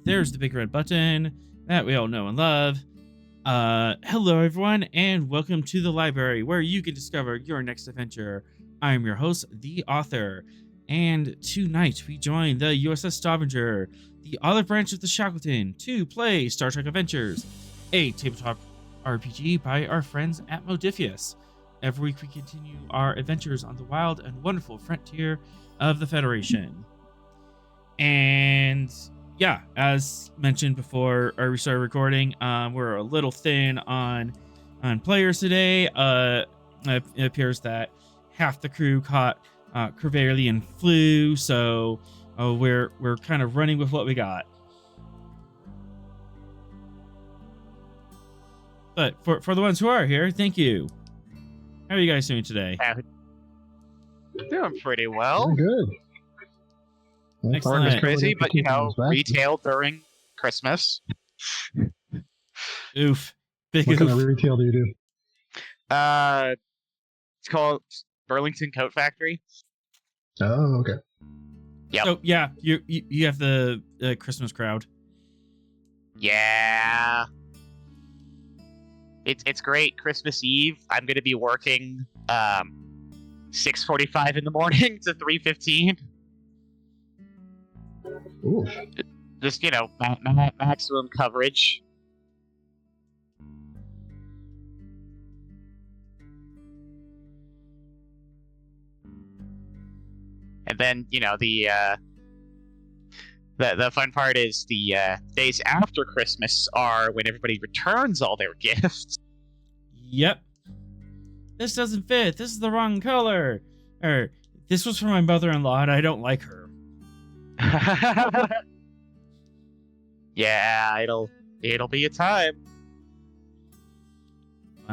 there's the big red button that we all know and love. Hello everyone, and welcome to the library where you can discover your next adventure. I am your host, the author, and tonight we join the USS Stavanger, the olive branch of the Shackleton, to play Star Trek Adventures, a tabletop RPG by our friends at Modifius. Every week we continue our adventures on the wild and wonderful frontier of the Federation. And yeah, as mentioned before we started recording, we're a little thin on players today. It appears that half the crew caught Crevalian flu, so we're kind of running with what we got. But for the ones who are here, thank you. How are you guys doing today? Doing pretty well. We're good. Excellent. It's crazy, but retail during Christmas. Oof. Big What oof. kind of retail do you do? It's called Burlington Coat Factory. Oh, okay. Yep. So yeah, you have the Christmas crowd. Yeah. It's great. Christmas Eve, I'm going to be working 6:45 in the morning to 3:15. Ooh. Just, maximum coverage. And then, the fun part is the days after Christmas are when everybody returns all their gifts. Yep. This doesn't fit. This is the wrong color. Or this was for my mother-in-law and I don't like her. Yeah, it'll be a time.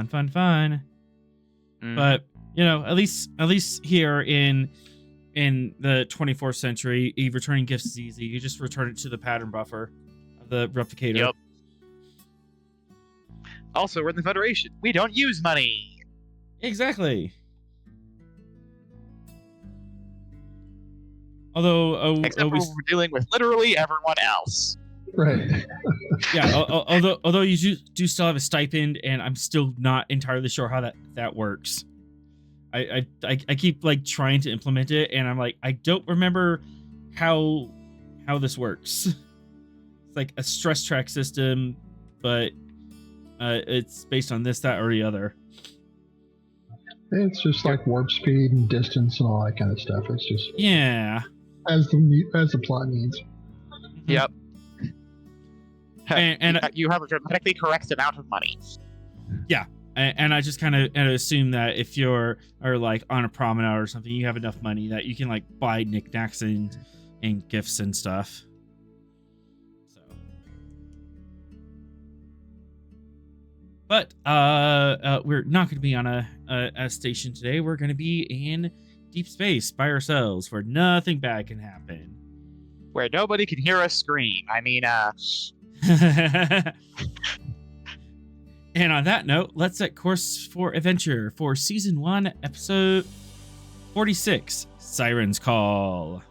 Fun. But at least here in the 24th century, returning gifts is easy. You just return it to the pattern buffer of the replicator. Yep. Also, we're in the Federation. We don't use money. Exactly. Although, except for we're dealing with literally everyone else. Right. Yeah. Although you do still have a stipend, and I'm still not entirely sure how that works. I keep trying to implement it, and I'm like, I don't remember how this works. It's like a stress track system, but it's based on this, that, or the other. It's just like warp speed and distance and all that kind of stuff. It's just as the plot needs. Yep. And you have a dramatically correct amount of money. Yeah. And I just kind of assume that if you're on a promenade or something, you have enough money that you can buy knickknacks and gifts and stuff. So, but we're not going to be on a station today. We're going to be in deep space by ourselves, where nothing bad can happen, where nobody can hear us scream. I mean, And on that note, let's set course for adventure for Season 1, Episode 46, Siren's Call.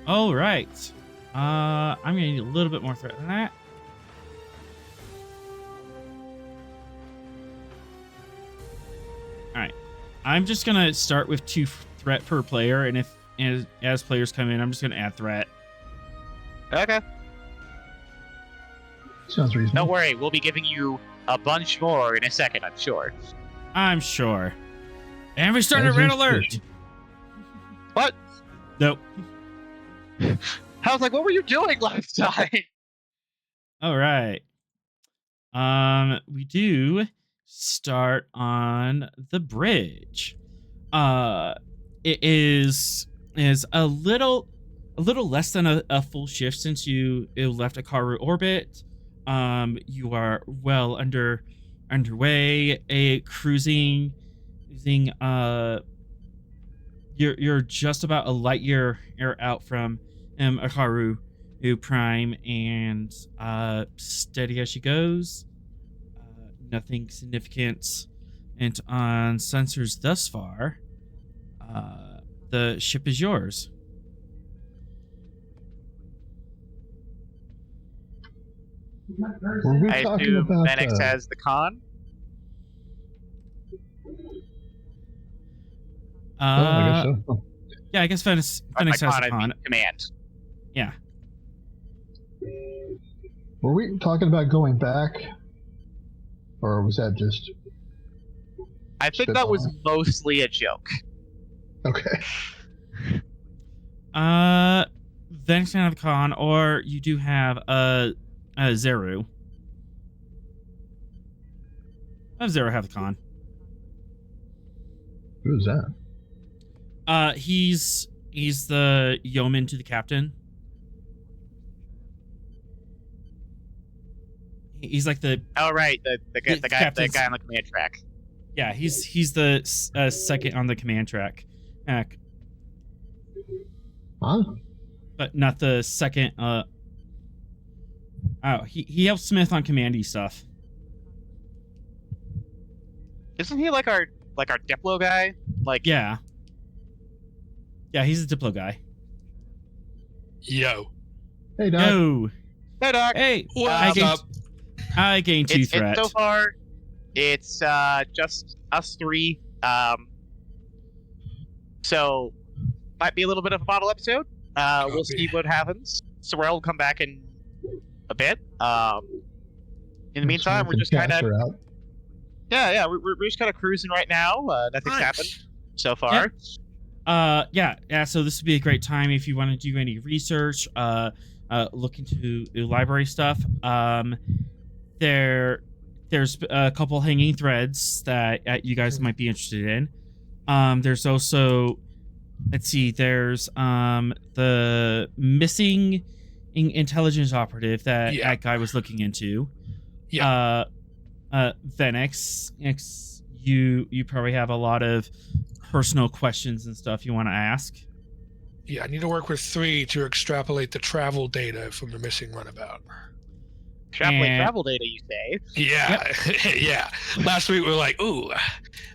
All right. I'm gonna need a little bit more threat than that. All right. I'm just gonna start with 2 threat per player, and as players come in, I'm just gonna add threat. Okay. Sounds reasonable. Don't worry, we'll be giving you a bunch more in a second, I'm sure. I'm sure. And we started red alert. What? Nope. I was like, what were you doing last time? All right. We do start on the bridge. It is a little less than a full shift since you left Akaru orbit. You are well underway. Cruising. You're just about a light year out from Akaru Prime, and steady as she goes. Nothing significant and on sensors thus far. The ship is yours. Were we I talking assume about Venix has the con? I guess so. Yeah, I guess Venix has con, a con. Command. Yeah. Were we talking about going back? Or was that just... I think that was mostly a joke. Okay. Venix can have a con, or you do have a Zeru. Have Zeru have the con. Who's that? He's the yeoman to the captain. He's like the... Oh, right, the guy on the command track. Yeah, he's the second on the command track. Huh? But not the second. He helps Smith on commandy stuff. Isn't he like our Diplo guy? Like, Yeah, he's a Diplo guy. Yo. Hey, Doc. No. Hey, Doc. Hey, What's up? I gained 2 threat. So far, it's just us 3. So might be a little bit of a bottle episode. We'll see what happens. Sorrel will come back in a bit. In the meantime, we're just kind of we're just kind of cruising right now. Nothing's happened so far. Yeah. So this would be a great time if you want to do any research. Look into library stuff. There's a couple hanging threads that you guys might be interested in. There's also, let's see, there's the missing intelligence operative that guy was looking into. Yeah. Venix, you probably have a lot of personal questions and stuff you want to ask. Yeah, I need to work with 3 to extrapolate the travel data from the missing runabout. Travel data, you say? Yeah, yeah. Last week we were like, ooh,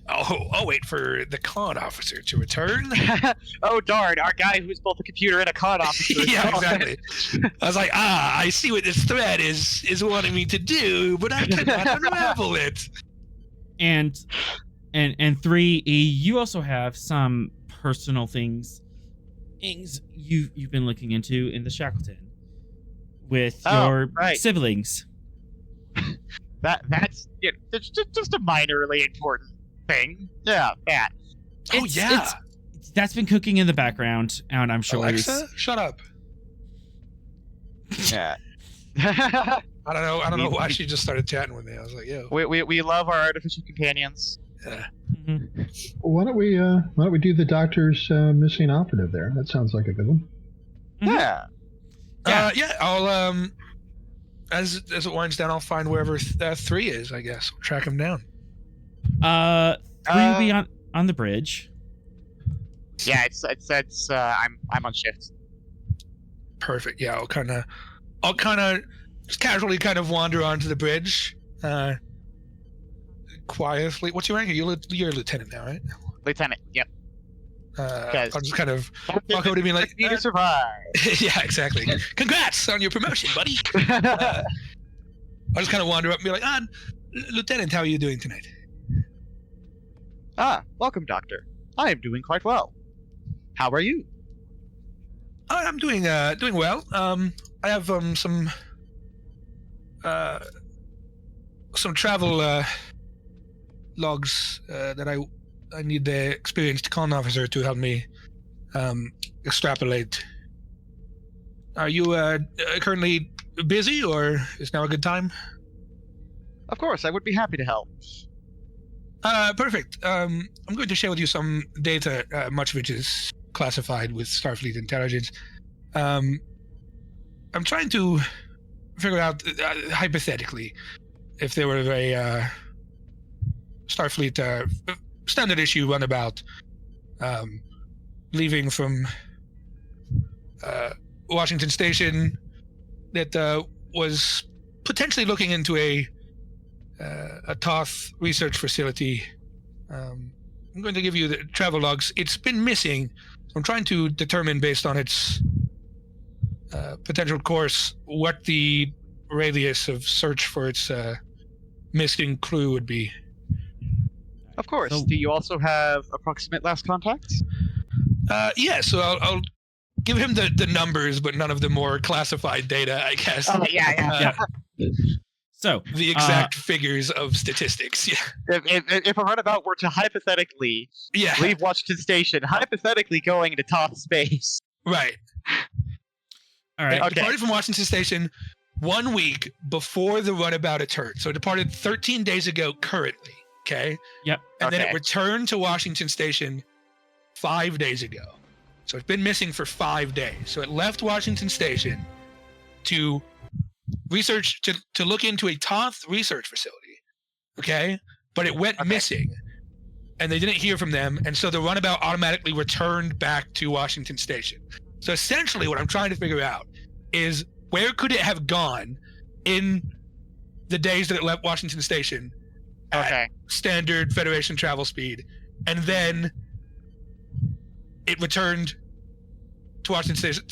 I'll wait for the con officer to return. Oh, darn, our guy who's both a computer and a con officer. Yeah, exactly. I was like, I see what this thread is wanting me to do, but I cannot unravel it. And 3, you also have some personal things you've been looking into in the Shackleton with your siblings. That's just a minorly important thing. Yeah, that. That's been cooking in the background, and I'm sure. Alexa, shut up. Yeah. I don't know why she just started chatting with me. I was like, yo. We love our artificial companions. Yeah. Mm-hmm. Why don't we do the doctor's missing operative there? That sounds like a good one. Yeah. I'll as it winds down, I'll find wherever 3 is. I guess I'll track him down. 3 will be on the bridge. Yeah, it's I'm on shift. Perfect. Yeah, I'll kind of just casually wander onto the bridge. Quietly. What's your rank? You're a lieutenant now, right? Lieutenant. Yep. I'll just kind of walk over to me like, need to survive. Yeah, exactly. Congrats on your promotion, buddy. I'll just kind of wander up and be like, Lieutenant, how are you doing tonight? Welcome, Doctor. I am doing quite well. How are you? I'm doing well. I have some travel logs that I need the experienced con officer to help me extrapolate. Are you currently busy, or is now a good time? Of course, I would be happy to help. Perfect. I'm going to share with you some data, much of which is classified with Starfleet intelligence. I'm trying to figure out, hypothetically, if there were a Starfleet standard issue runabout leaving from Washington Station that was potentially looking into a Toth research facility. I'm going to give you the travel logs. It's been missing. I'm trying to determine, based on its potential course, what the radius of search for its missing crew would be. Of course. So, do you also have approximate last contacts? Yeah, so I'll give him the numbers, but none of the more classified data, I guess. Oh, yeah. So the exact figures of statistics. Yeah. If a runabout were to hypothetically leave Washington Station, hypothetically going into Toth space. Right. All right. It departed from Washington Station 1 week before the runabout occurred. So it departed 13 days ago currently. Okay. Yep. And then it returned to Washington Station 5 days ago. So it's been missing for 5 days. So it left Washington Station to research, to look into a Toth research facility. Okay. But it went missing, and they didn't hear from them. And so the runabout automatically returned back to Washington Station. So essentially what I'm trying to figure out is, where could it have gone in the days that it left Washington Station at standard Federation travel speed, and then it returned to Washington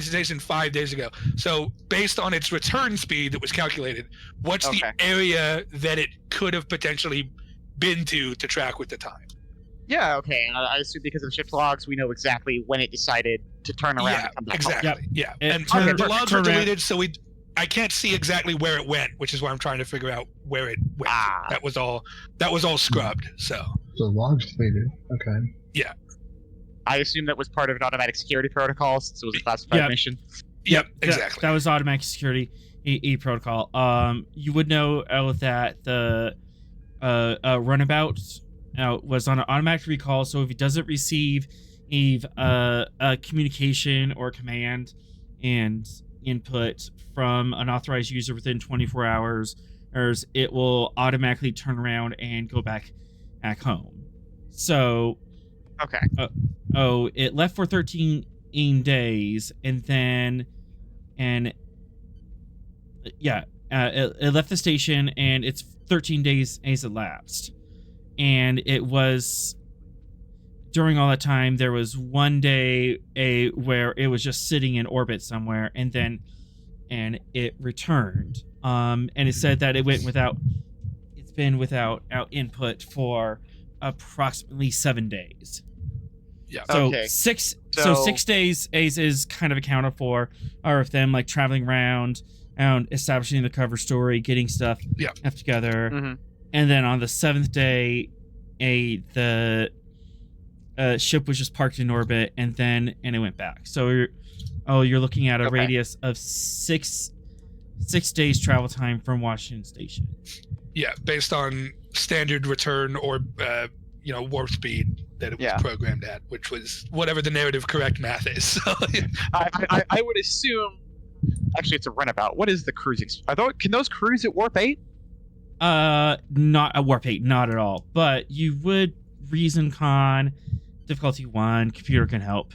Station 5 days ago. So based on its return speed that was calculated, what's the area that it could have potentially been to track with the time? Yeah, okay. I assume because of the ship's logs, we know exactly when it decided to turn around and come back exactly. home. Yeah, and the logs were deleted, so I can't see exactly where it went, which is why I'm trying to figure out where it went. That was all scrubbed. So logs deleted. Okay. Yeah. I assume that was part of an automatic security protocol, since it was a classified mission. Yep, exactly. That was automatic security protocol. You would know that the runabout was on an automatic recall, so if it doesn't receive a communication or command and input from an authorized user within 24 hours, it will automatically turn around and go back home. So it left for 13 days, and then it left the station, and it's 13 days elapsed. And it was, during all that time, there was 1 day where it was just sitting in orbit somewhere, and it returned. And it said that it's been without input for approximately 7 days. Yeah. So 6 days is kind of accounted for, or of them like traveling around and establishing the cover story, getting stuff together. Mm-hmm. And then on the 7th day, the ship was just parked in orbit, and it went back. So you're looking at a radius of 6 days travel time from Washington Station. Yeah, based on standard return or warp speed that it was programmed at, which was whatever the narrative correct math is. So, I would assume. Actually, it's a runabout. What is the cruising? Can those cruise at warp 8? Not a warp 8, not at all. But you would reason con difficulty 1. Computer can help.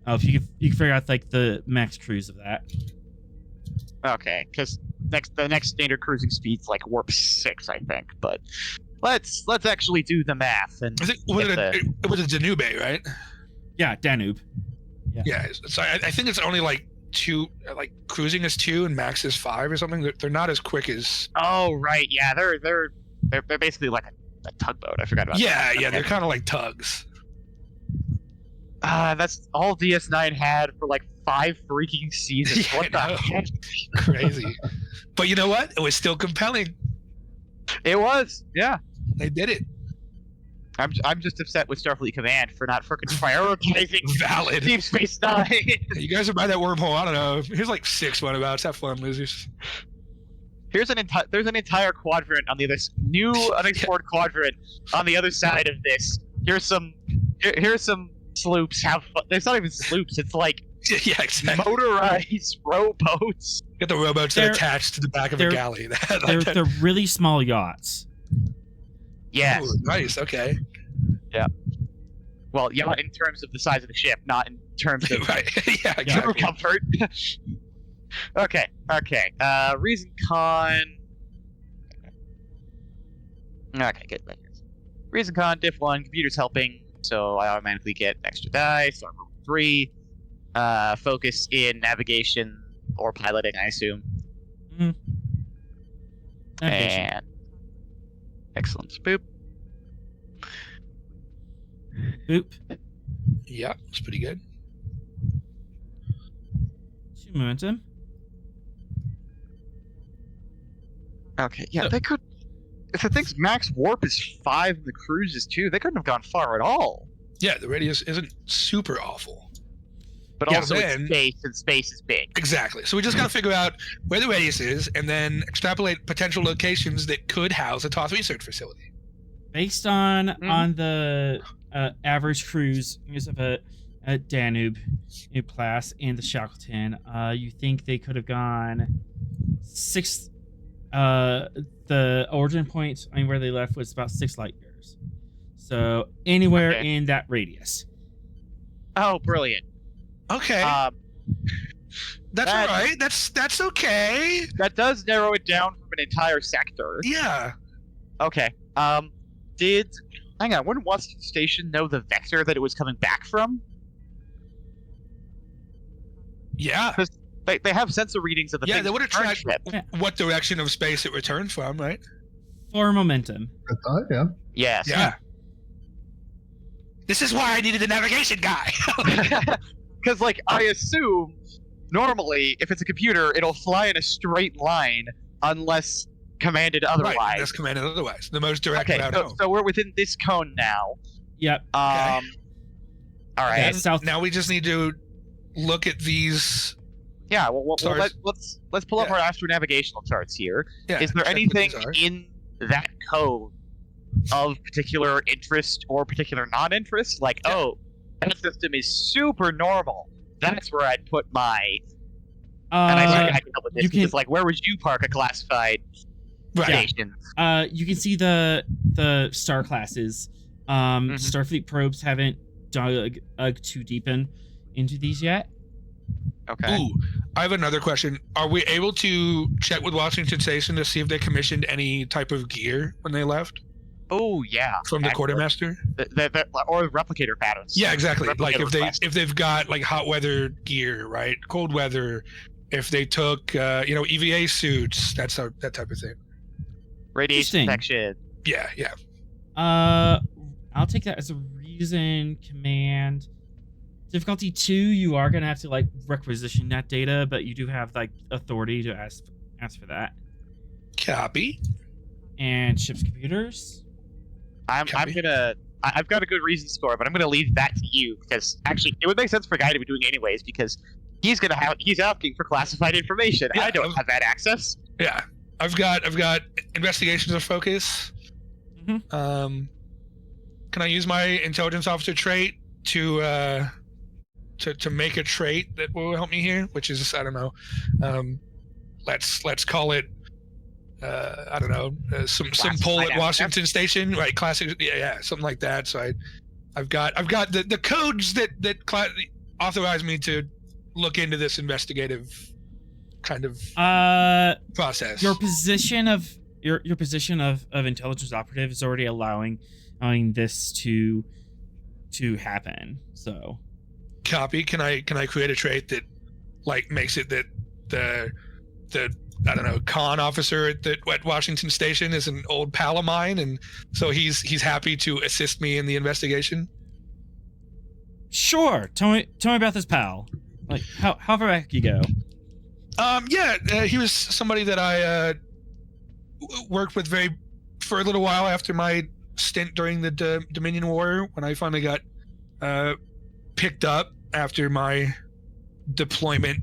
If you can figure out like the max cruise of that. Okay, because the next standard cruising speed's like warp 6, I think. But let's actually do the math. And I think it was a Danube, right? Yeah, Danube. Yeah. So I think it's only like 2, like cruising is 2 and max is 5 or something. They're not as quick as. Oh right, yeah, they're basically like a tugboat. I forgot about that. Yeah, they're kind of like tugs. That's all DS9 had for like 5 freaking seasons. What the heck? Crazy. But you know what? It was still compelling. It was, yeah. They did it. I'm just upset with Starfleet Command for not freaking prioritizing Valid. Deep Space Nine. You guys are by that wormhole. I don't know. Here's like 6 runabouts. Have fun, losers. There's an entire quadrant on the other new unexplored quadrant on the other side of this. Here's some sloops. Have fun. There's not even sloops. It's like exactly. Motorized rowboats. Get the rowboats that attached to the back of a galley. They're really small yachts. Yes. Ooh, nice. Okay. Yeah. Well, yeah, in terms of the size of the ship, not in terms of right. Yeah, exactly. comfort. Okay. Reason con. Okay, good. Reason con, diff 1, computer's helping, so I automatically get extra die. Start roll 3. Focus in navigation or piloting, I assume. Mm-hmm. And excellent. Boop. Boop. Yeah, it's pretty good. 2 momentum. Okay, yeah, they could. If the thing's max warp is 5 and the cruise is 2, they couldn't have gone far at all. Yeah, the radius isn't super awful. But also it's space, and space is big. Exactly. So we just gotta figure out where the radius is, and then extrapolate potential locations that could house a TOS research facility. Based on the average cruise of a Danube class and the Shackleton, you think they could have gone 6. The origin point, where they left was about 6 light years. So anywhere in that radius. Oh, brilliant. Okay. That's all right. That's okay. That does narrow it down from an entire sector. Yeah. Okay. Hang on, wouldn't Washington Station know the vector that it was coming back from? Yeah. Because they have sensor readings of the they would have tracked ship. what direction of space it returned from, right? For momentum. I thought, yeah. Yes. Yeah. This is why I needed a navigation guy. Because, I assume, normally, if it's a computer, it'll fly in a straight line unless commanded otherwise. Right, unless commanded otherwise. The most direct route home. So we're within this cone now. Yep. All right. Now we just need to look at these. Yeah. Well, let's pull up our astronavigational charts here. Yeah, is there anything in that code of particular interest or particular non-interest? That system is super normal. That's where I'd put my. And I think I can help with this because, where would you park a classified station? You can see the star classes. Starfleet probes haven't dug too deep into these yet. Okay. Ooh, I have another question. Are we able to check with Washington Station to see if they commissioned any type of gear when they left? Oh yeah. From the quartermaster? Or replicator patterns. Yeah, exactly. Replicator if they've got hot weather gear, right? Cold weather. If they took EVA suits, that type of thing. Radiation protection. Yeah. I'll take that as a reason. Command difficulty 2. You are gonna have to requisition that data, but you do have authority to ask for that. Copy. And ship's computers. I've got a good reason score, but I'm gonna leave that to you because actually it would make sense for Guy to be doing anyways because he's asking for classified information. Yeah, I don't have that access. Yeah, I've got investigations of focus. Mm-hmm. Can I use my intelligence officer trait to make a trait that will help me here? Which is, I don't know. Let's call it. I don't know, some pull at Washington Station, right? Classic, yeah, something like that. So I've got the codes that authorize me to look into this investigative kind of process. Your position of your position of intelligence operative is already allowing this to happen. So copy. Can I create a trait that like makes it that the I don't know, con officer at Washington Station is an old pal of mine, and so he's happy to assist me in the investigation? Sure. Tell me about this pal. Like how far back you go? He was somebody that I worked with for a little while after my stint during the Dominion War, when I finally got picked up after my deployment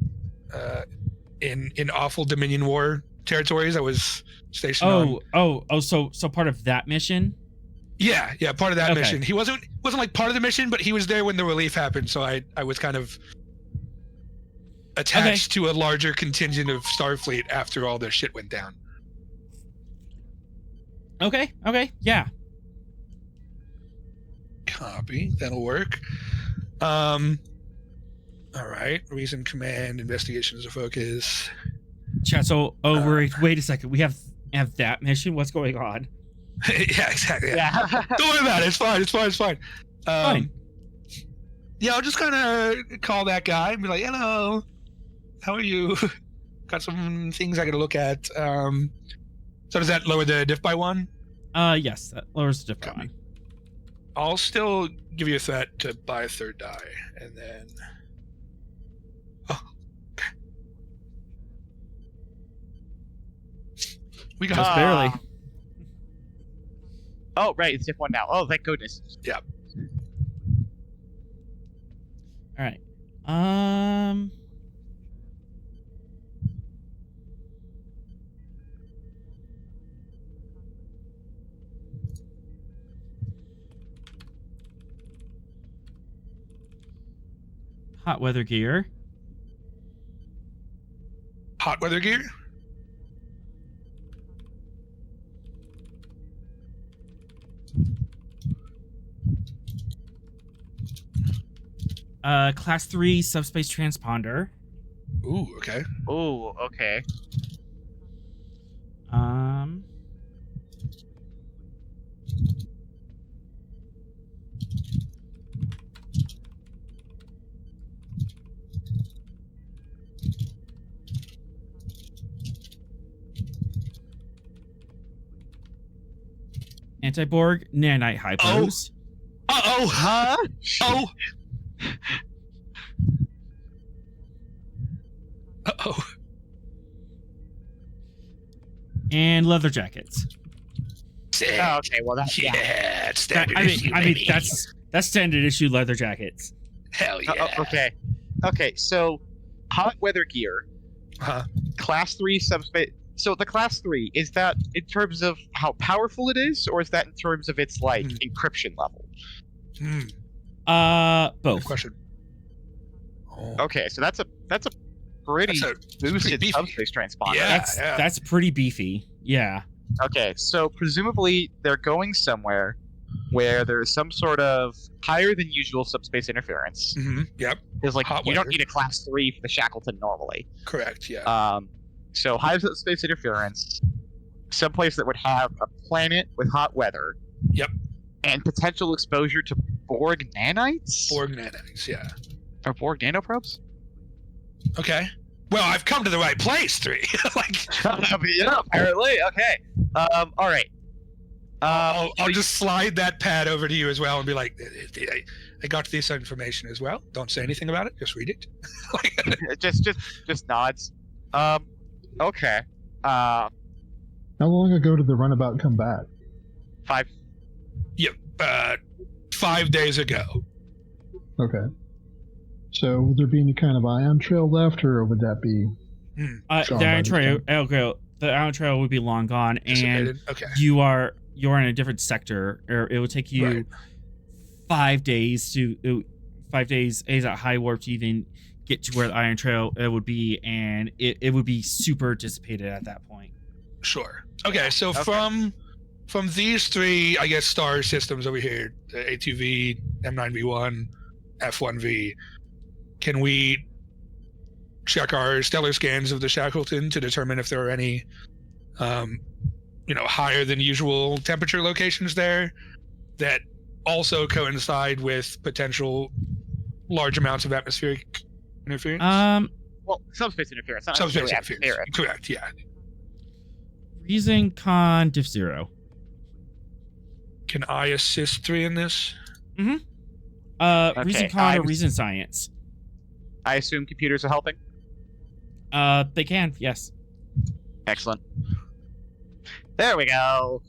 in awful Dominion War territories. I was stationed on. So part of that mission? Yeah, part of that mission. He wasn't like part of the mission, but he was there when the relief happened, so I was kind of attached to a larger contingent of Starfleet after all their shit went down. Okay, yeah. Copy. That'll work. All right. Reason, command, investigation is a focus. Chat. So, wait a second. We have that mission. What's going on? Yeah, exactly. Yeah. Don't worry about it. It's fine. Fine. Yeah, I'll just kind of call that guy and be like, "Hello, how are you? Got some things I got to look at." So does that lower the diff by 1? Yes, that lowers the diff by 1. I'll still give you a threat to buy a 3rd die, and then. We got just barely. Oh, right, it's diff 1 now. Oh, thank goodness. Yeah. All right. Hot weather gear. Hot weather gear? Class 3 subspace transponder. Ooh, okay. Ooh, okay. Anti-Borg nanite hypos. Huh? Oh. Uh-oh. And leather jackets. Oh, okay, well that's it's standard issue. I mean that's standard issue leather jackets. Hell yeah. Okay, so hot weather gear. Class 3 subspace. So the class 3, is that in terms of how powerful it is, or is that in terms of its like encryption level? Both. Good question. Okay, so that's a pretty boosted subspace transponder. Yeah, that's pretty beefy. Yeah. Okay, so presumably they're going somewhere where there's some sort of higher than usual subspace interference. Mm-hmm. Yep. Because like you don't need a class 3 for the Shackleton normally. Correct. Yeah. So high subspace interference, someplace that would have a planet with hot weather. Yep. And potential exposure to Borg nanites. Borg nanites, yeah. Or Borg nanoprobes. Okay. Well, I've come to the right place, 3. Apparently. Okay. All right. I'll just slide that pad over to you as well and be like, I got this information as well. Don't say anything about it. Just read it. just nods. Okay. How long ago did the runabout come back? 5. Yep. 5 days ago. Okay. So would there be any kind of ion trail left, or would that be? The ion trail would be long gone, and okay. you're in a different sector. Or it would take you 5 days at high warp to even get to where the ion trail would be, and it would be super dissipated at that point. Sure. Okay. So from these 3, I guess, star systems over here, the A2V, M9V1, F1V. Can we check our stellar scans of the Shackleton to determine if there are any higher than usual temperature locations there that also coincide with potential large amounts of atmospheric interference? Well, subspace interference. Not Subspace necessarily interference. Correct, yeah. Reason, con, diff 0. Can I assist 3 in this? Mm-hmm. Reason, con, or reason, science. I assume computers are helping? They can, yes. Excellent. There we go.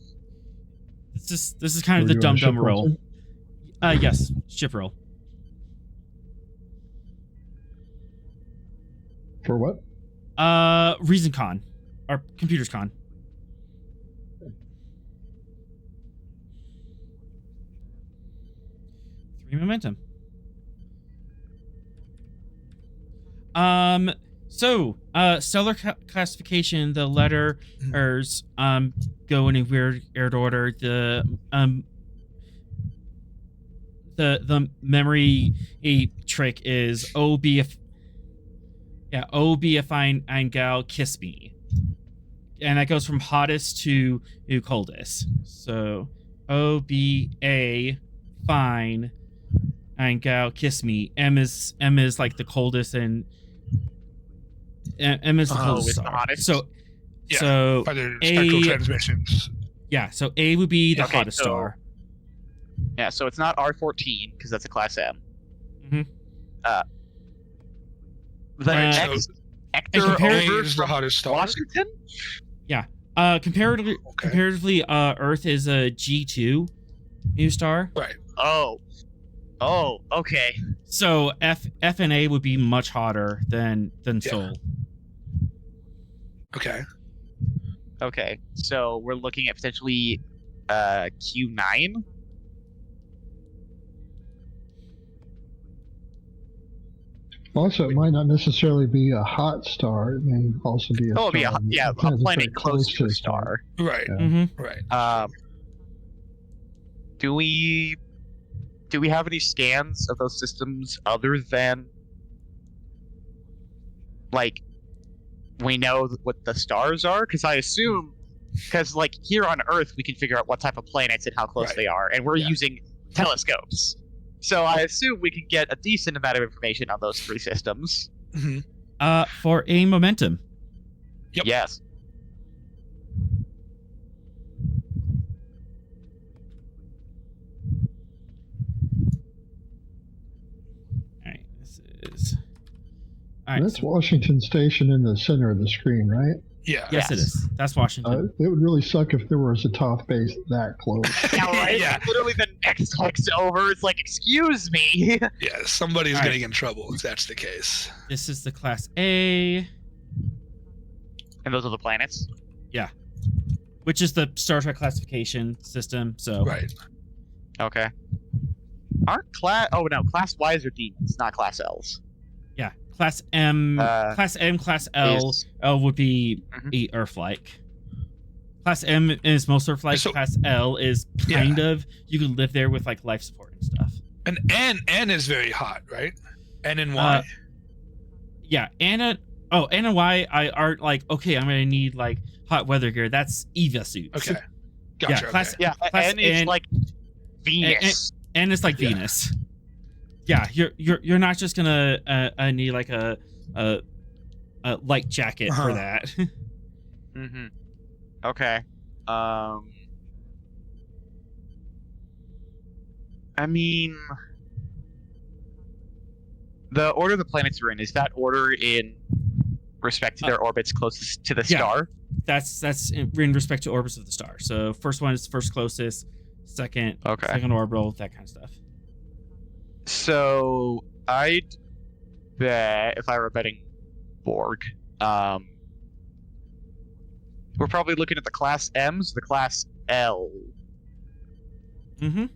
This is kind of the dumb roll. Yes, ship roll. For what? Reason, con, or computers, con. Momentum. So stellar classification, the letters go in a weird order. The memory trick is O be a fine gal, kiss me, and that goes from hottest to coldest. So O be a fine and gal, kiss me. M is like the coldest, and M is the coldest star. The hottest. So by the spectral transmissions. Yeah, so A would be the hottest star. Yeah, so it's not R14 because that's a class M. Mm-hmm. Ector is the hottest star. Washington. Yeah. Comparatively, Earth is a G2 new star. Right. Oh, okay. So F and A would be much hotter than Sol. Okay. So we're looking at potentially Q9. Also, it might not necessarily be a hot star. It may also be a a planet close to a star. Right. Yeah. Mm-hmm. Right. Do we have any scans of those systems other than, like, we know what the stars are? Because I assume, like, here on Earth we can figure out what type of planets and how close they are, and we're using telescopes. So I assume we can get a decent amount of information on those 3 systems. Mm-hmm. For a momentum. Yep. Yes. All right, that's Washington Station in the center of the screen, right? Yeah. Yes, it is. That's Washington. It would really suck if there was a Toth base that close. Yeah, right? Yeah. Literally the next clicks over. It's like, excuse me. Yeah, somebody's getting in trouble if that's the case. This is the Class A. And those are the planets? Yeah. Which is the Star Trek classification system, so... Right. Okay. Aren't Class Ys are demons, not Class Ls. Yeah. Class M, Class L would be Earth-like. Class M is most Earth-like. So, Class L is kind of, you can live there with like life support and stuff. And N is very hot, right? N and Y. Yeah, N and Y are like, okay, I'm gonna need like hot weather gear. That's EVA suits. Okay. Gotcha. Class N is like Venus. N is like Venus. Yeah, you're not just gonna need like a light jacket for that. Mm-hmm. Okay. I mean, the order the planets are in, is that order in respect to their orbits closest to the star? That's in respect to orbits of the star. So first one is first closest, second orbital, that kind of stuff. So I'd bet, if I were betting Borg, we're probably looking at the Class M's, the Class L. Mm-hmm.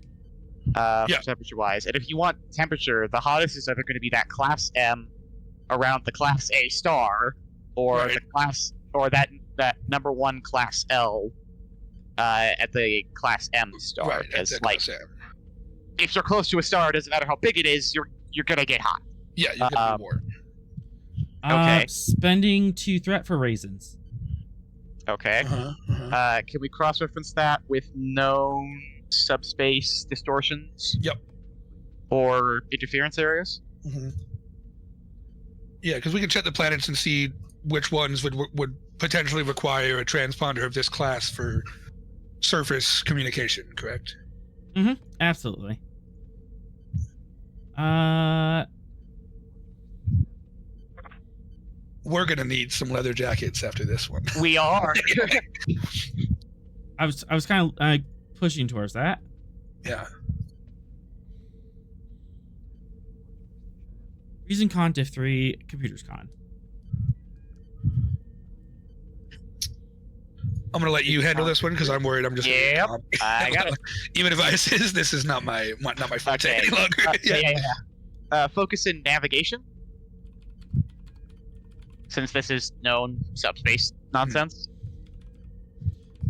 Temperature-wise. And if you want temperature, the hottest is either going to be that Class M around the Class A star, or the class, or that number 1 Class L at the Class M star. Right, because Class M. If you're close to a star, it doesn't matter how big it is, you're gonna get hot. Yeah, you're gonna be warm. Okay. Spending 2 threat for raisins. Okay. Can we cross-reference that with known subspace distortions? Yep. Or interference areas? Yeah, because we can check the planets and see which ones would potentially require a transponder of this class for surface communication, correct? Absolutely. We're gonna need some leather jackets after this one. We are. I was kind of pushing towards that. Yeah. Reason Con, Diff 3, Computers Con. I'm gonna let you handle this one because I'm worried. I'm just I got it. Even if I assist, this is not my forte any longer. Focus in navigation, since this is known subspace nonsense.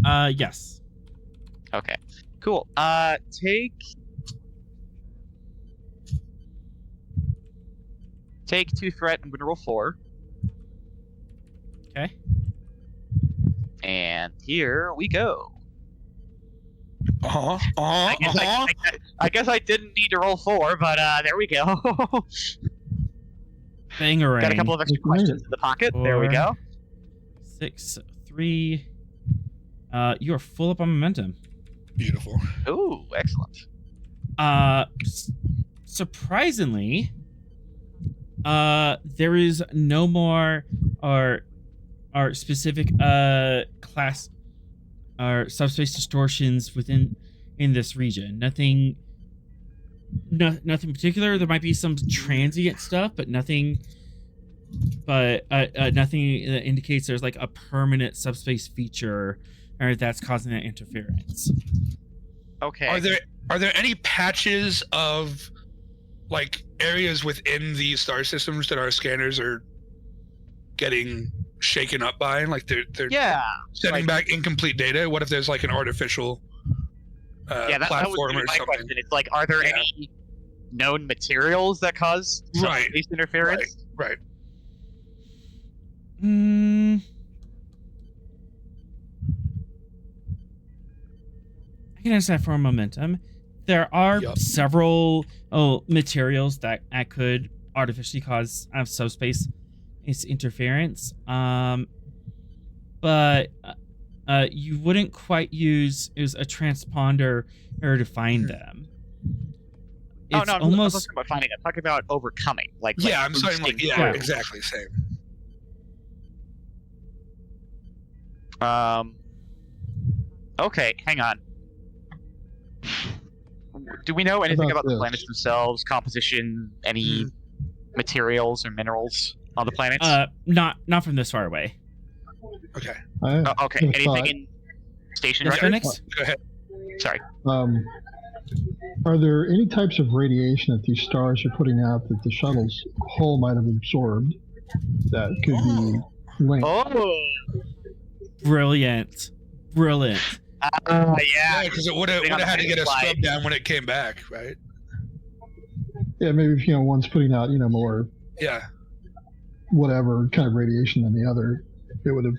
Yes. Okay. Cool. Take 2 threat. I'm gonna roll 4. Okay. And here we go. I guess I didn't need to roll 4, but there we go. Bangarang. Got a couple of extra questions in the pocket. 4, there we go. 6, 3. You are full up on momentum. Beautiful. Ooh, excellent. Surprisingly, there is no more or specific class or subspace distortions in this region. Nothing particular. There might be some transient stuff, but nothing that indicates there's like a permanent subspace feature or that's causing that interference. Okay. Are there any patches of like areas within these star systems that our scanners are getting shaken up by? Like they're sending back incomplete data? What if there's like an artificial that platform was or my something? question. It's like, are there any known materials that cause subspace interference? Right. I can answer that for a momentum. There are several materials that could artificially cause subspace interference, but you wouldn't quite use a transponder to find them. I'm not talking about finding. I'm talking about overcoming. I'm saying exactly same. Okay, hang on. Do we know anything about the planets themselves, composition, any materials or minerals on the planets? Not from this far away. Okay. Okay. Anything in station records? Go ahead. Sorry. Are there any types of radiation that these stars are putting out that the shuttle's hull might have absorbed that could be linked? Oh, brilliant. Yeah, because it would have had to get a scrub down when it came back, right? Yeah, maybe if one's putting out more whatever kind of radiation than the other, it would have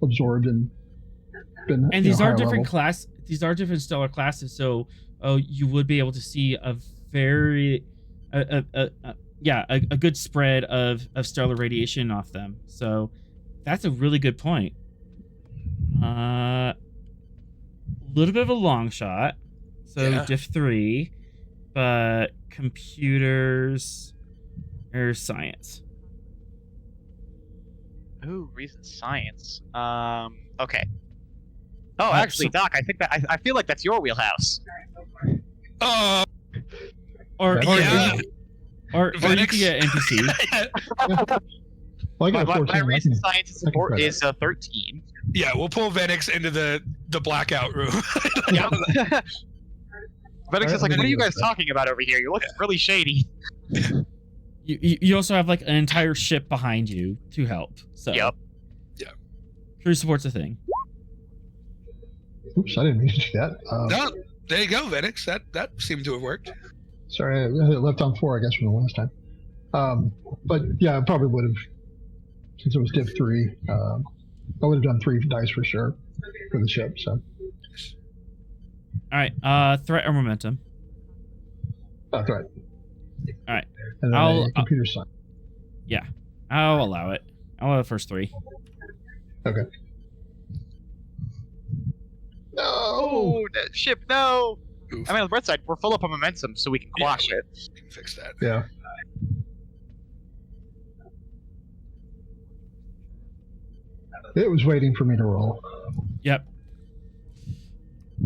absorbed and been. And these are different class. These are different stellar classes, so you would be able to see a very a good spread of stellar radiation off them. So that's a really good point. Little bit of a long shot, so Diff 3, but computers or science. Ooh, reason science. Okay. Oh, actually, Doc, I think I feel like that's your wheelhouse. Or you could get NPC. Well, I got my reason science support is 13. Yeah, we'll pull Venix into the blackout room. Venix is like, what are you guys talking about over here? You look really shady. You also have like an entire ship behind you to help. So Yep. Yeah. Crew support's a thing. Oops, I didn't mean to do that. No, there you go, Venix. That seemed to have worked. Sorry, I left on 4, I guess, from the last time. But yeah, I probably would have, since it was Div 3. I would have done 3 dice for sure for the ship. So. All right. Threat or momentum? That's right. All right. And then a computer science. Yeah, I'll allow it. I'll allow the first 3. Okay. No! Oh, ship, no! Oof. I mean, on the bright side, we're full up on momentum, so we can quash it. We can fix that. Yeah. It was waiting for me to roll. Yep.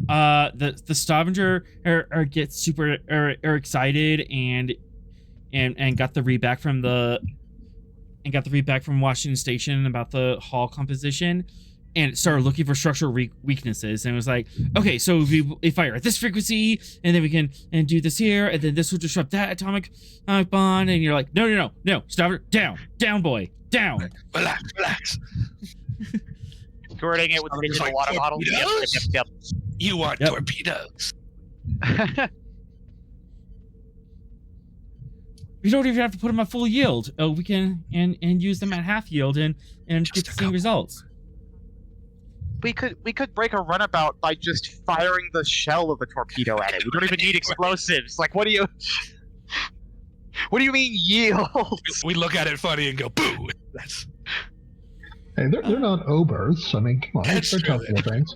The Stavanger gets super excited and got the read back from Washington Station about the hull composition, and it started looking for structural weaknesses, and it was like, okay, so if we fire at this frequency, and then we can do this here, and then this will disrupt that atomic bond, and you're like, no, Stavanger, down, boy, down. Relax. Squirting it with the digital like, water bottle. Yep. You want torpedoes? We don't even have to put them at full yield. We can and use them at half yield and get the same results. We could break a runabout by just firing the shell of a torpedo at it. We don't even need explosives. Like, what do you mean yield? We look at it funny and go, boo. That's Hey, they're not O-berths. I mean, come on, That's they're true. comfortable things.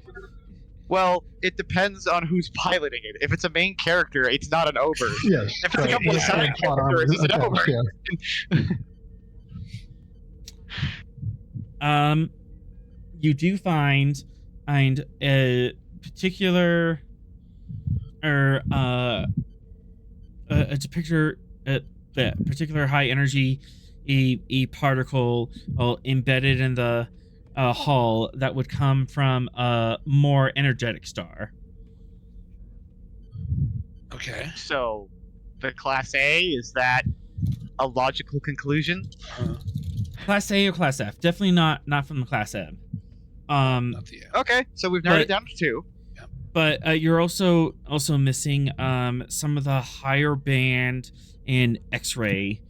Well, it depends on who's piloting it. If it's a main character, it's not an over. Yes. If it's a couple of yeah, side plot characters, it's an armor, over. yeah. You do find a particular particular high energy a particle embedded in the hull that would come from a more energetic star. okay. So, the Class A, is that a logical conclusion? Class A or Class F? Definitely not from the Class M. Not the Okay, so we've narrowed it down to 2. But you're also missing some of the higher band and X-ray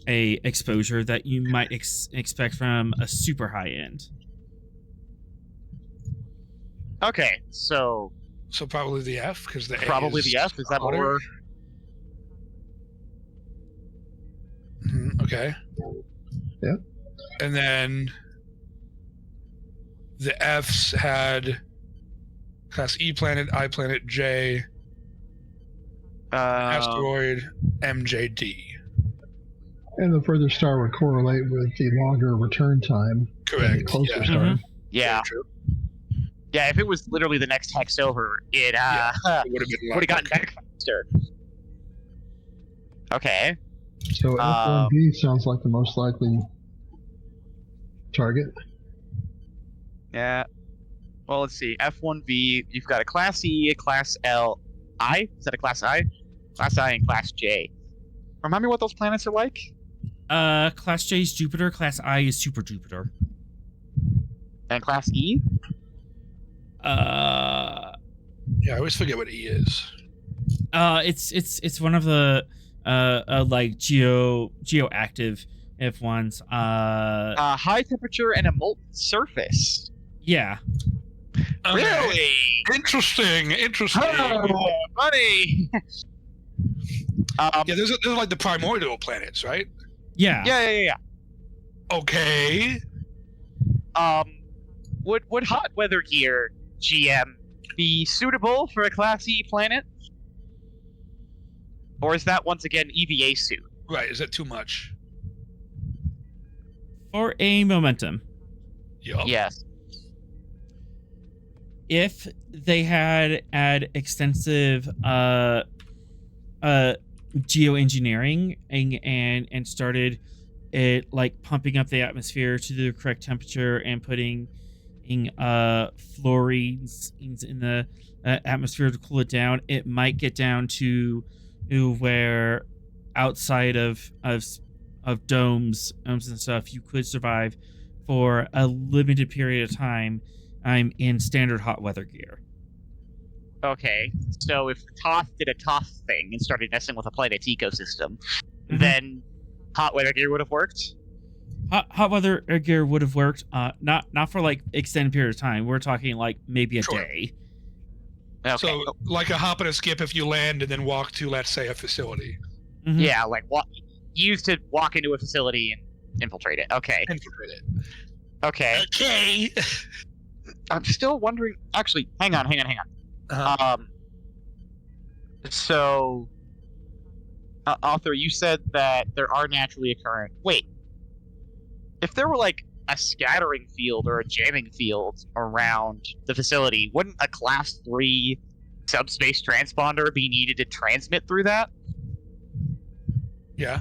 exposure that you might expect from a super high end. Okay, so probably the F, because the A probably the F. Is that what hotter. we're... Okay. Yeah. And then the Fs had Class E planet, I planet, J, asteroid, MJD. And the further star would correlate with the longer return time. Correct. The closer Yeah. star. Mhm. Yeah. Very true. Yeah, if it was literally the next hex over, it It would have been would have gotten back faster. Okay. So F1B sounds like the most likely target. Yeah. Well, let's see. F1V, you've got a Class E, a Class L, I? Is that a Class I? Class I and Class J. Remind me what those planets are like? Class J is Jupiter. Class I is Super Jupiter. And Class E? Yeah, I always forget what E is. It's one of the like geoactive F1s. High temperature and a molten surface. Yeah. Okay. Really? Interesting. Oh, funny. Yeah, those are like the primordial planets, right? Yeah. Yeah. Okay. Would hot weather gear, GM, be suitable for a Class E planet? Or is that once again EVA suit? Right, is that too much? For a momentum. Yup. Yes. If they had extensive geoengineering and started it like pumping up the atmosphere to the correct temperature and putting fluorines in the atmosphere to cool it down, it might get down to where outside of domes and stuff you could survive for a limited period of time. I'm in standard hot weather gear. Okay, so if Toth did a Toth thing and started messing with a planet's ecosystem, Mhm. then hot weather gear would have worked? hot weather gear would have worked. Not for like extended period of time. We're talking like maybe a day. Okay. So, like a hop and a skip if you land and then walk to, let's say, a facility. Mhm. Yeah, like used to walk into a facility and infiltrate it. Okay. Infiltrate it. Okay. Okay. I'm still wondering. Actually, hang on. Uh-huh. So, Arthur, you said that there are naturally occurring. Wait. If there were like a scattering field or a jamming field around the facility, wouldn't a Class 3 subspace transponder be needed to transmit through that? Yeah.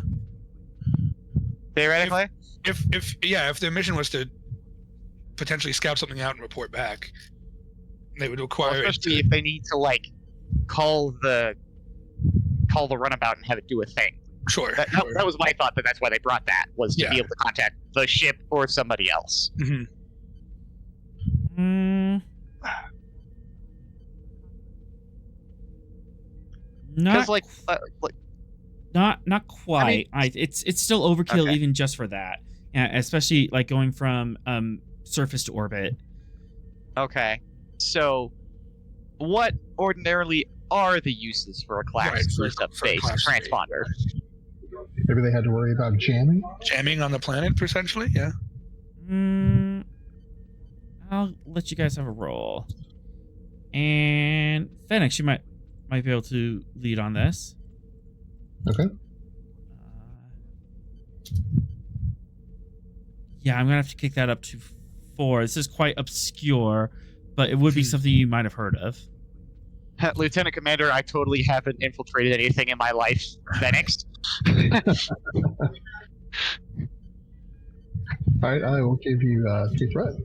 Theoretically? If their mission was to potentially scout something out and report back, they would require especially if they need to like call the runabout and have it do a thing. Sure. That was my thought, but that's why they brought that, was to be able to contact the ship or somebody else. Mm. Because like Not quite. It's still overkill Okay. even just for that. Yeah, especially like going from surface to orbit. Okay. So, what ordinarily are the uses for a Class Right, 3 for subspace Class 3. transponder? Maybe they had to worry about jamming. Jamming on the planet, essentially. Yeah. I'll let you guys have a roll. And Phoenix, you might be able to lead on this. Okay. Yeah, I'm gonna have to kick that up to 4. This is quite obscure, but it would be something you might have heard of. Lieutenant Commander, I totally haven't infiltrated anything in my life. Next. Alright, I will give you 3 threat.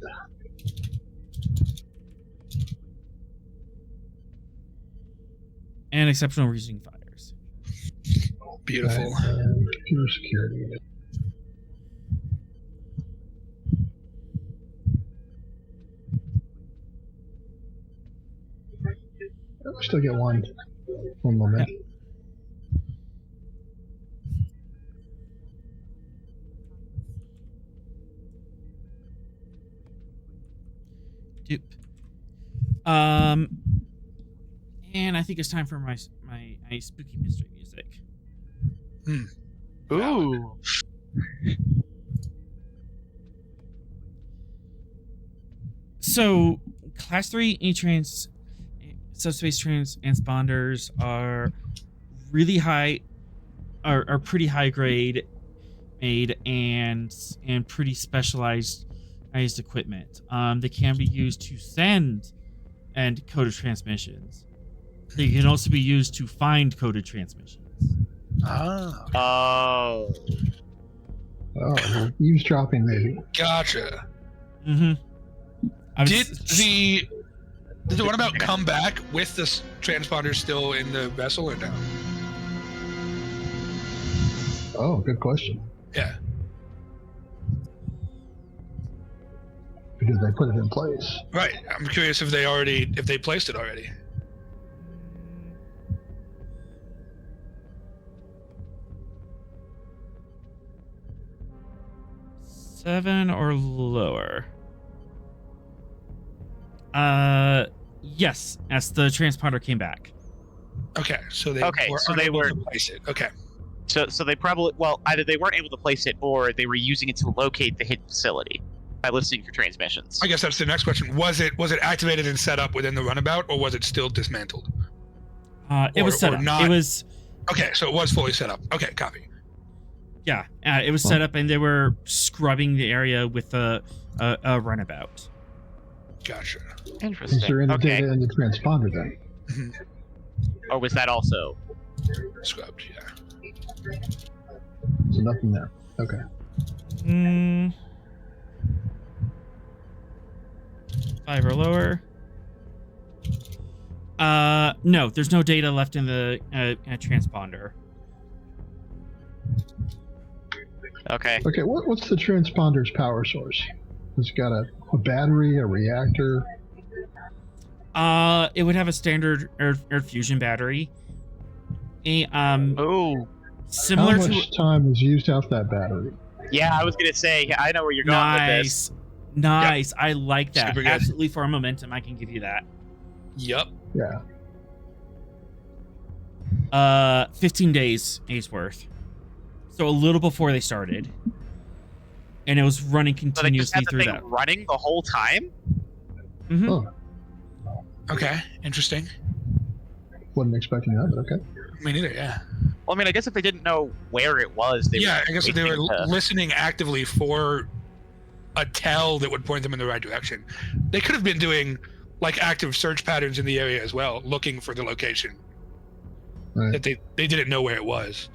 And exceptional reasoning fires. Beautiful. And computer security. I still get one moment. Yeah. Doop. And I think it's time for my spooky mystery music. Ooh. So, Class 3 subspace transponders are really high, are pretty high grade made and pretty specialized equipment. They can be used to send and coded transmissions. They can also be used to find coded transmissions. Oh. Oh, eavesdropping, maybe. Gotcha. Mm-hmm. Did the runabout come back with the transponder still in the vessel or no? Oh, good question. Yeah. Because they put it in place. Right. I'm curious if they placed it already. Seven or lower. Yes, as the transponder came back. Okay, so they were to place it. Okay. So they probably, well, either they weren't able to place it or they were using it to locate the hidden facility by listening for transmissions. I guess that's the next question. Was it activated and set up within the runabout, or was it still dismantled? It was set up. Not... It was. Okay, so it was fully set up. Okay, copy. Yeah, it was set up, and they were scrubbing the area with a runabout. Gotcha. Interesting. Is there any Okay. data in the transponder then? Or was that also? Scrubbed, yeah. So nothing there. Okay. 5 or lower. No, there's no data left in the transponder. Okay. Okay, what's the transponder's power source? It's got a battery, a reactor. It would have a standard air fusion battery. Oh. Similar How much time is used off that battery? Yeah, I was gonna say I know where you're going with this. Nice. I like that. Super good. Absolutely, for momentum, I can give you that. Yep. Yeah. 15 days worth. So a little before they started. And it was running So they just continuously had the through thing that. running the whole time. Mm-hmm. Oh, Okay. Interesting. wasn't expecting that, but okay. Me neither. Yeah. Well, I mean, I guess if they didn't know where it was, they Yeah. were I guess if they were waiting to- listening actively for a tell that would point them in the right direction, they could have been doing like active search patterns in the area as well, looking for the location Right. that they didn't know where it was.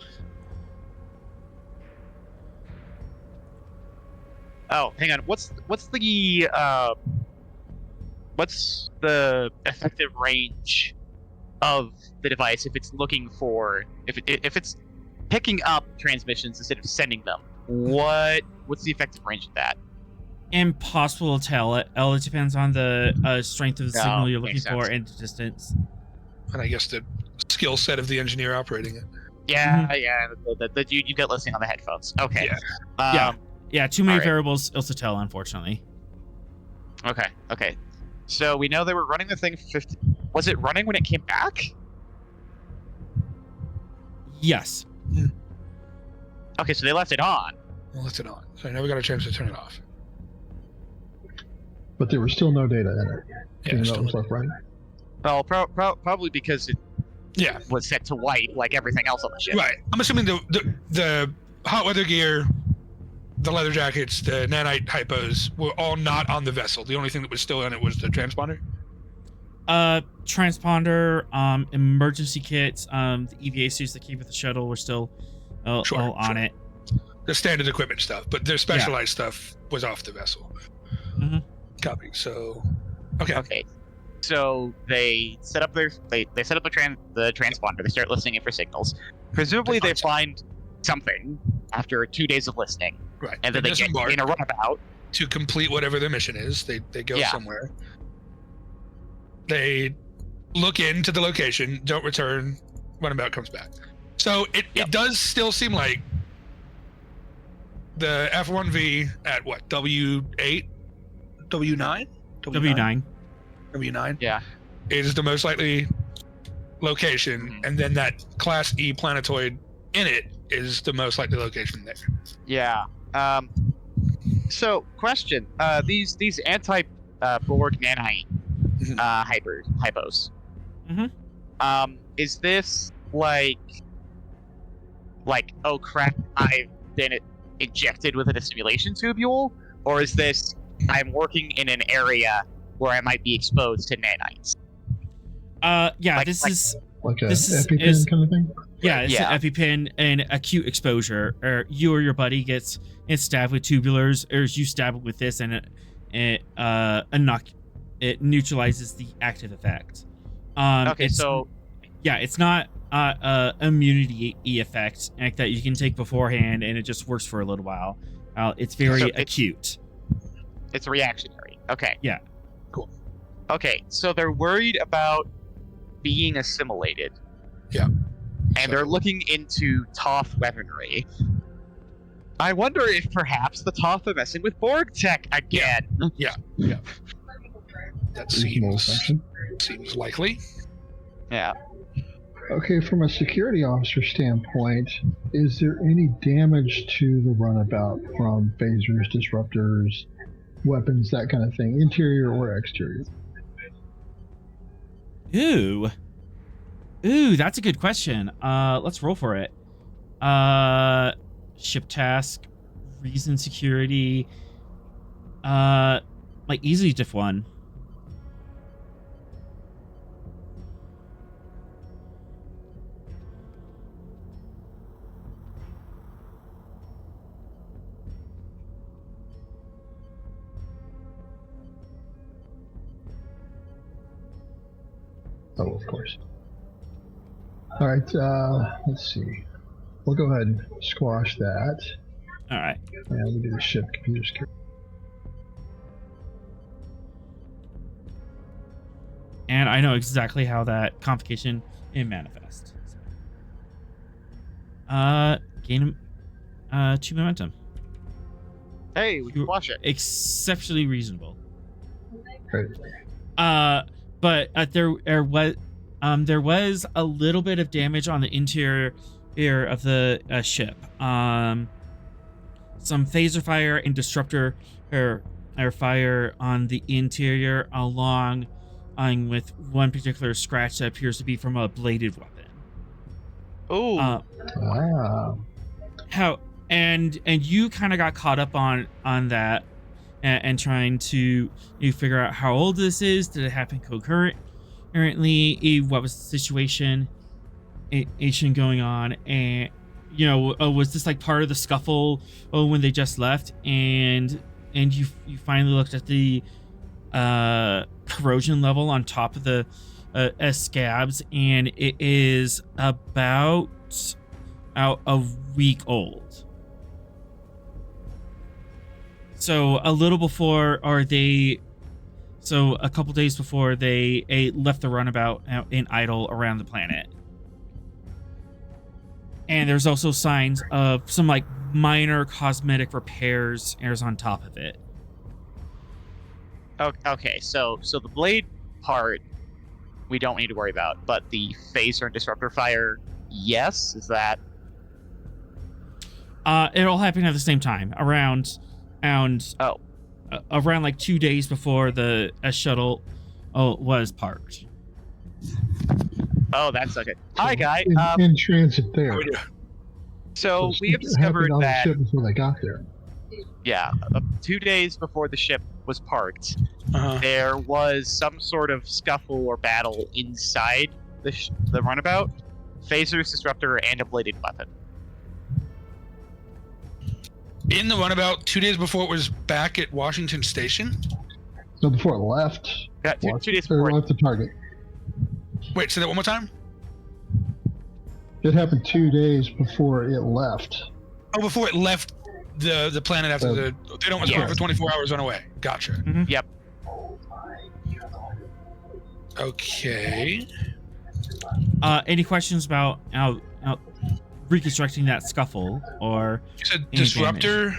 Oh, hang on. What's the effective range of the device if it's looking for if it's picking up transmissions instead of sending them? What's the effective range of that? Impossible to tell. It depends on the strength of the signal you're looking makes for sense. and the distance. And I guess the skill set of the engineer operating it. Yeah, yeah. The dude you get listening on the headphones. Okay. Yeah. Yeah, too many All right. variables else to tell, unfortunately. Okay. So we know they were running the thing for 50. Was it running when it came back? Yes. Okay, so they left it on. Well, left it on, so I never got a chance to turn it off. But there was still no data in it. Yeah. Even though Still, it was left running. Well, probably because it yeah. was set to white like everything else on the ship. Right. I'm assuming the hot weather gear, the leather jackets, the nanite hypos were all not on the vessel. The only thing that was still in it was the transponder. Transponder, emergency kits, the EVA suits that came with the shuttle were still all on it. The standard equipment stuff, but their specialized stuff was off the vessel. Mhm. Copy. So, okay. Okay. So they set up the transponder. They start listening for signals. Presumably they find something after 2 days of listening, Right. and then they get disembark in a runabout. to complete whatever their mission is. They go Yeah. somewhere. They look into the location, don't return. Runabout comes back. So it does still seem like the F1V at what, W8, W9, W9. W9. Yeah. Is the most likely location, Mhm. and then that Class E planetoid in it is the most likely location there. Yeah. So question: these anti Borg nanite Mhm. hypos. Mhm. Is this like oh crap, I've been injected with a simulation tubule, or is this I'm working in an area where I might be exposed to nanites? Yeah, Like- this like- is Like a This is- EpiPen kind of thing? yeah, it's Yeah. an EpiPen and acute exposure, or you or your buddy gets stabbed with tubulars, or you stab it with this, and it neutralizes the active effect. Okay, it's, so yeah, it's not immunity effect like that you can take beforehand, and it just works for a little while. It's very So it's- acute. it's reactionary. Okay. Yeah. Cool. Okay, so they're worried about being assimilated. Yeah. And they're looking into Toth weaponry. I wonder if perhaps the Toth are messing with Borg tech again. That Reasonable seems assumption. likely. Yeah. Okay, from a security officer standpoint, is there any damage to the runabout from phasers, disruptors, weapons, that kind of thing, interior or exterior? Ooh, that's a good question. Let's roll for it. Ship task, reason security. Like easily diff 1. Oh, of course. All right, let's see. We'll go ahead and squash that. All right. And we'll do the ship computer security. And I know exactly how that complication can manifest. Gain 2 momentum. Hey, we can watch it. Exceptionally reasonable. Great. But there was a little bit of damage on the interior of the ship. Some phaser fire and disruptor fire on the interior, along with one particular scratch that appears to be from a bladed weapon. Oh. And you kind of got caught up on that and trying to figure out how old this is. Did it happen concurrently? What was the situation going on? And was this like part of the scuffle when they just left? And you finally looked at the corrosion level on top of the scabs, and it is about a week old. So a couple days before they left the runabout out in idle around the planet. And there's also signs of some like minor cosmetic repairs on top of it. Okay, so the blade part we don't need to worry about, but the phaser and disruptor fire, yes, is that? It all happened at the same time, around like 2 days before the shuttle was parked. Oh, that's okay. Hi, guy. In transit there. So we have discovered on that the ship before they got there. Yeah, 2 days before the ship was parked, there was some sort of scuffle or battle inside the runabout. Phasers, disruptor, and a bladed weapon. In the runabout 2 days before it was back at Washington Station? So before it left. Yeah, two days before. Left the target. Wait, say that one more time? It happened 2 days before it left. Oh, before it left the planet after they don't want to go for 24 hours on away. Gotcha. Mm-hmm. Yep. Okay. Any questions about reconstructing that scuffle or? You said disruptor,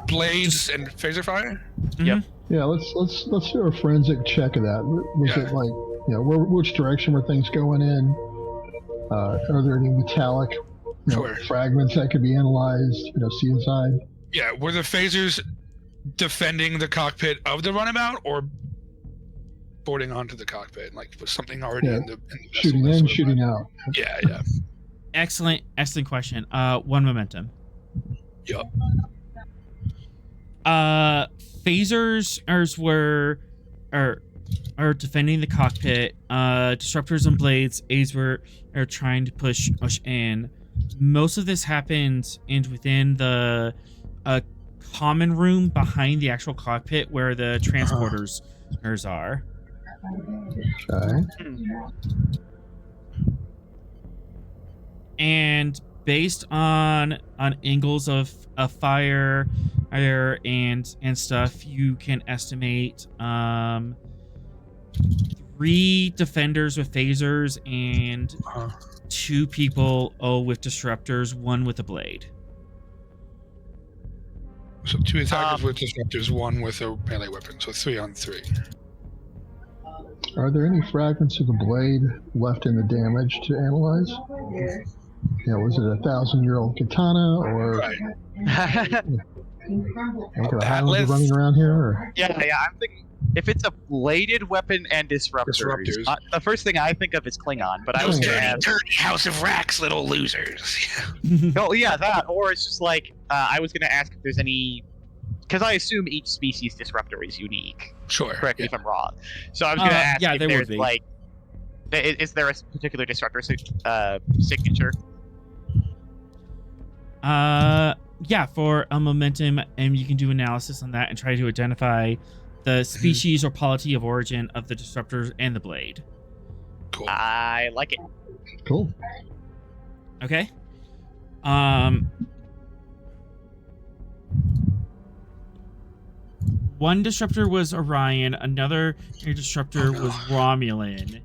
blades, and phaser fire. Mm-hmm. Yep. Yeah, let's do a forensic check of that. Look at which direction were things going in? Are there any metallic fragments that could be analyzed? See inside. Yeah, were the phasers defending the cockpit of the runabout or boarding onto the cockpit? Like, was something already in the shooting in, shooting out? Yeah. Excellent question. One momentum. Yep. Phasers are defending the cockpit. Disruptors and blades are trying to push in. Most of this happened within the common room behind the actual cockpit where the transporters are. Okay. And based on angles of fire and stuff, you can estimate 3 defenders with phasers and 2 people with disruptors, 1 with a blade. So 2 attackers with disruptors, 1 with a melee weapon, so 3 on 3. Are there any fragments of the blade left in the damage to analyze? Yeah, was it a 1,000-year-old katana or Right. a Highlander running around here? Or? Yeah. I'm thinking if it's a bladed weapon and disruptors. The first thing I think of is Klingon, but I was going to ask dirty House of Rax, little losers. Oh yeah, that. Or it's just like I was going to ask if there's any, because I assume each species disruptor is unique. Sure. Correct me if I'm wrong. So I was going to ask if there there's would be. like, is there a particular disruptor signature? For a momentum, and you can do analysis on that and try to identify the species or polity of origin of the disruptors and the blade. Cool. I like it. Cool. Okay. One disruptor was Orion, another disruptor was Romulan.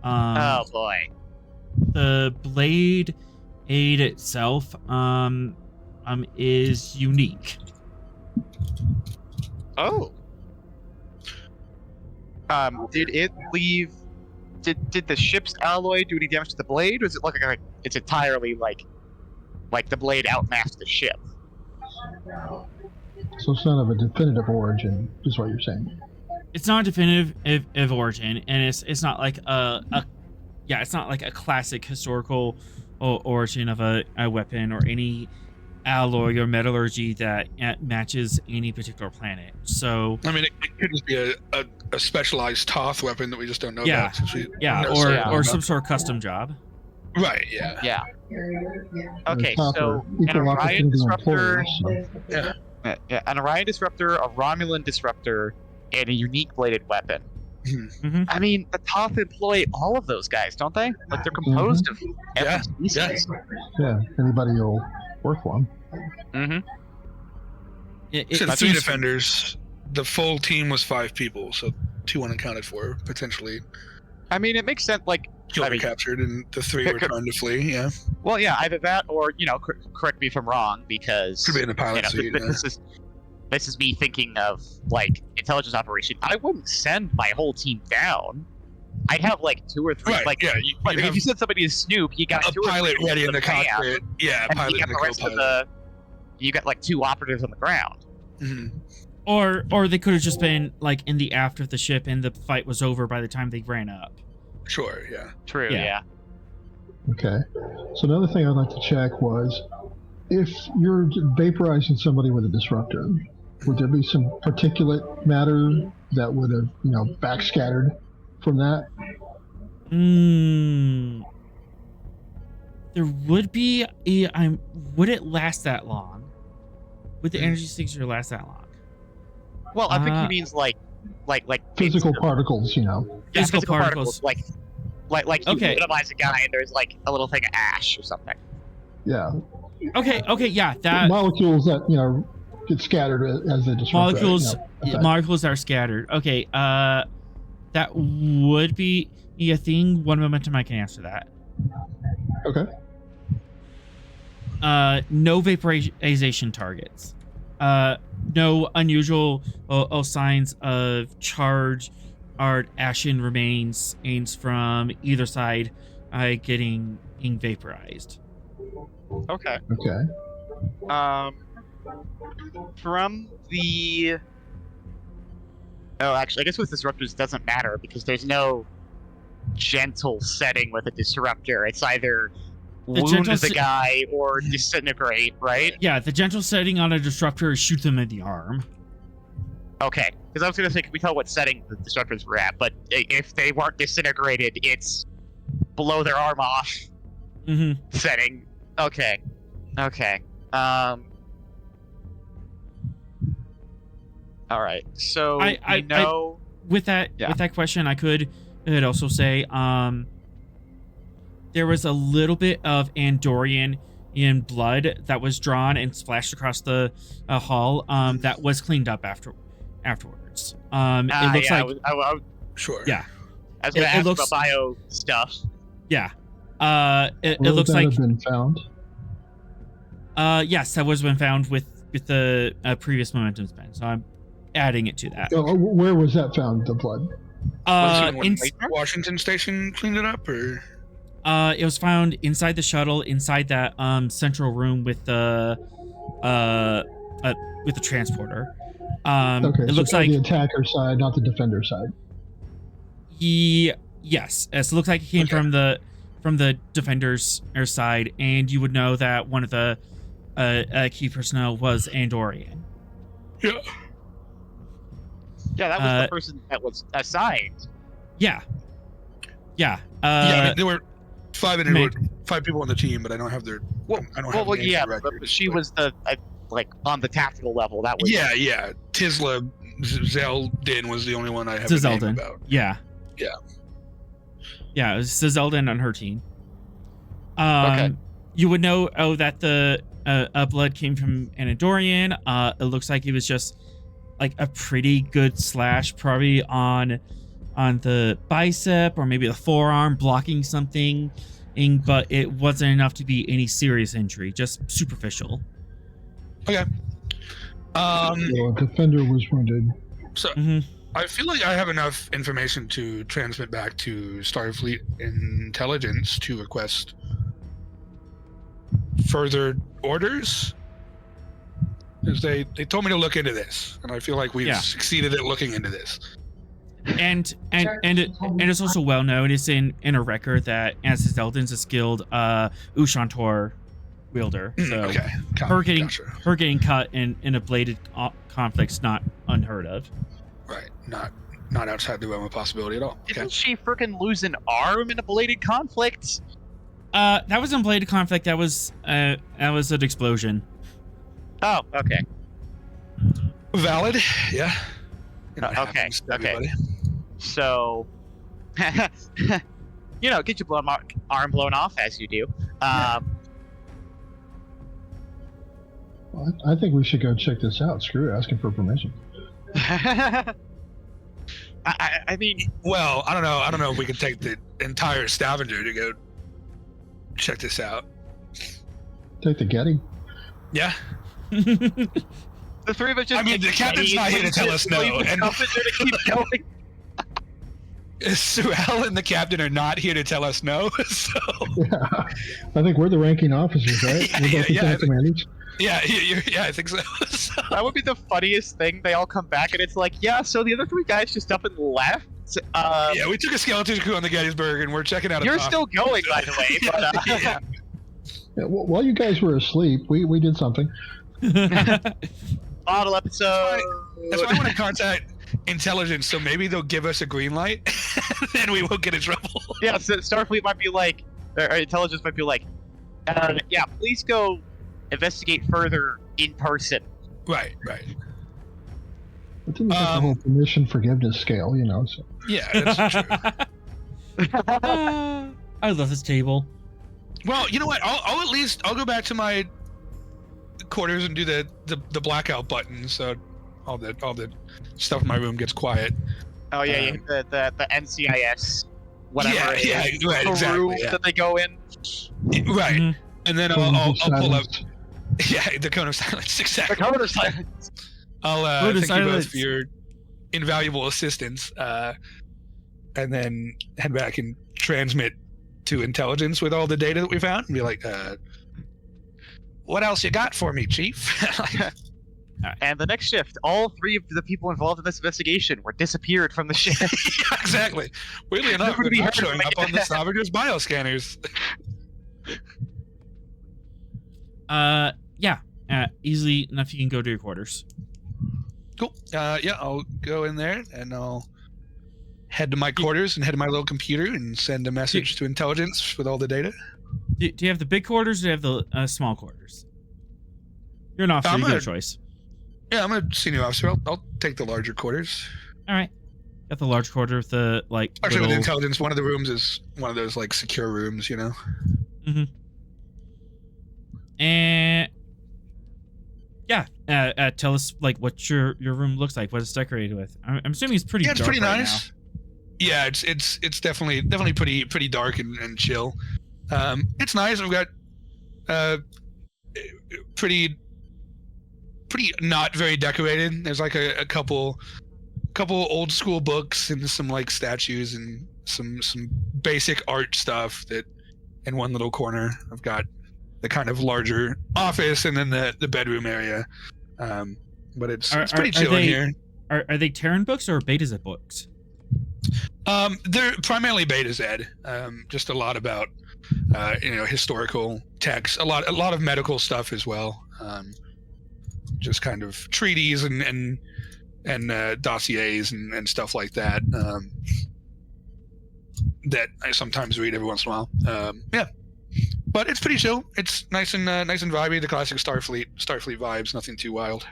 Oh boy. The blade aid itself is unique. Oh. Did it leave? Did the ship's alloy do any damage to the blade, or is it like it's entirely like the blade outmassed the ship? So it's not of a definitive origin, is what you're saying. It's not a definitive of origin, and it's not like it's not like a classic historical origin of a weapon or any alloy or metallurgy that matches any particular planet. So I mean, it could just be a specialized Toth weapon that we just don't know Yeah. about. Since we yeah, know so little or about some sort of custom job. it. Right. Yeah. Yeah. Okay, Copper, so an equal Orion opportunity disruptor, employers, so- yeah, an Orion disruptor, a Romulan disruptor, and a unique bladed weapon. Mhm. I mean, the Toth employ all of those guys, don't they? Like they're composed of every Yeah. species. Yeah, anybody will work for them. Mm-hmm. It So the That's three seems- defenders, the full team was 5 people, so 2 unaccounted for, potentially I mean, it makes sense. Like, killed I or mean, captured, and the 3 it were could- trying to flee. Yeah, well, yeah, either that or correct me if I'm wrong, because could be in the pilot seat. but this is me thinking of like intelligence operation. I wouldn't send my whole team down. I'd have like 2 or 3. Right, Like, yeah, like, you if have you send somebody to snoop, you got a 2 or 3 pilot ready in the van, cockpit. Yeah, a and pilot you got and a the rest of co-pilot. you got like 2 operatives on the ground. Mhm. or they could have just been like in the aft of the ship, and the fight was over by the time they ran up. Sure, yeah. True. Yeah. Yeah. Okay. So another thing I'd like to check was, if you're vaporizing somebody with a disruptor, would there be some particulate matter that would have, backscattered from that? There would be would it last that long? Would the energy signature last that long? Well, I think he means like Physical it's- particles, yeah, Physical physical particles. particles. Like you Okay. minimize a guy and there's like a little thing of ash or something. Yeah. Okay, yeah, that Molecules that, get scattered as a disruptor. molecules effect. molecules are scattered. Okay, that would be a thing. One momentum I can answer that. Okay. No vaporization targets. No unusual signs of charge or ashen remains from either side getting vaporized. Okay. Okay. From the. Oh, actually, I guess with disruptors it doesn't matter because there's no gentle setting with a disruptor. It's either wound gentle the guy or disintegrate, right? Yeah, the gentle setting on a disruptor is shoot them in the arm. Okay, because I was gonna say, can we tell what setting the disruptors were at? But if they weren't disintegrated, it's blow their arm off Mm-hmm. setting. Okay. All right. So we know. With that question, I could also say there was a little bit of Andorian in blood that was drawn and splashed across the hall that was cleaned up afterwards. It looks like Sure. Yeah. I was gonna ask looks- about bio stuff. yeah. It Will looks that like have been found? yes, that was been found with the previous momentum spend. So I'm adding it to that. Oh, where was that found? The blood. Was it when In, Washington Station cleaned it up, or it was found inside the shuttle, inside that central room with the transporter. Okay. It So looks from like the attacker side, not the defender side. yes. So it looks like it came Okay. from the defender's side, and you would know that one of the key personnel was Andorian. yeah? Yeah, that was the person that was assigned. Yeah. Yeah, I mean, there were 5 Meg. 5 people on the team, but I don't have their. I don't have names Yeah, or but records, she was the like on the tactical level. That was Yeah. Tisla Zeldin was the only one I have a name Zeldin. about. Yeah. Yeah. Yeah, it was Zeldin on her team. Okay. You would know that the blood came from an Andorian. It looks like it was just like a pretty good slash, probably on the bicep or maybe the forearm, blocking something, but it wasn't enough to be any serious injury, just superficial. Okay. So a defender was wounded. So Mhm. I feel like I have enough information to transmit back to Starfleet Intelligence to request further orders. Because they told me to look into this, and I feel like we've succeeded at looking into this. And it's also well known. It's in a record that Ansis Eldon's a skilled Ushantor wielder. So Okay. her getting cut in a bladed conflict's not unheard of. Right. Not outside the realm of possibility at all. Okay. Didn't she freaking lose an arm in a bladed conflict? That wasn't a bladed conflict. That was an explosion. Oh, okay. Valid. Yeah. Okay. So, get your arm blown off as you do. I think we should go check this out. Screw it, asking for permission. I mean, well, I don't know if we can take the entire Stavanger to go check this out. Take the Getty. Yeah. the three of us just. I mean, the captain's not here to tell us no. And to keep going. Sorel and the captain are not here to tell us no. So. Yeah. I think we're the ranking officers, right? Yeah, I think so. That would be the funniest thing. They all come back and it's like, yeah, so the other three guys just up and left. Yeah, we took a skeleton crew on the Gettysburg and we're checking out. You're still going, by the way. But, Yeah, while you guys were asleep, we did something. Bottle episode. That's why I want to contact Intelligence, so maybe they'll give us a green light, and we won't get in trouble. Yeah, so Starfleet might be like, or Intelligence might be like, yeah, please go investigate further in person. Right. It didn't have the whole permission forgiveness scale, So. Yeah, that's true. I love this table. Well, you know what? I'll go back to my quarters and do the blackout button, so all the stuff in my room gets quiet. Oh yeah, the NCIS, whatever. Yeah, right, exactly. Room that they go in. Right, Mhm. And then I'll pull up. Yeah, the cone of silence. Exactly. The cone of silence. I'll thank you both for your invaluable assistance, and then head back and transmit to Intelligence with all the data that we found, and be like, what else you got for me, Chief? And the next shift, all three of the people involved in this investigation were disappeared from the ship. Yeah, exactly. Weirdly enough, they're not showing up on the Stavenger's bioscanners. Easily enough you can go to your quarters. Cool. Yeah, I'll go in there and I'll head to my quarters and head to my little computer and send a message to Intelligence with all the data. Do you have the big quarters or do you have the small quarters? You're an officer, you get a choice. Yeah, I'm a senior officer. I'll take the larger quarters. All right. Got the large quarter with the, Actually, with Intelligence, one of the rooms is one of those, secure rooms, Mm-hmm. And... Yeah, tell us, what your room looks like, what it's decorated with. I'm assuming it's pretty dark. Yeah, it's pretty right nice. Now. Yeah, it's definitely pretty dark and chill. It's nice. We've got pretty not very decorated. There's a couple old school books and some statues and some basic art stuff that in one little corner. I've got the kind of larger office and then the bedroom area. But it's pretty chill in here. Are they Terran books or Beta Z books? They're primarily Beta Z. Just a lot about historical texts, a lot of medical stuff as well. Just kind of treaties and dossiers and stuff like that. That I sometimes read every once in a while. Yeah, but it's pretty chill. It's nice and vibey. The classic Starfleet vibes. Nothing too wild.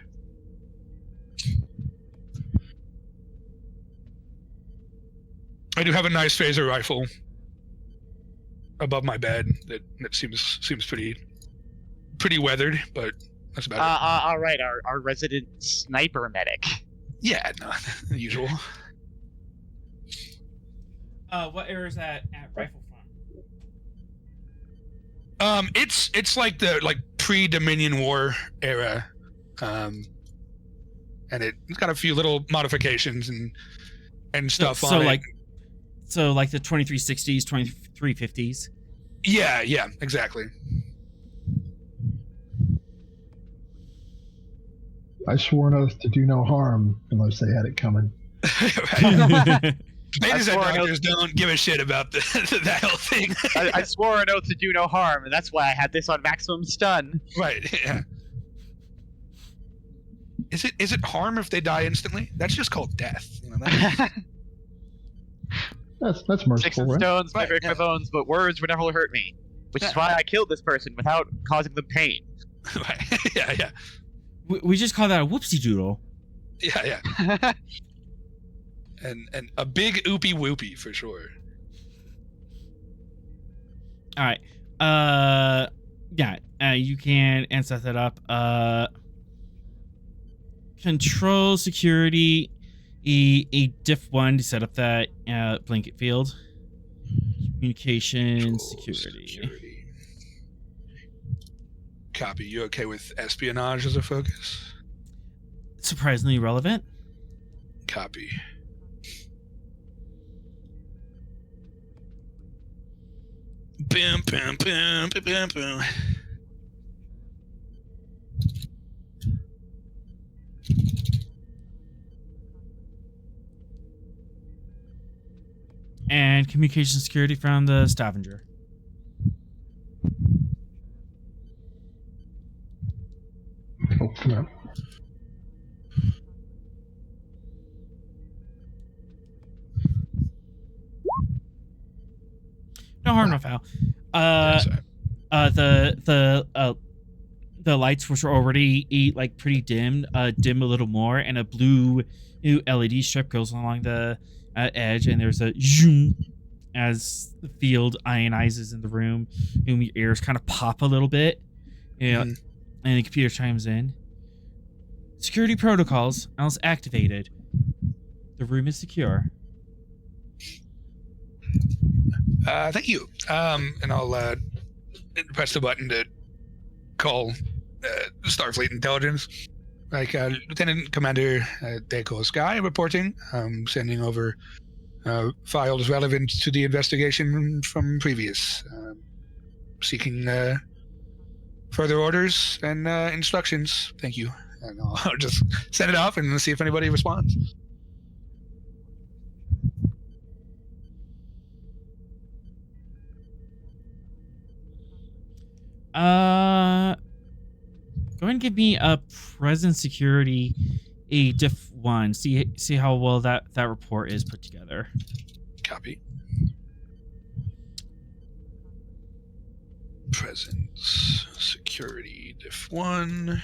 I do have a nice phaser rifle above my bed that seems pretty weathered, but that's about it. All right, our resident sniper medic. Yeah, no, the usual. What era is that at rifle from? It's like the pre-Dominion War era. and it's got a few little modifications and stuff so on it. like the 2360s, 2350s. Yeah, exactly. I swore an oath to do no harm unless they had it coming. Betas and doctors don't give a shit about that whole thing. I swore an oath to do no harm, and that's why I had this on maximum stun. Right, yeah. Is it harm if they die instantly? That's just called death. You know, that's merciful, Sticks and right? stones may break my bones, but words would never hurt me. Which is why I killed this person without causing them pain. Right. Yeah. We just call that a whoopsie doodle. Yeah. And a big oopie whoopie for sure. All right. You can and set that up. Control security. A diff 1 to set up that blanket field. Communication security. Copy. You okay with espionage as a focus? Surprisingly relevant. Copy. Bam, bam, bam, bam, bam, bam. And communication security from the Stavanger. Oh, no. No harm, no foul. The lights, which are already like pretty dimmed, dim a little more, and a blue new LED strip goes along the edge, and there's a zoom as the field ionizes in the room, and your ears kind of pop a little bit. And the computer chimes in. Security protocols else activated. The room is secure. Thank you. And I'll press the button to call Starfleet Intelligence. Lieutenant Commander Deco Sky reporting. Sending over files relevant to the investigation from previous. Seeking further orders and instructions. Thank you. And I'll just send it off and see if anybody responds. Go ahead and give me a present security, a diff 1. See how well that report is put together. Copy. Presence security diff 1.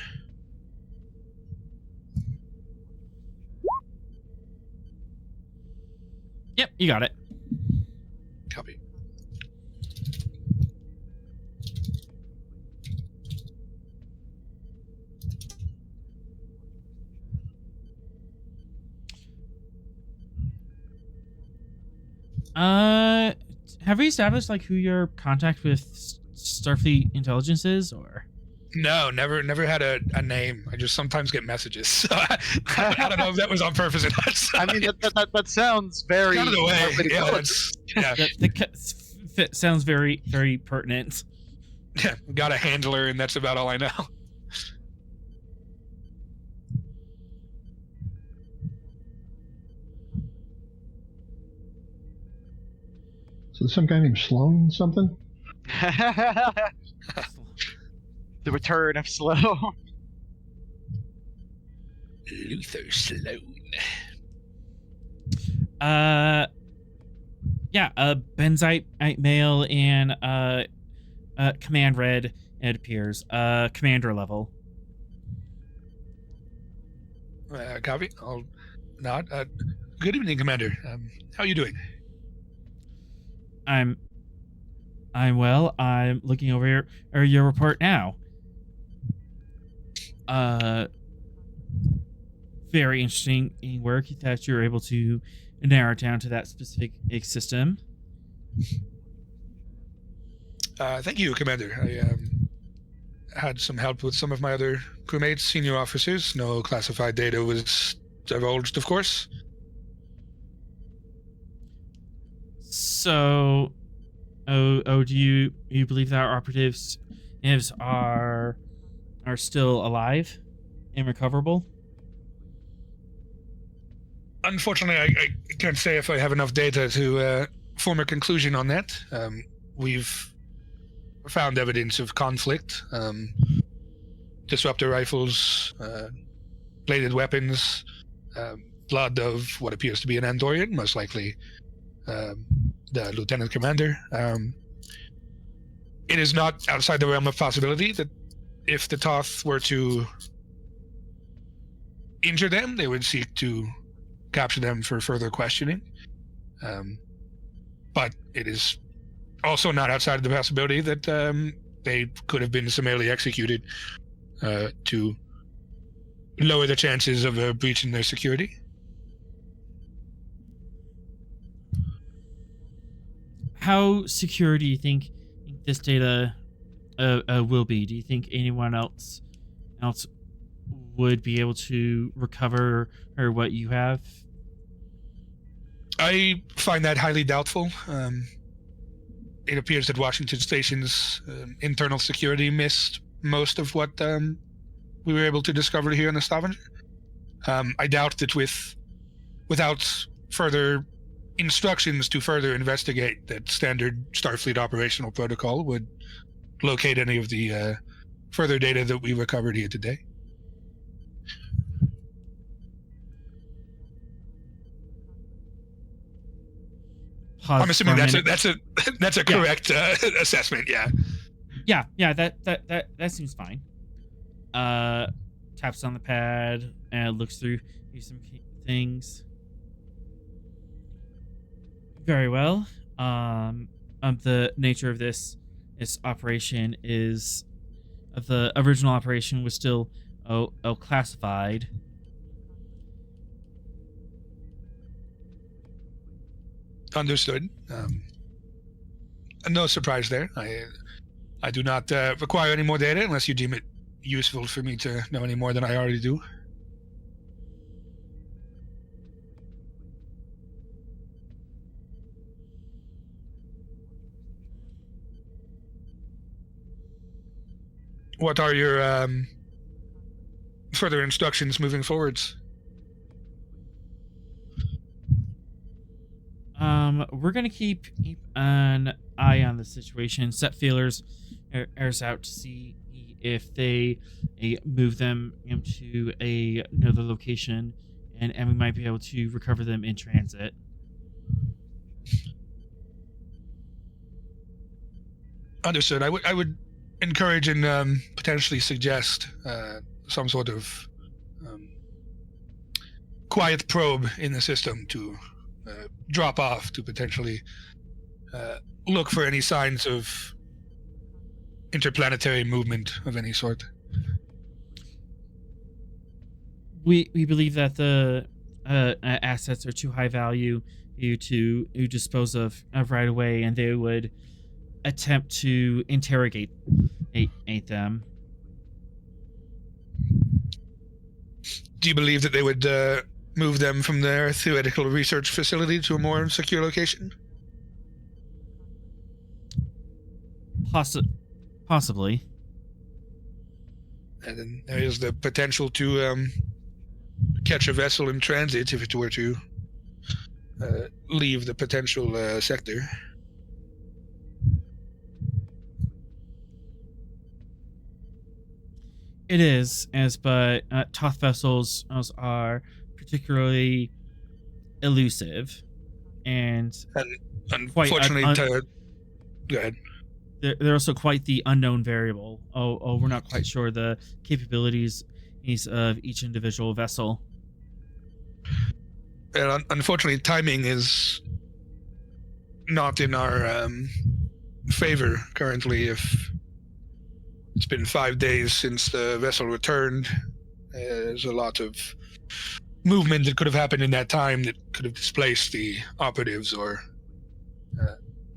Yep, you got it. Copy. Have we established like who your contact with Starfleet Intelligence is, or? No, never had a name. I just sometimes get messages. So I don't know if that was on purpose or not. So I mean, that sounds very out of the way. Yeah, That sounds very, very pertinent. yeah, got a handler, and that's about all I know. So some guy named Sloan something? The return of Slow. Luther Sloan. Benzite male and command red, it appears. Commander level. Copy. I'll nod. Good evening, Commander. How are you doing? I'm well. I'm looking over your report now. Very interesting work that you're able to narrow it down to that specific system. Thank you, Commander. had some help with some of my other crewmates, senior officers. No classified data was divulged, of course. So, do you believe that our operatives are still alive and recoverable? Unfortunately, I can't say if I have enough data to form a conclusion on that. We've found evidence of conflict, disruptor rifles, bladed weapons, blood of what appears to be an Andorian, most likely the lieutenant commander. It is not outside the realm of possibility that if the Toth were to injure them, they would seek to capture them for further questioning. But it is also not outside of the possibility that they could have been summarily executed to lower the chances of a breach in their security. How secure do you think this data will be? Do you think anyone else would be able to recover or what you have? I find that highly doubtful. It appears that Washington Station's internal security missed most of what we were able to discover here in the Stavanger. I doubt that without further instructions to further investigate, that standard Starfleet operational protocol would locate any of the further data that we recovered here today. I'm assuming that's a correct assessment. Yeah. That seems fine. Taps on the pad and looks through some things. Very well. The nature of this operation is the original operation was still classified. Understood. No surprise there. I do not require any more data unless you deem it useful for me to know any more than I already do. What are your further instructions moving forwards? We're gonna keep an eye on the situation, set feelers out to see if they move them into another location, and we might be able to recover them in transit. Understood. I would encourage and potentially suggest some sort of quiet probe in the system to drop off to potentially look for any signs of interplanetary movement of any sort. We believe that the assets are too high value to dispose of right away, and they would attempt to interrogate them. Do you believe that they would move them from their theoretical research facility to a more secure location? Possibly. And then there is the potential to catch a vessel in transit if it were to leave the potential sector. It is, but Toth vessels are particularly elusive and unfortunately go ahead. They're also quite the unknown variable. We're not quite sure the capabilities of each individual vessel. And unfortunately, timing is not in our favor currently. If it's been 5 days since the vessel returned, there's a lot of movement that could have happened in that time that could have displaced the operatives or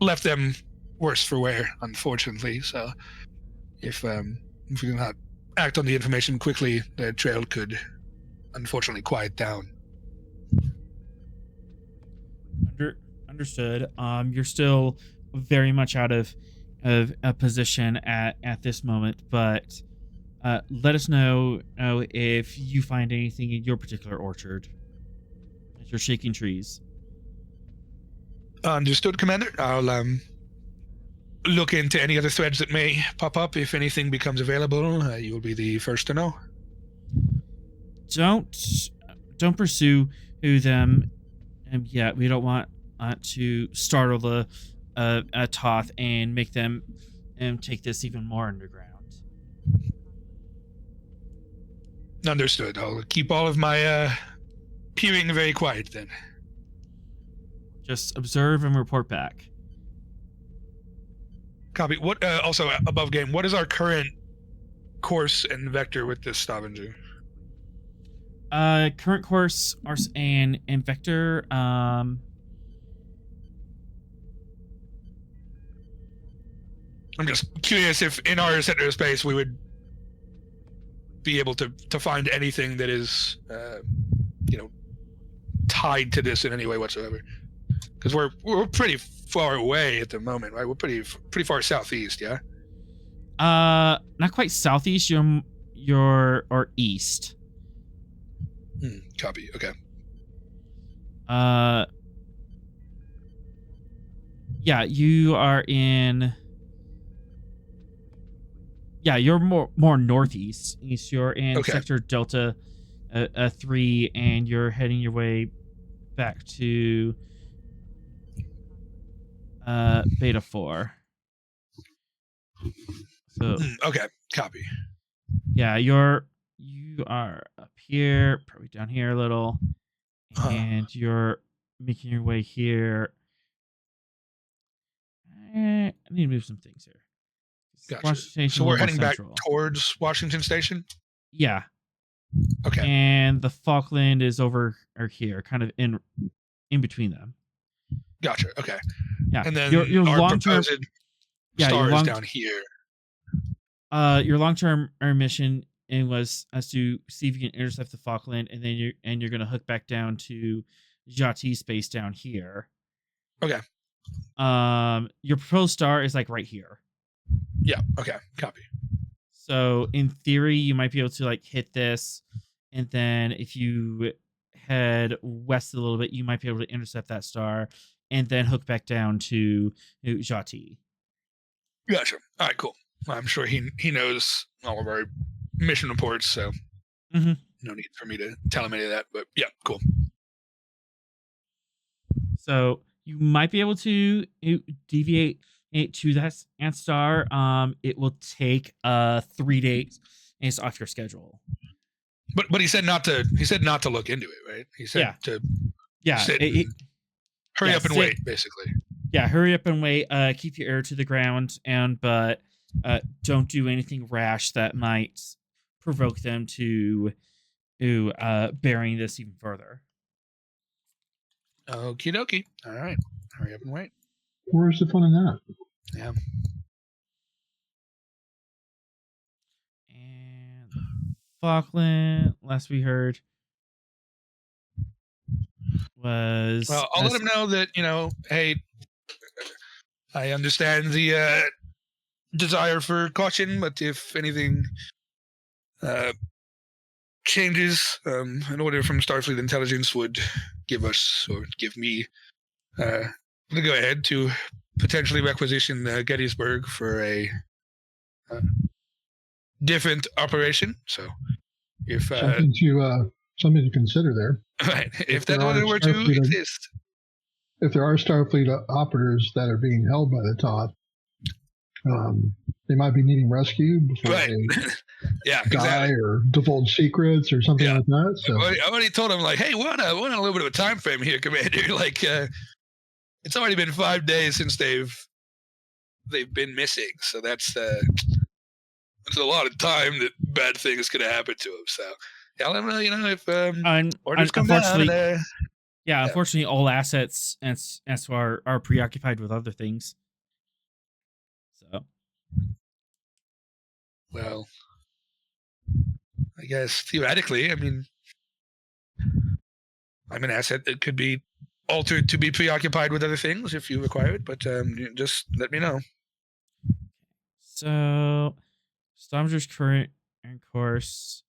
left them worse for wear, unfortunately. So if If we do not act on the information quickly, the trail could unfortunately quiet down. Understood. You're still very much out of a position at this moment, but let us know if you find anything in your particular orchard as you're shaking trees. Understood, Commander. I'll look into any other threads that may pop up. If anything becomes available, you'll be the first to know. Don't pursue them yet. We don't want to startle the Toth and make them take this even more underground. Understood. I'll keep all of my peering very quiet then. Just observe and report back. Copy. What? Also, above game, what is our current course and vector with this Stavanger? Current course and vector. I'm just curious if in our center of space we would be able to find anything that is, tied to this in any way whatsoever. Because we're pretty far away at the moment, right? We're pretty far southeast, yeah. Not quite southeast. You're or east. Copy. Okay. Yeah, you are in. Yeah, you're more northeast. You're in sector Delta 3, and you're heading your way back to Beta 4. So okay, copy. Yeah, you are up here, probably down here a little, and you're making your way here. I need to move some things here. Gotcha. So we're heading back towards Washington Station? Yeah. Okay. And the Falkland is over or here, kind of in between them. Gotcha. Okay. Yeah. And then your long-term star is down here. Your long-term mission was to see if you can intercept the Falkland, and then you're going to hook back down to Jati space down here. Okay. Your proposed star is like right here. Yeah. Okay. Copy. So in theory, you might be able to like hit this, and then if you head west a little bit, you might be able to intercept that star, and then hook back down to Jati. Gotcha. All right. Cool. I'm sure he knows all of our mission reports, so no need for me to tell him any of that. But yeah, cool. So you might be able to deviate to that ant star. It will take 3 days, and it's off your schedule. But he said not to. He said not to look into it, right? He said to. Yeah. Hurry up and wait, basically. Yeah, hurry up and wait. Keep your ear to the ground, but don't do anything rash that might provoke them to burying this even further. Okie dokie. All right. Hurry up and wait. Where's the fun in that? Yeah. And Falkland, last we heard, was... Well, I'll let him know that, hey, I understand the desire for caution, but if anything changes, an order from Starfleet Intelligence would give us, or give me, the go-ahead to potentially requisition Gettysburg for a different operation. So, if something to consider there. Right, if that order were to exist. If there are Starfleet operators that are being held by the Toth, they might be needing rescue before they die or divulge secrets or something like that. So I already told him, like, hey, we're on a little bit of a time frame here, Commander. Like, it's already been 5 days since they've been missing, so that's a lot of time that bad things could have happened to them. So yeah, let them know, if orders come down. Unfortunately, all assets are preoccupied with other things. So Well, I guess theoretically, I mean, I'm an asset that could be altered to be preoccupied with other things if you require it, but just let me know. So, Stavanger's current course.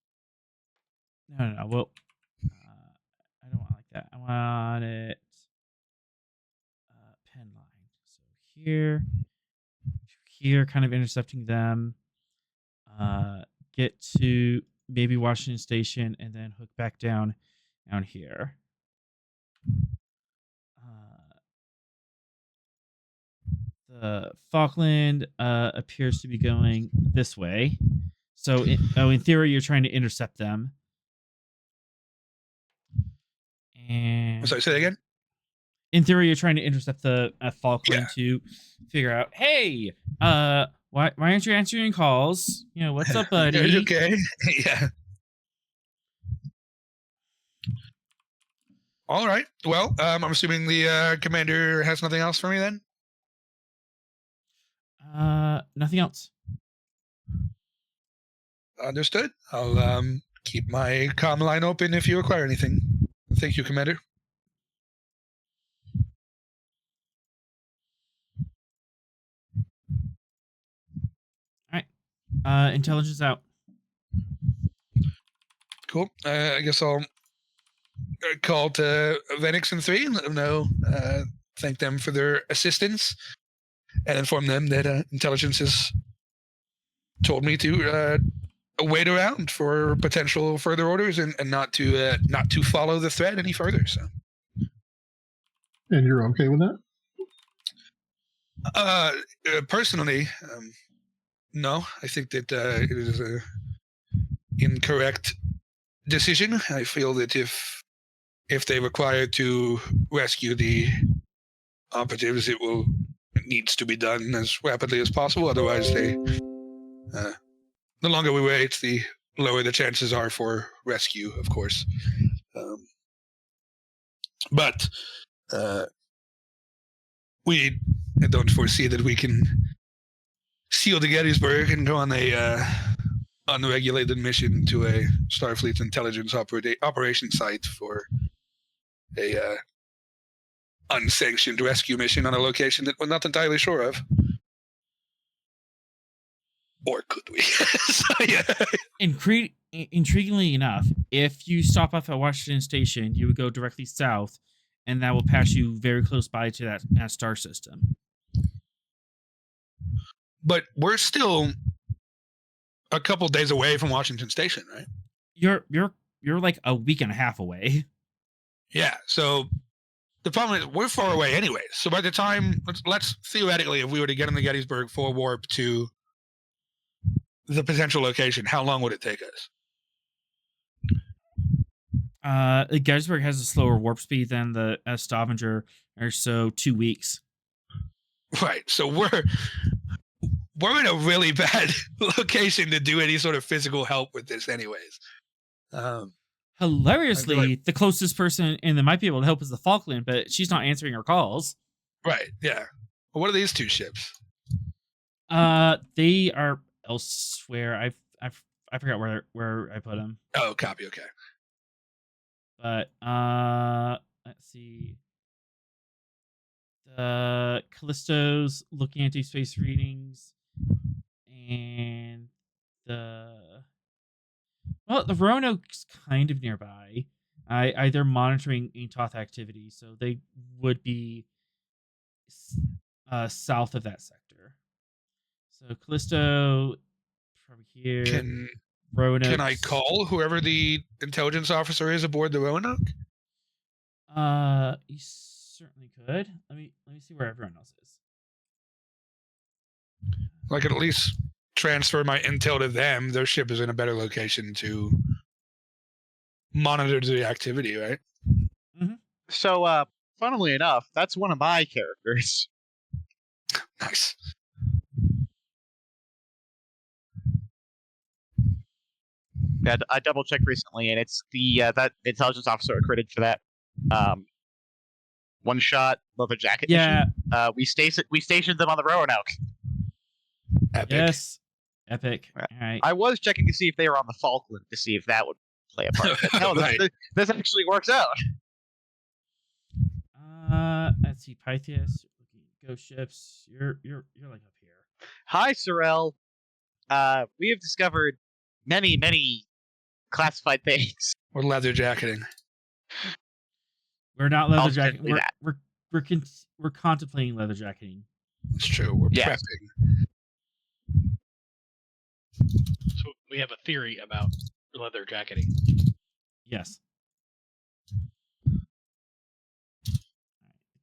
No. Well, I don't want it like that. I want it pen line. So here, kind of intercepting them. Get to maybe Washington Station and then hook back down here. The Falkland appears to be going this way. So, in theory, you're trying to intercept them. And Sorry, say that again. In theory, you're trying to intercept the Falkland to figure out, hey, why aren't you answering calls? What's up, buddy? Okay. Yeah. All right. Well, I'm assuming the commander has nothing else for me then? Nothing else. Understood. I'll keep my comm line open if you require anything. Thank you, Commander. All right. Intelligence out. Cool. I guess I'll call to Venix and 3 and let them know, thank them for their assistance, and inform them that intelligence has told me to wait around for potential further orders and not to follow the threat any further. So. And you're okay with that? Personally, no. I think that it is a incorrect decision. I feel that if they require to rescue the operatives, it needs to be done as rapidly as possible. Otherwise, the longer we wait, the lower the chances are for rescue, of course. But we don't foresee that we can seal the Gettysburg and go on a unregulated mission to a Starfleet intelligence operation site for a unsanctioned rescue mission on a location that we're not entirely sure of. Or could we? So, yeah. Intriguingly enough, if you stop off at Washington Station, you would go directly south, and that will pass you very close by to that star system. But we're still a couple days away from Washington Station, right? You're like a week and a half away. Yeah, so the problem is we're far away anyway. So by the time, let's theoretically, if we were to get in the Gettysburg full warp to the potential location, how long would it take us? Gettysburg has a slower warp speed than the Stavanger, or so 2 weeks. Right, so we're in a really bad location to do any sort of physical help with this anyways. Hilariously, the closest person and that might be able to help is the Falkland, but she's not answering her calls. Right, yeah. Well, what are these two ships? They are elsewhere. I forgot where I put them. Oh, copy, okay. But let's see. The Callisto's looking at deep space readings, and the Roanoke's kind of nearby. They're monitoring Toth activity, so they would be south of that sector. So Callisto, probably here. Can I call whoever the intelligence officer is aboard the Roanoke? You certainly could. Let me see where everyone else is. I could at least transfer my intel to them. Their ship is in a better location to monitor the activity, right? Mm-hmm. So, funnily enough, that's one of my characters. Nice. Yeah, I double checked recently, and it's the that intelligence officer accredited for that one shot leather jacket. Yeah, mission. We stationed them on the Roanoke. Epic. Yes. Epic. Right. All right. I was checking to see if they were on the Falkland to see if that would play a part. But no, Right. this actually works out. Let's see. Pythias, ghost ships. You're like up here. Hi, Sorel. We have discovered many classified things. We're leather jacketing. We're not leather I'll jacketing. simply that. We're contemplating leather jacketing. It's true. We're Yes. prepping. So we have a theory about leather jacketing. Yes.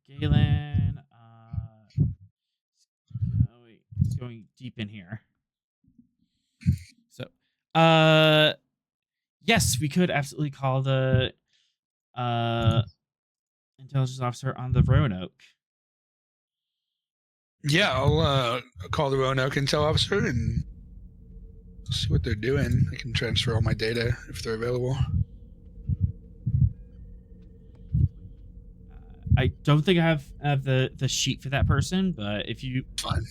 Galen. It's going deep in here. So, yes, we could absolutely call the intelligence officer on the Roanoke. Yeah, I'll call the Roanoke intel officer and see what they're doing. I can transfer all my data if they're available. I don't think I have the sheet for that person, but if you Fine.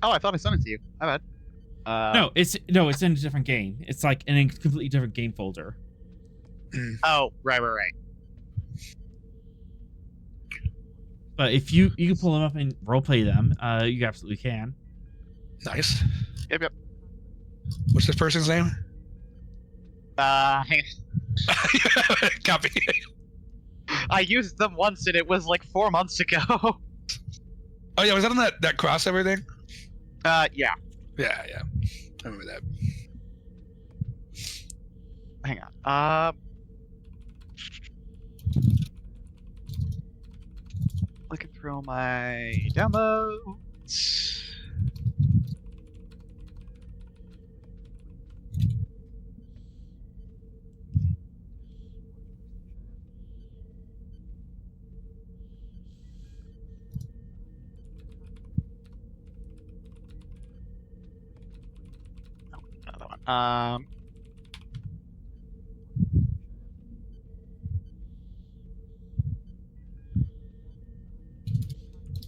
Oh, I thought I sent it to you. My bad. no, it's in a different game. It's like in a completely different game folder. Oh, right. But if you can pull them up and roleplay them, you absolutely can. Nice. Yep. What's this person's name? Hang on. Copy. I used them once and it was like 4 months ago. Oh yeah, was that on that crossover thing? Yeah. Yeah. I remember that. Hang on. Looking through my downloads. Oh, another one.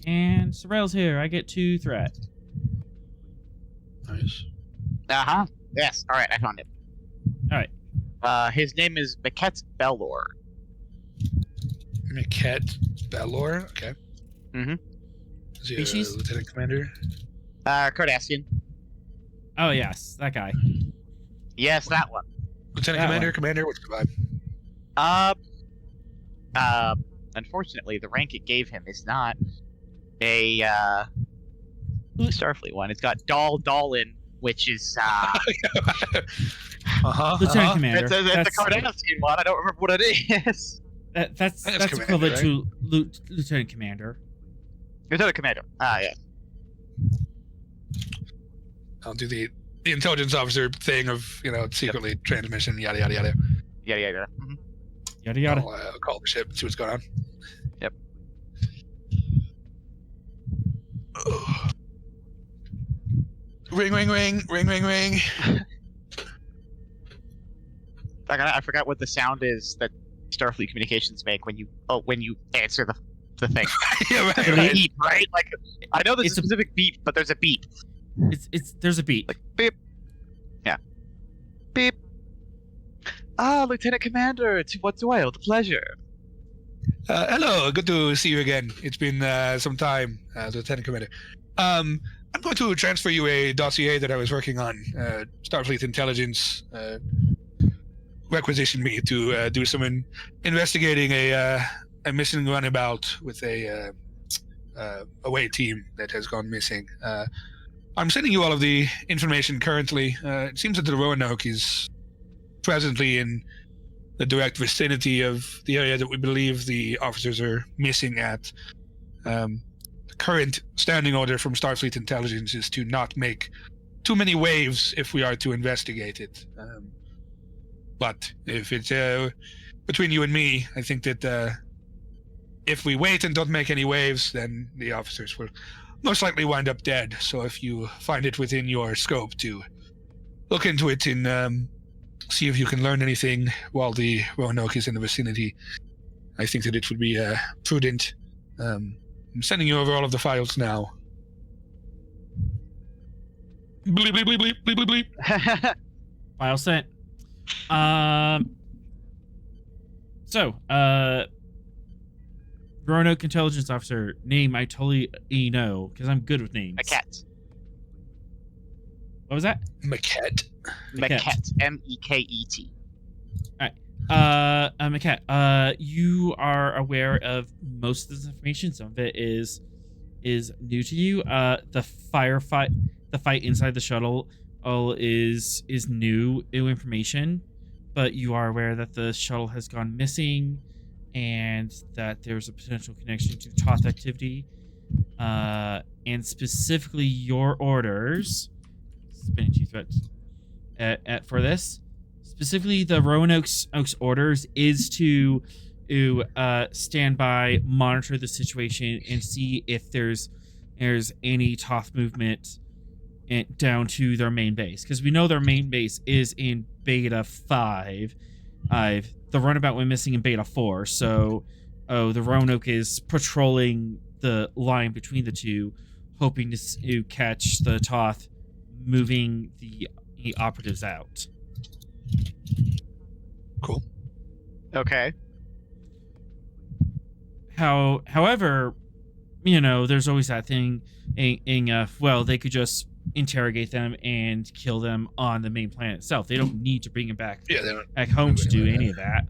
And Sorrel's here. I get 2 threat. Nice. Uh-huh. Yes. All right, I found it. All right. His name is Maquette Bellor. Maquette Bellor. Okay. Mhm. Is he Species? a lieutenant commander? Cardassian. Oh yes, that guy. Yes, that one. Lieutenant That commander, one. commander. What's the vibe? Unfortunately, the rank it gave him is not a Starfleet one. It's got Dahlin, which is Lieutenant Commander. it's a That's- Cardassian one. I don't remember what it is. That's commander, equivalent right? to Lieutenant Commander. Lieutenant Commander. Yeah. I'll do the intelligence officer thing of secretly transmission, yada yada yada. Yeah. Mhm. Yada yada. I'll call the ship, see what's going on. Yep. Ring, ring, ring, ring, ring, ring. I forgot what the sound is that Starfleet communications make when you answer the thing. Yeah, right, There's a right. beep, right? Like I know there's It's a a- specific beep, but there's a beep. There's a beat. Like beep. Yeah. Beep. Lieutenant Commander, to what do I owe the pleasure? Hello, good to see you again. It's been some time, Lieutenant Commander. I'm going to transfer you a dossier that I was working on. Starfleet Intelligence requisitioned me to do some investigating a missing runabout with a away team that has gone missing. I'm sending you all of the information currently. It seems that the Roanoke is presently in the direct vicinity of the area that we believe the officers are missing at. The current standing order from Starfleet Intelligence is to not make too many waves if we are to investigate it. But if it's between you and me, I think that if we wait and don't make any waves, then the officers will most likely wind up dead. So if you find it within your scope to look into it and see if you can learn anything while the Roanoke is in the vicinity, I think that it would be prudent. I'm sending you over all of the files now. Bleep, bleep, bleep, bleep, bleep, bleep, bleep. File sent. So, Roanoke Intelligence Officer, name I totally know, because I'm good with names. Maquette. What was that? Maquette. Maquette. M-E-K-E-T. Maquette, you are aware of most of this information. Some of it is new to you. The fight inside the shuttle is new information, but you are aware that the shuttle has gone missing and that there's a potential connection to Toth activity. And specifically your orders, spinning two threats for this. Specifically, the Roanoke's orders is to stand by, monitor the situation, and see if there's any Toth movement down to their main base. Because we know their main base is in Beta 5. The runabout went missing in Beta 4, so the Roanoke is patrolling the line between the two, hoping to catch the Toth moving the operatives out. Cool. Okay. However, there's always that thing well, they could just interrogate them and kill them on the main planet itself. They don't need to bring them back home to do any of that.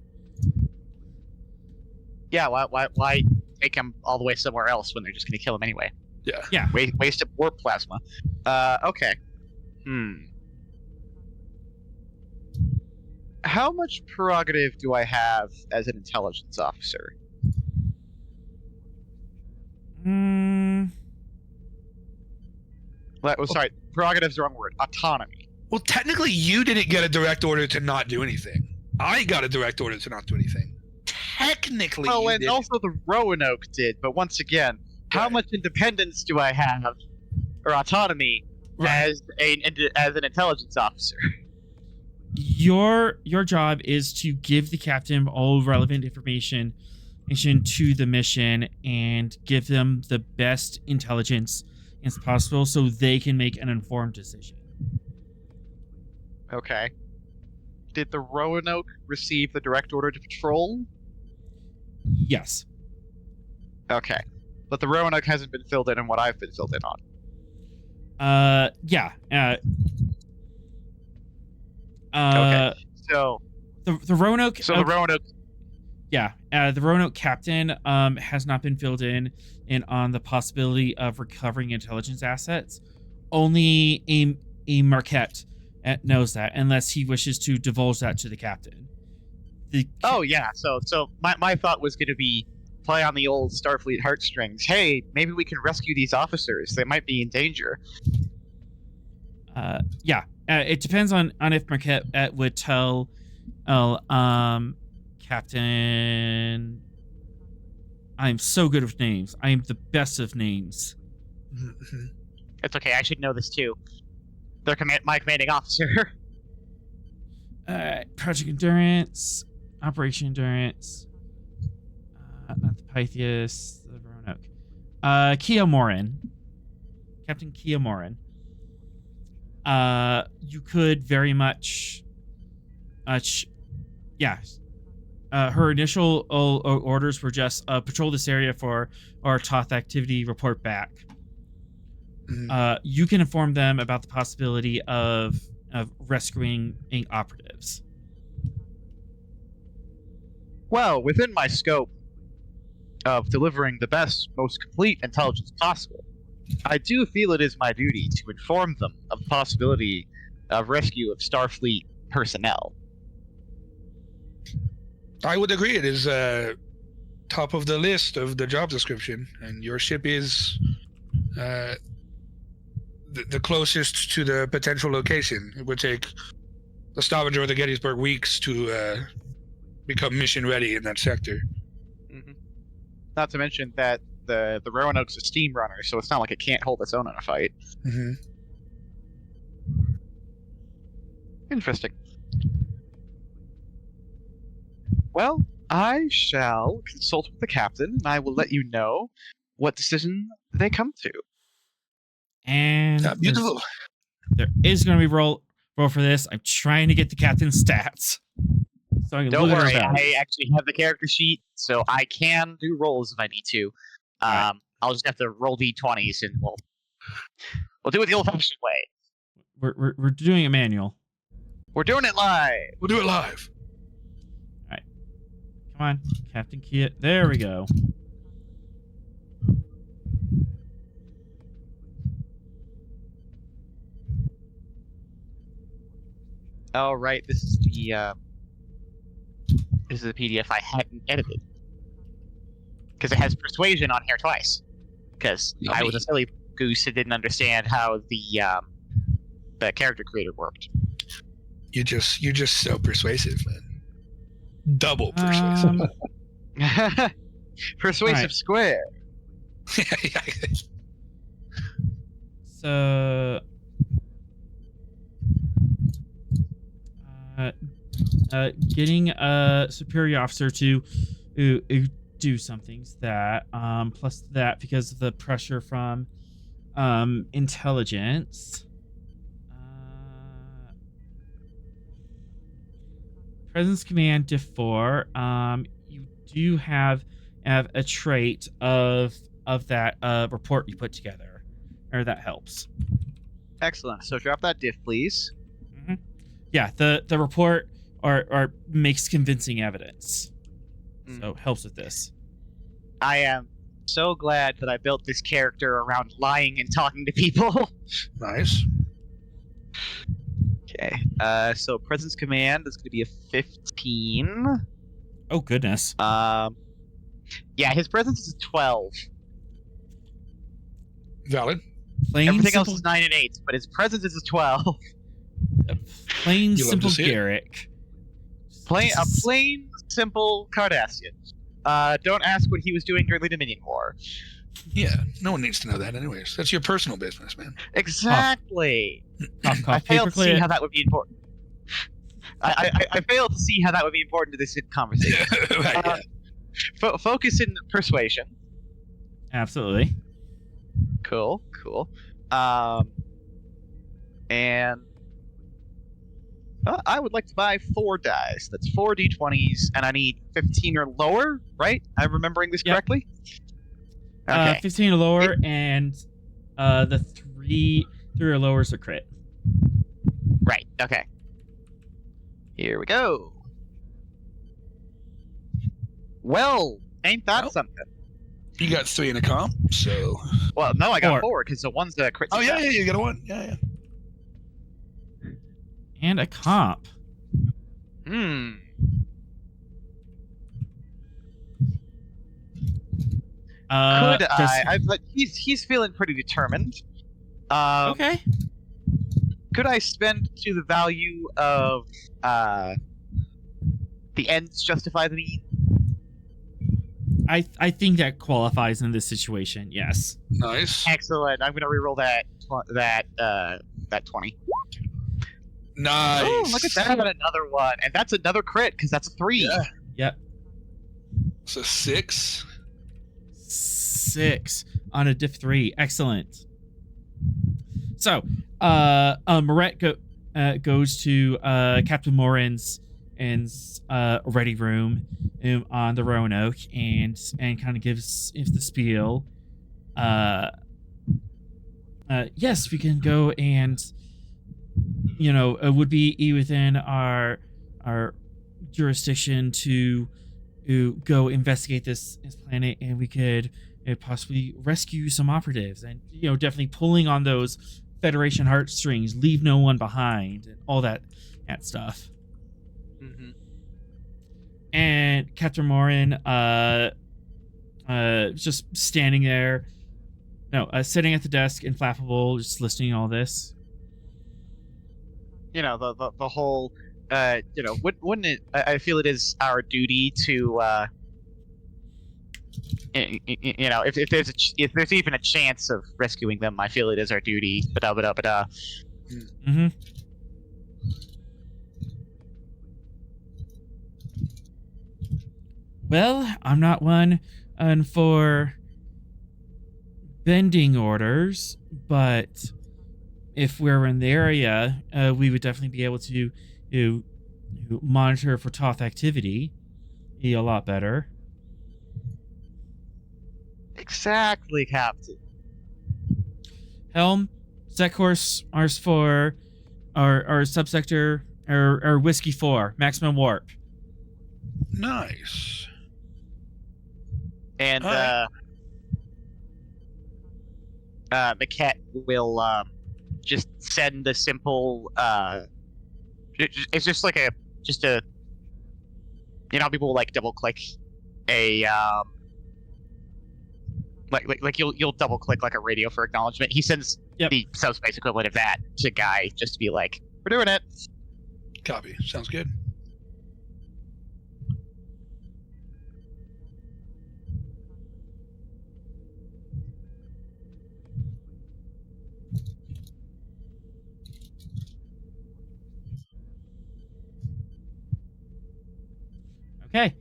Yeah, why take them all the way somewhere else when they're just going to kill them anyway? Yeah. Waste of warp plasma. Okay. How much prerogative do I have as an intelligence officer? Sorry, prerogative's the wrong word. Autonomy. Well, technically, you didn't get a direct order to not do anything. I got a direct order to not do anything. Technically, well, and did. also the Roanoke did, but once again, how much independence do I have, or autonomy, as an intelligence officer? Your job is to give the captain all relevant information to the mission and give them the best intelligence as possible so they can make an informed decision. Okay. Did the Roanoke receive the direct order to patrol? Yes. Okay. But the Roanoke hasn't been filled in what I've been filled in on. Yeah. Okay. So the Roanoke. So the Roanoke. Yeah. The Roanoke captain has not been filled in on the possibility of recovering intelligence assets. Only a Marquette knows that, unless he wishes to divulge that to the captain. Oh yeah. So my thought was going to be play on the old Starfleet heartstrings. Hey, maybe we can rescue these officers. They might be in danger. Yeah. It depends on if Marquette would tell Captain. I'm so good with names. I am the best of names. It's okay. I should know this too. They're my commanding officer. Project Endurance, Operation Endurance. Not the Pythias, the Roanoke. Kia Morin. Captain Kia Morin. You could very much... her initial orders were just patrol this area for our Toth activity, report back. You can inform them about the possibility of rescuing operatives. Well, within my scope of delivering the best, most complete intelligence possible, I do feel it is my duty to inform them of the possibility of rescue of Starfleet personnel. I would agree. It is top of the list of the job description, and your ship is the closest to the potential location. It would take the Stavanger or the Gettysburg weeks to become mission ready in that sector. Mm-hmm. Not to mention that the Roanoke's a steam runner, so it's not like it can't hold its own in a fight. Mm-hmm. Interesting. Well, I shall consult with the captain, and I will let you know what decision they come to. And beautiful. there is going to be roll for this. I'm trying to get the captain's stats. So I can Don't look worry, at our I values. actually have the character sheet, so I can do rolls if I need to. Right. I'll just have to roll d20s, and we'll do it the old-fashioned way. We're doing a manual. We're doing it live. We'll do it live. Come on, Captain Kia. There we go. All right, this is the PDF I hadn't edited because it has persuasion on here twice. Because I was a silly goose that didn't understand how the character creator worked. You're just so persuasive, man. Double persuasive. Persuasive Right. square. So, getting a superior officer to do some things that, plus that because of the pressure from intelligence. Presence command diff 4. You do have a trait of that report you put together, or that helps. Excellent. So drop that diff, please. Mm-hmm. Yeah, the report or makes convincing evidence, so helps with this. I am so glad that I built this character around lying and talking to people. Nice. Okay. So presence command is going to be a 15. Oh goodness. Yeah, his presence is a 12. Valid. Plain Everything simple, else is 9 and 8, but his presence is a 12. plain You love to simple see it. Garrick. A plain, simple Cardassian. Don't ask what he was doing during the Dominion War. Yeah, no one needs to know that anyways. That's your personal business, man. Exactly. Cough, I cough, failed to see paperclip. how that would be important. I failed to see how that would be important to this conversation. Right, yeah. Focus in persuasion. Absolutely. Cool. And I would like to buy 4 dice. That's 4 d20s, and I need 15 or lower, right? I'm remembering this Yep. correctly? Okay. 15 or lower, and the 3 or lower is a crit. Right, okay. Here we go. Well, ain't that Well. something? You got 3 in a comp, so. Well, no, I got 4. 4, because the one's the crit Oh, success. yeah, you got a 1. Yeah. And a comp. Hmm. Could but he's feeling pretty determined. Okay. Could I spend to the value of the ends justify the means? I think that qualifies in this situation. Yes. Nice. Excellent. I'm gonna reroll that 20. Nice. Oh, look at that! I got another one, and that's another crit because that's a 3. Yeah. Yep. So 6. 6 on a diff 3. Excellent. So, Moret goes to Captain Morin's ready room on the Roanoke and kind of gives the spiel. Yes, we can go and, it would be within our jurisdiction to go investigate this planet, and we could possibly rescue some operatives, and definitely pulling on those Federation heartstrings, leave no one behind, and all that stuff. Mm-hmm. And Captain Morin, just standing there, sitting at the desk, inflappable, just listening to all this. The whole, wouldn't it? I feel it is our duty to, if there's even a chance of rescuing them, I feel it is our duty. Ba-da. Mm-hmm. Well, I'm not one for bending orders, but if we're in the area, we would definitely be able to monitor for Toth activity a lot better. Exactly, Captain. Helm, set course Rs4, our subsector, or Whiskey 4, maximum warp. Nice. And All Maquette will just send a simple it's just like a you know how people like double click a like you'll double click like a radio for acknowledgement. He sends the subspace equivalent of that to Guy just to be like, we're doing it. Copy. Sounds good. Okay.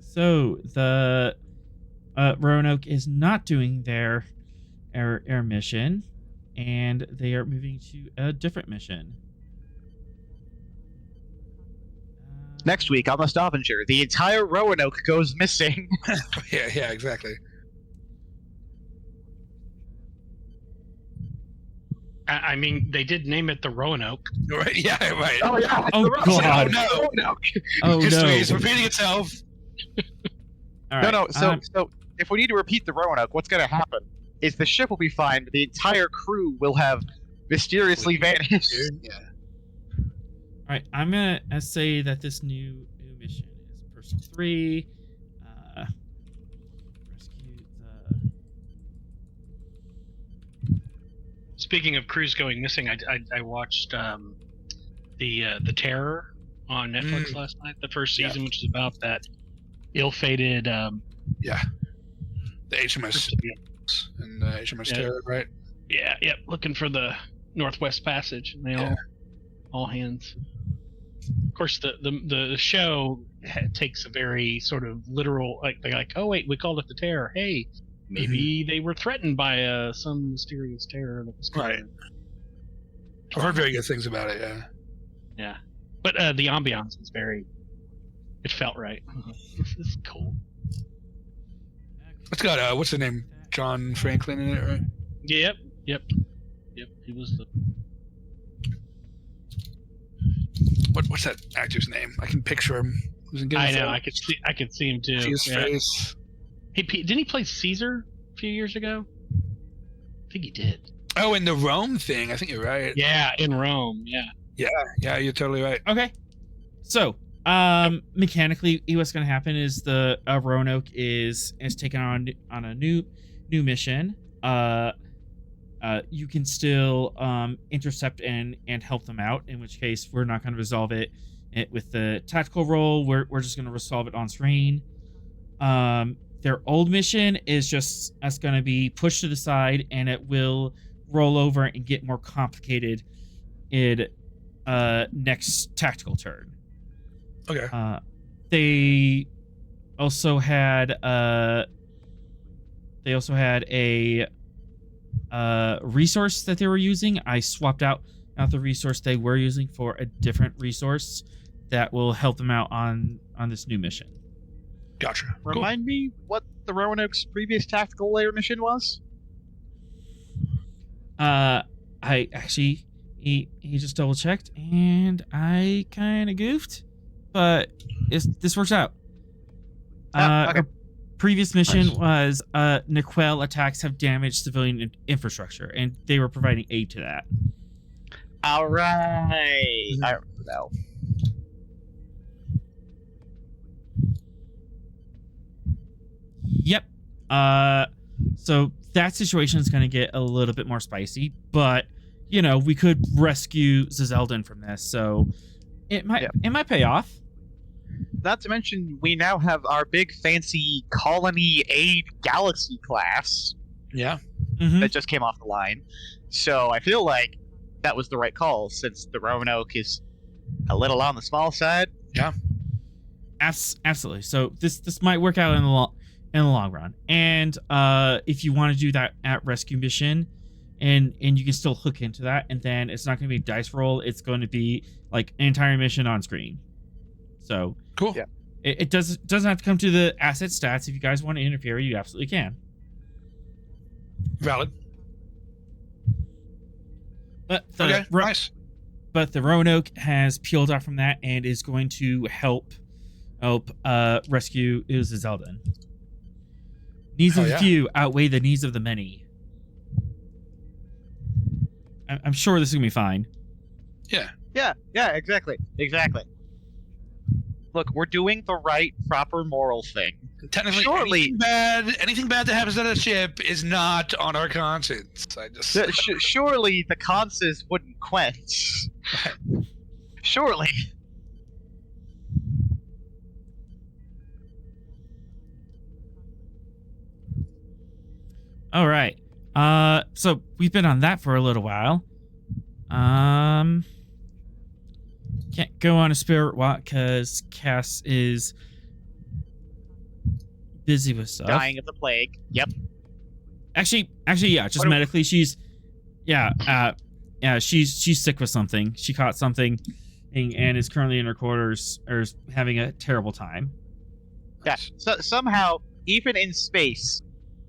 So the Roanoke is not doing their air mission, and they are moving to a different mission. Next week on the Stavanger, the entire Roanoke goes missing. yeah, exactly. I mean, they did name it the Roanoke. Right? Yeah, right. Oh yeah. Oh God. Oh no. Oh History no. is repeating itself. All right. No. So if we need to repeat the Roanoke, what's going to happen is the ship will be fine, but the entire crew will have mysteriously vanished. Yeah. All right, I'm gonna say that this new mission is Person 3. Rescue the. Speaking of crews going missing, I watched the Terror on Netflix last night, the first season, which is about that ill-fated Yeah. The HMS and HMS Terror, right? Yeah, looking for the Northwest Passage, and they all hands. Of course, the show takes a very sort of literal, like they're like, oh wait, we called it the Terror. Hey, maybe they were threatened by some mysterious terror that was coming. Right. I've heard very good things about it. Yeah. Yeah, but the ambiance was it felt right. This is cool. It's got what's the name? John Franklin in it, right? Yep. He was the. What's that actor's name? I can picture him. I know. I could see him too. See his face. Didn't he play Caesar a few years ago? I think he did. Oh, in the Rome thing. I think you're right. Yeah, in Rome. Yeah. Yeah, you're totally right. Okay. So, mechanically, what's going to happen is the Roanoke is taken on a new mission. You can still intercept and help them out, in which case we're not going to resolve it with the tactical role. We're just going to resolve it on screen. Their old mission is just going to be pushed to the side, and it will roll over and get more complicated in next tactical turn. Okay. They also had a resource that they were using. I swapped out the resource they were using for a different resource that will help them out on this new mission. Gotcha. Remind me what the Roanoke's previous tactical layer mission was? I actually he just double checked and I kind of goofed, but this works out. Okay. Our previous mission was Niquel attacks have damaged civilian infrastructure, and they were providing aid to that. All right. I remember now. Yep. So that situation is going to get a little bit more spicy, but we could rescue Zeldan from this, so it might pay off. Not to mention, we now have our big fancy Colony Aid Galaxy class. Yeah. Mm-hmm. That just came off the line. So I feel like that was the right call, since the Roanoke is a little on the small side. Yeah. Absolutely. So this might work out in the long run. And if you want to do that at rescue mission, and you can still hook into that, and then it's not going to be a dice roll. It's going to be like an entire mission on screen. So Cool. Yeah. it doesn't have to come to the asset stats. If you guys want to interfere, you absolutely can. Valid. But Okay. Nice. But the Roanoke has peeled off from that and is going to help rescue Zeldin. Needs of the few outweigh the needs of the many. I'm sure this is gonna be fine. Yeah. Yeah, exactly. Look, we're doing the right, proper moral thing. Technically, Surely- anything bad that happens on a ship is not on our conscience. I just Surely the conscience wouldn't quench. Surely. All right. So we've been on that for a little while. Can't go on a spirit walk because Cass is busy with stuff. Dying of the plague. Yep. Actually, yeah. Just medically, she's sick with something. She caught something, and is currently in her quarters or is having a terrible time. Yeah. So somehow, even in space,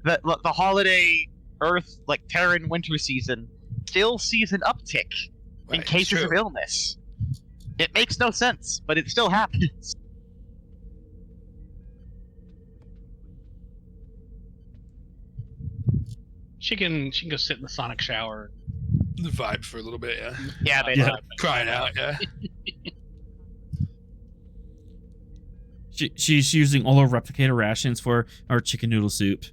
the holiday Earth, like Terran winter season, still sees an uptick in cases of illness. It makes no sense, but it still happens. She can go sit in the sonic shower. the vibe for a little bit. Yeah. Yeah, basically. Crying out. Yeah. She's using all her replicator rations for our chicken noodle soup.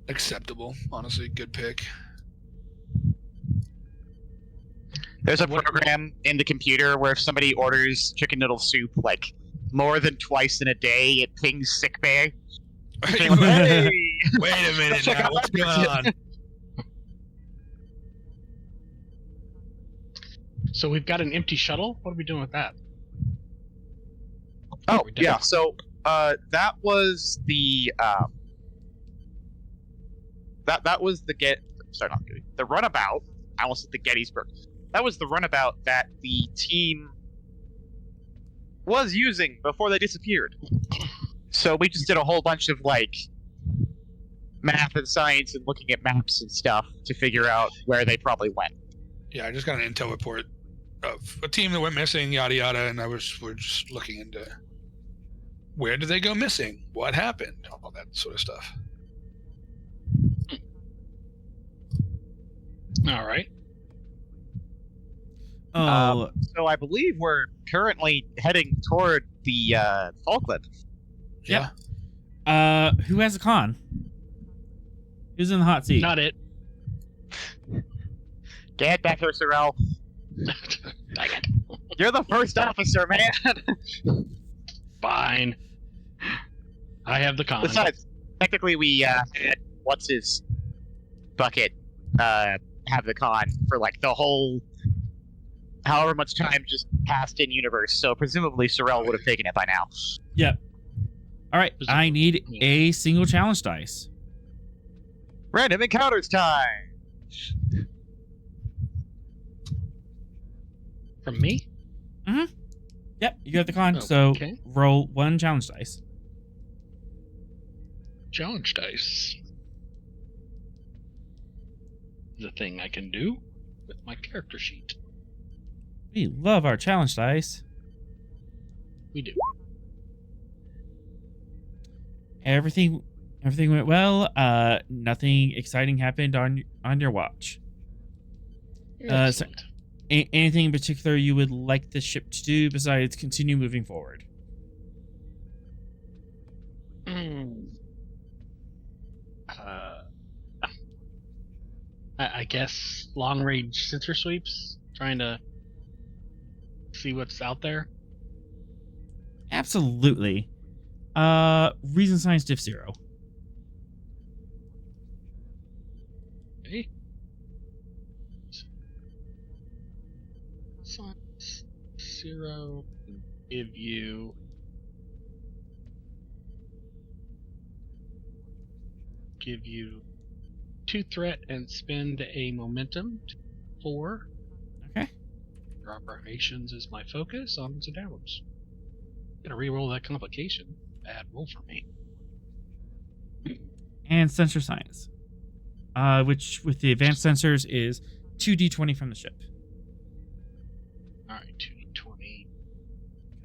Acceptable. Honestly, good pick. There's a program in the computer where if somebody orders chicken noodle soup like more than twice in a day, it pings sickbay. Hey, Hey! wait a minute now. What's going on? So we've got an empty shuttle. What are we doing with that? Oh, we done? yeah. So that was the that was the the runabout. I almost said the Gettysburg. That was the runabout that the team was using before they disappeared. So we just did a whole bunch of like math and science and looking at maps and stuff to figure out where they probably went. Yeah, I just got an intel report of a team that went missing, yada yada, and we're just looking into where did they go missing, what happened, all that sort of stuff. All right. Oh, So I believe we're currently heading toward the Falkland. Yeah. Who has a con? Who's in the hot seat? Not it. Get back here, Sorrel. Dang it. You're the first officer, man. Fine. I have the con. Besides, technically we had what's his bucket have the con for like the whole however much time just passed in universe. So presumably Sorrel would have taken it by now. Yep. All right. I need a single challenge dice. Random encounters time. From me? Yep, you got the con. Okay. So roll one challenge dice. Challenge dice. Is a thing I can do with my character sheet. We love our challenge dice. We do. Everything went well. Nothing exciting happened on your watch. So- Excellent. Anything in particular you would like the ship to do besides continue moving forward? I guess long range sensor sweeps, trying to see what's out there. Absolutely. Reason science diff 0. Okay. Science 0 give you give you 2 threat and spend a momentum to 4. Okay. Your operations is my focus. Onwards and downwards. Gonna re-roll that complication. Bad roll for me. And sensor science, which with the advanced sensors is 2d20 from the ship. All right, 2d20.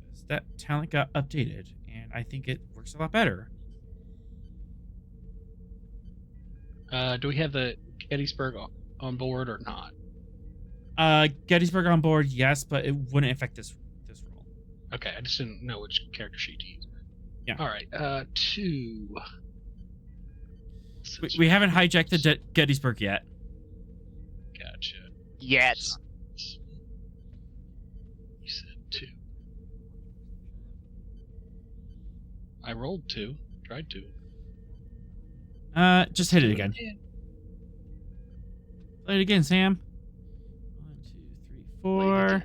Because that talent got updated, and I think it works a lot better. Do we have the Gettysburg on board or not? Gettysburg on board, yes, but it wouldn't affect this roll. Okay, I just didn't know which character sheet to use. Yeah. All right, 2. We haven't hijacked the Gettysburg yet. Gotcha. Yet. You said 2. I rolled 2. Tried to. Just hit it again. Play it again, Sam. 1, 2, 3, 4.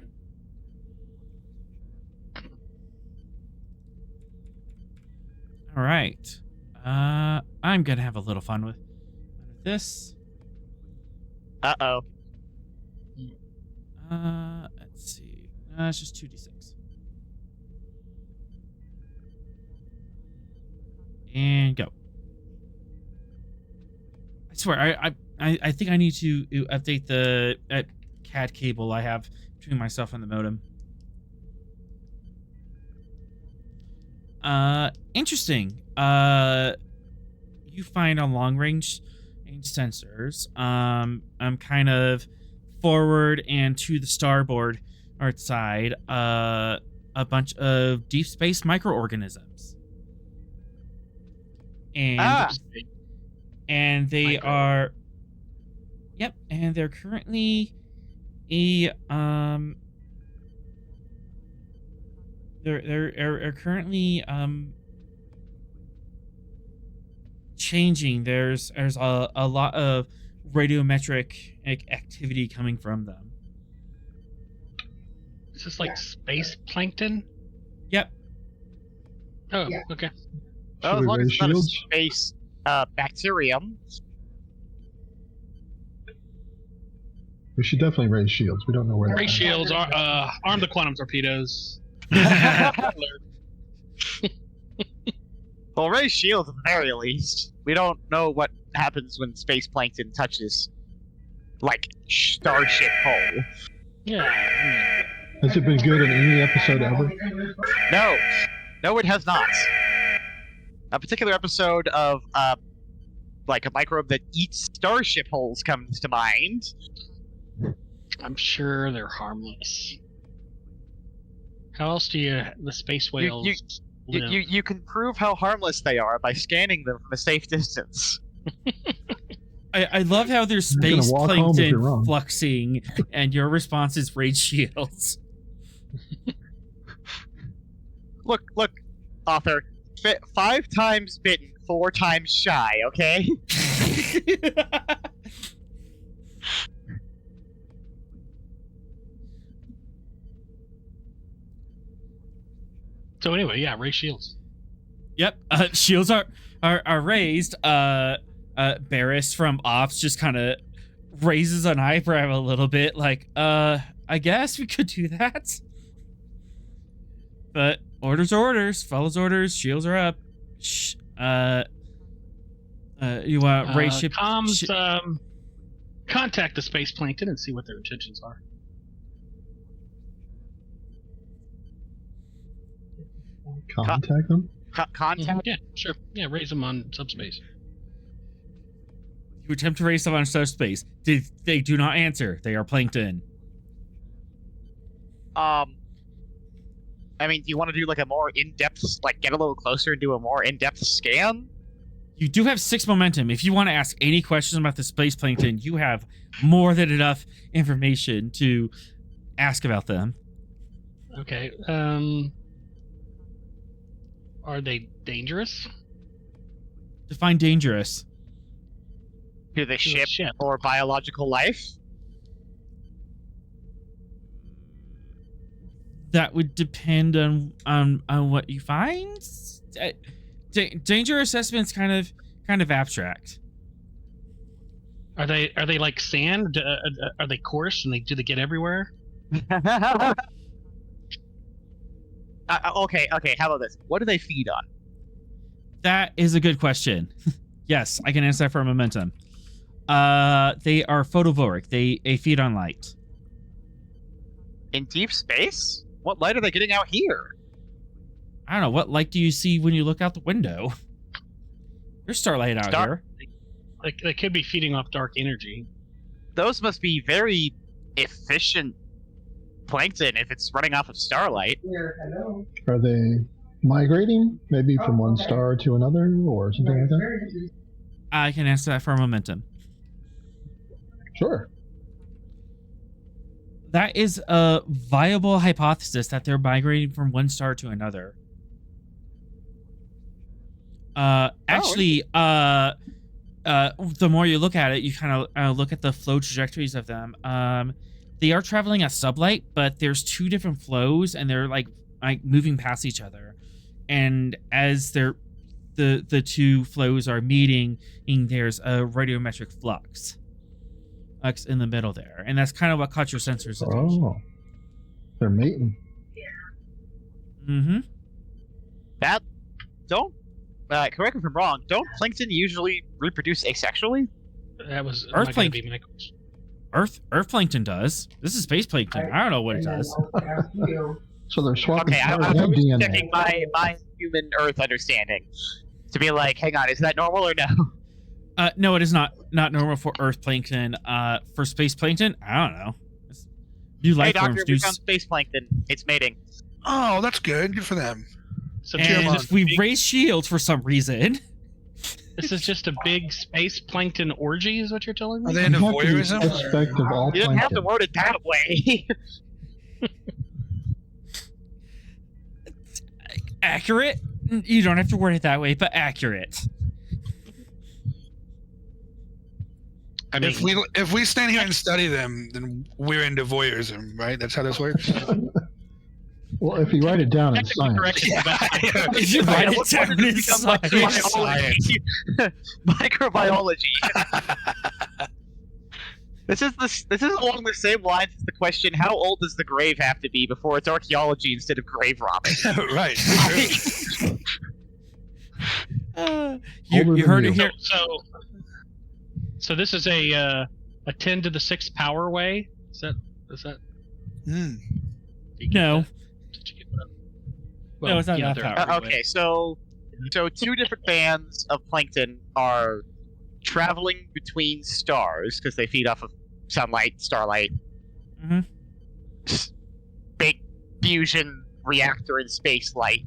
All right. I'm gonna have a little fun with this. Uh-oh. Let's see. It's just 2d6. And go. I swear, I think I need to update the CAD cable I have between myself and the modem. Interesting. You find on long range sensors, I'm kind of forward and to the starboard side, a bunch of deep space microorganisms. And they are, yep, and they're currently they're currently changing. There's a lot of radiometric activity coming from them. Is this like space plankton? Yep. Oh, okay. Well, Should as we long as raise it's not a shields? space bacterium. We should definitely raise shields. We don't know where. Ray shields, arm the quantum torpedoes. Well, raise shields at the very least. We don't know what happens when space plankton touches, like, starship hull. Yeah. Has it been good in any episode ever? No, it has not. A particular episode of, like, a microbe that eats starship hulls comes to mind. I'm sure they're harmless. How else do the space whales live? You can prove how harmless they are by scanning them from a safe distance. I love how there's You're gonna space walk home if you're plankton wrong. fluxing, and your response is raid shields. Look, author. 5 times bitten, 4 times shy, okay? So anyway, yeah, Ray shields. Yep. Shields are raised. Barris from Ops just kind of raises an eyebrow a little bit, like, I guess we could do that. But orders are orders. Follows orders. Shields are up. You want raise ship? Comms, contact the space plankton and see what their intentions are. Contact them? Contact? Yeah, sure. Yeah, raise them on subspace. You attempt to raise them on subspace. They do not answer. They are plankton. I mean, do you want to do like a more in-depth, like get a little closer and do a more in-depth scan? You do have 6 momentum. If you want to ask any questions about the space plankton, you have more than enough information to ask about them. Okay. Are they dangerous? Define dangerous. To the ship or biological life? That would depend on what you find. Danger assessment's kind of abstract. Are they like sand? Are they coarse and do they get everywhere? Okay. How about this? What do they feed on? That is a good question. Yes, I can answer that for momentum. They are photovoric. They feed on light. In deep space? What light are they getting out here? I don't know. What light do you see when you look out the window? There's starlight out here. Like they could be feeding off dark energy. Those must be very efficient plankton if it's running off of starlight. Are they migrating, maybe from one star to another, or something like that? I can answer that for momentum. Sure. That is a viable hypothesis that they're migrating from one star to another. Actually, the more you look at it, you kind of look at the flow trajectories of them. They are traveling at sublight, but there's two different flows, and they're like moving past each other. And as the two flows are meeting, there's a radiometric flux in the middle there, and that's kind of what caught your sensor's attention. Oh, they're mating. Mm-hmm. That don't correct me if I'm wrong. Don't plankton usually reproduce asexually? That was Earth not gonna plankton. be my question. Earth plankton does. This is space plankton. I don't know what it does. So they're swapping Okay, stars I'm and just DNA. checking my human Earth understanding to be like, hang on, is that normal or no? No, it is not normal for Earth plankton. For space plankton, I don't know. New Hey, life doctor, forms. we found space plankton. It's mating. Oh, that's good. Good for them. So And we raised shields for some reason. this is just a big space plankton orgy, is what you're telling me? Are they You into have to be voyeurism? suspect of all You didn't have to plankton. word it that way. Accurate? You don't have to word it that way, but accurate. I mean, If we stand here and study them, then we're into voyeurism, right? That's how this works. Well, if you write it down in technically science, correct, but If you write At it what point down did it in become like science. microbiology? This is along the same lines as the question: how old does the grave have to be before it's archaeology instead of grave robbing? Right. You heard it here. So this is a 10 to the 6th power way. Is that? Hmm. Did you get No. that? Did you get that? No, it's not that they're power. everywhere. Okay, so two different bands of plankton are traveling between stars because they feed off of sunlight, starlight, Mhm. big fusion reactor in space light.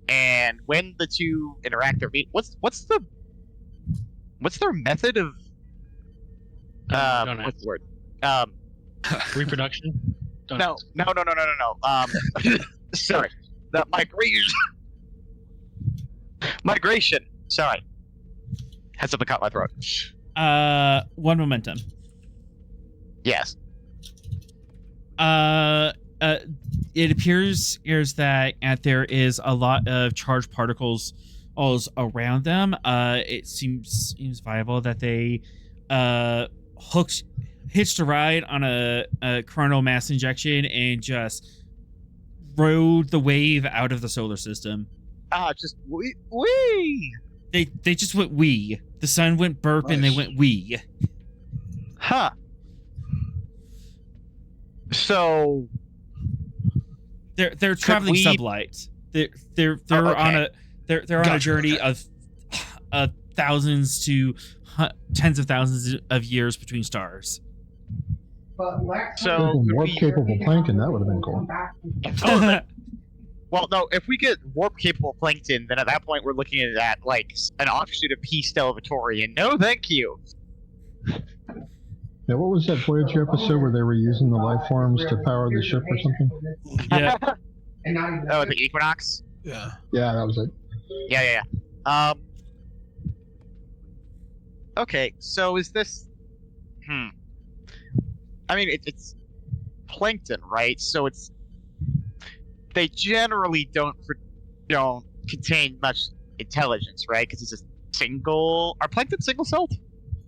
And when the two interact, what's their method of Don't what's the word? Reproduction? Don't No. Sorry, the migration. Sorry, had something caught my throat. One momentum. Yes. It appears that there is a lot of charged particles all around them. It seems viable that they hitched a ride on a coronal mass injection and just rode the wave out of the solar system. Just wee. They just went wee. The sun went burp and they Nice. went wee. Huh. So They're traveling we- sublight. They're Oh, on okay. a Gotcha, journey of thousands to tens of thousands of years between stars. So warp capable plankton, that would have been cool. well, no. If we get warp capable plankton, then at that point we're looking at like an offshoot of P. Stellivatori, and no, thank you. Yeah, what was that Voyager episode where they were using the life forms to power the ship or something? Yeah. Oh, the Equinox. Yeah. Yeah, that was it. Yeah. Okay, so is this? I mean, it's plankton, right? So they generally don't contain much intelligence, right? Because it's a single. Are plankton single-celled?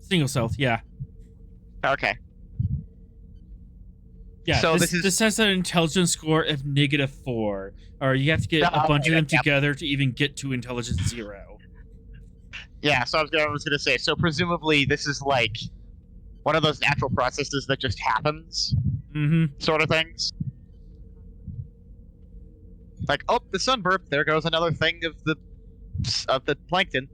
Single stealth, yeah. Okay. Yeah, So this has an intelligence score of -4, or you have to get a bunch of them together to even get to intelligence 0. Yeah, so I was gonna say, so presumably this is like one of those natural processes that just happens, sort of things. Like, oh, the sun burped. There goes another thing of the plankton.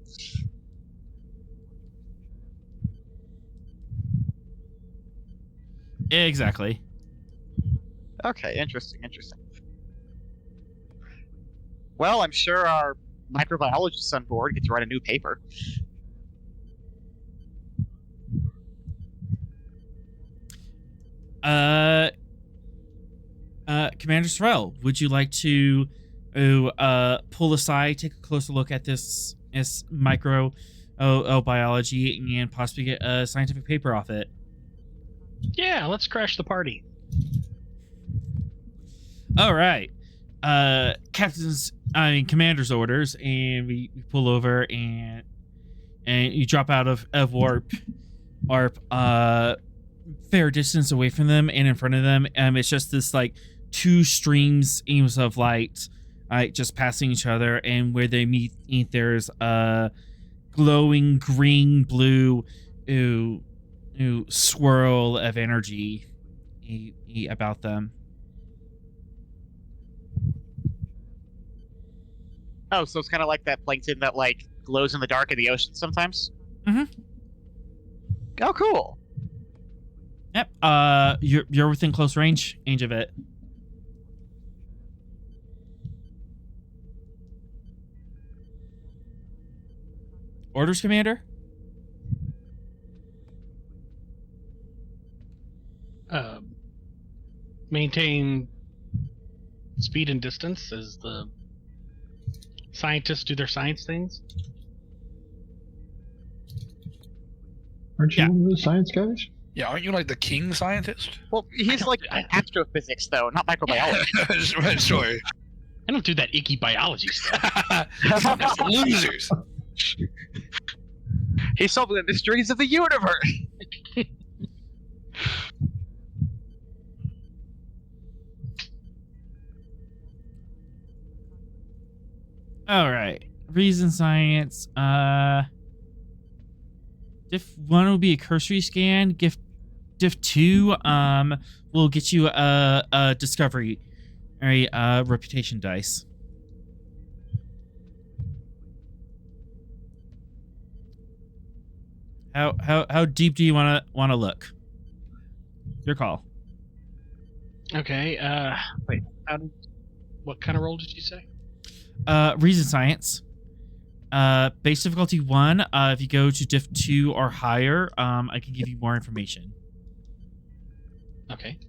Exactly. Okay, interesting. Well, I'm sure our microbiologists on board get to write a new paper. Commander Sorrell, would you like to pull aside, take a closer look at this microbiology and possibly get a scientific paper off it? Yeah, let's crash the party. All right. Commander's orders, and we pull over and you drop out of warp, fair distance away from them, and in front of them, it's just this like two streams of light, just passing each other, and where they meet there's a glowing green blue swirl of energy about them. Oh, so it's kind of like that plankton that like glows in the dark in the ocean sometimes. Mm-hmm. Oh, cool. Yep. You're within close range of it. Orders, Commander? Maintain speed and distance as the scientists do their science things. Aren't you one of the science guys? Yeah, aren't you like the king scientist? Well, he's like astrophysics, though, not microbiology. Sorry. I don't do that icky biology stuff. That's for losers. He's solving the mysteries of the universe. All right. Reason science. Diff 1 will be a cursory scan. Diff 2 will get you a discovery, reputation dice. How deep do you want to look? Your call. Okay. Wait. What kind of roll did you say? Reason science. Base difficulty 1. If you go to diff 2 or higher, I can give you more information. Okay.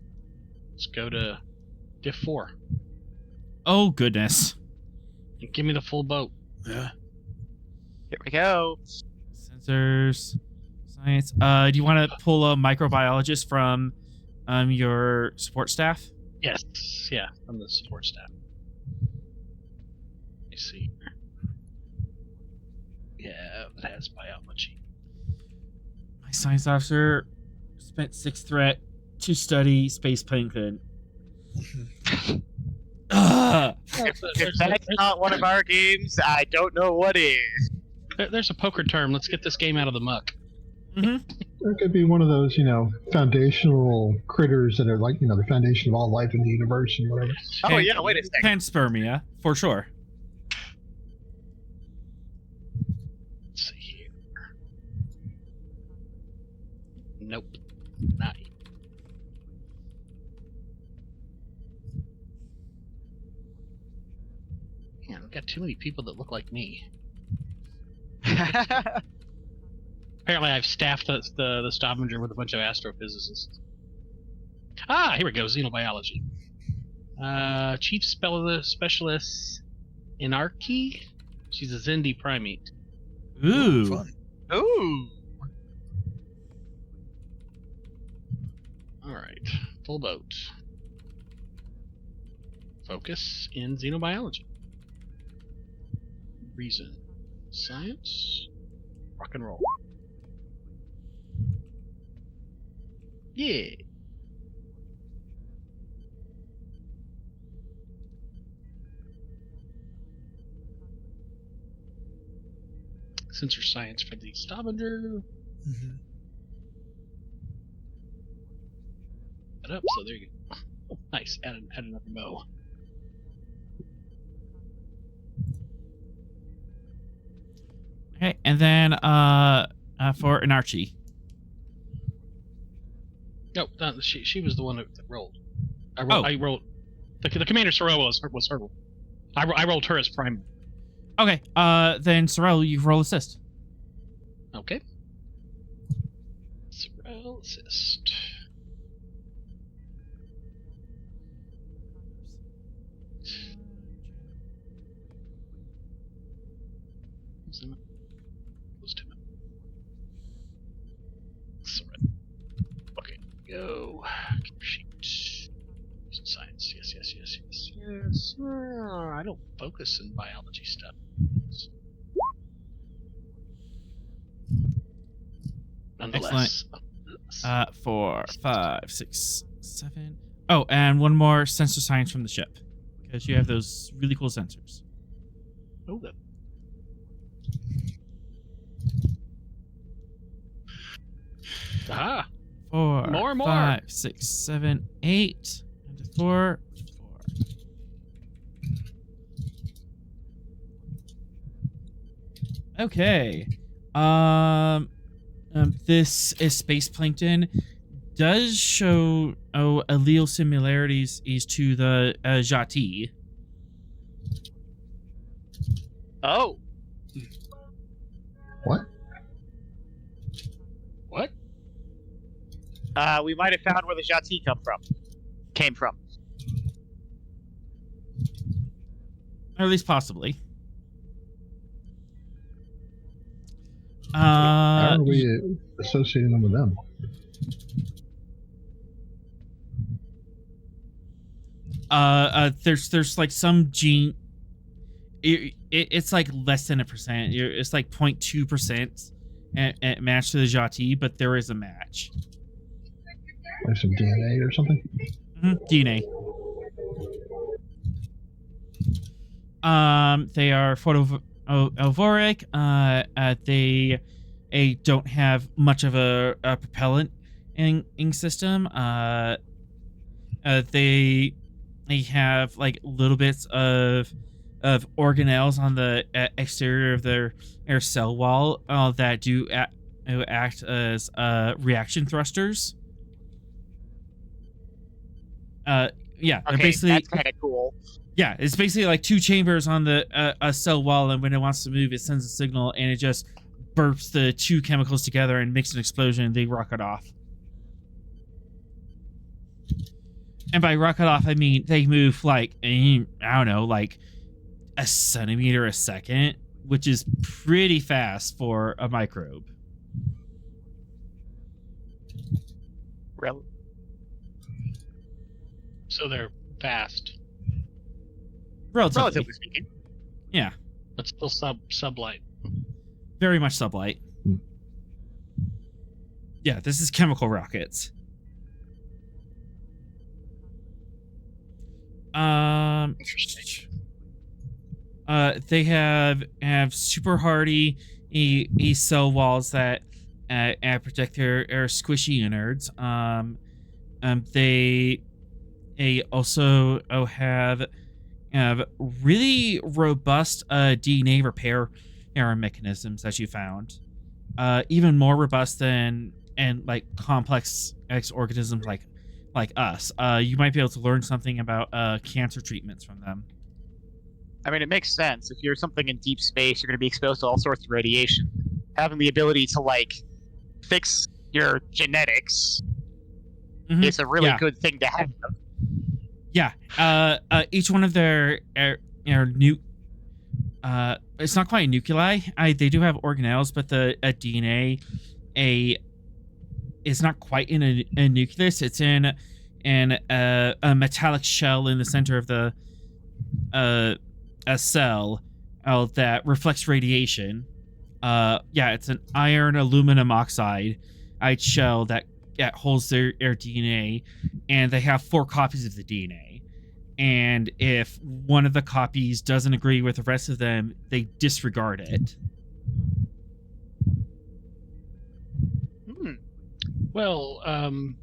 Let's go to diff 4. Oh goodness. Give me the full boat. Yeah. Here we go. Sensors. Science. Do you want to pull a microbiologist from your support staff? Yes. Yeah, from the support staff. Let me see. Yeah, it has biology. My science officer spent 6 threat to study space plankton. If that's not one of our games, I don't know what is. There's a poker term. Let's get this game out of the muck. There could be one of those, foundational critters that are like, the foundation of all life in the universe and whatever. Oh, yeah, wait a second. Panspermia, for sure. Let's see here. Nope. Not yet. Man, I've got too many people that look like me. Apparently, I've staffed the Stavanger with a bunch of astrophysicists. Ah, here we go. Xenobiology. Chief Specialist Inarchy. She's a Zindi primate. Ooh. Fun. Ooh. All right, full boat. Focus in xenobiology. Reason, science, rock and roll. Yeah. Sensor science for the Stavanger. That up, so there you go. Oh, nice. Add another bow. Okay, and then for an Archie. No, she was the one that rolled. I rolled. Oh. I rolled. The commander Sorrel was her. I rolled her as prime. Okay, then Sorrel, you roll assist. Okay. Sorrel assist. Okay, go. Sheet. Science. Yes. I don't focus in biology stuff. Nonetheless. 4, 5, 6, 7. Oh, and one more sensor science from the ship, because you have those really cool sensors. Oh, good. Aha! 4, More. 5, 6, 7, 8, and 4. Okay. This is space plankton. Does show allele similarities is to the Jati. Oh, What? What? we might have found where the Jati came from. Or at least possibly. How are we associating them with them? There's like some gene. It's like less than 1%. It's like 0.2% at match to the Jati, but there is a match. Like some DNA or something? DNA. They are photovoric. They don't have much of a propellant ing system. They have like little bits of organelles on the exterior of their cell wall that do act as reaction thrusters. Yeah, they're Okay, basically that's kind of cool. yeah, it's basically like two chambers on the a cell wall, and when it wants to move, it sends a signal, and it just burps the two chemicals together and makes an explosion, and they rocket off. And by rocket off, I mean they move like, I don't know, like a centimeter a second, which is pretty fast for a microbe. So they're fast, Relatively speaking. Yeah, but still sublight. very much sublight. Yeah, this is chemical rockets. Interesting. They have super hardy cell walls that protect their squishy innards. They also have really robust DNA repair mechanisms that you found. Even more robust than like complex X organisms like us. You might be able to learn something about cancer treatments from them. I mean, it makes sense. If you're something in deep space, you're going to be exposed to all sorts of radiation. Having the ability to, like, fix your genetics is a really good thing to have. Yeah. Each one of their it's not quite a nuclei. They do have organelles, but the DNA is not quite in a nucleus. It's in a metallic shell in the center of the a cell that reflects radiation. Yeah, it's an iron aluminum oxide shell that holds their DNA, and they have 4 copies of the DNA. And if one of the copies doesn't agree with the rest of them, they disregard it. Well,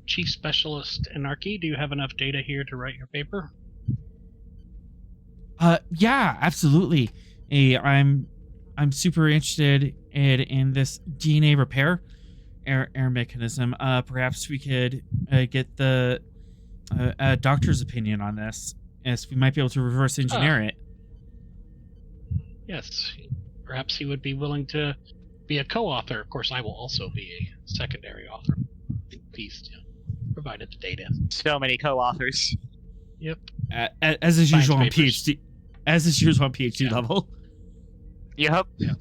Chief Specialist Anarchy, do you have enough data here to write your paper? Yeah, absolutely. I'm super interested in this DNA repair error mechanism. Perhaps we could get the doctor's opinion on this, as we might be able to reverse engineer it. Yes, perhaps he would be willing to be a co-author. Of course, I will also be a secondary author. Please, provided the data. So many co-authors. Yep. As is usual on papers. PhD. As is usual on PhD level. Yep. Yeah.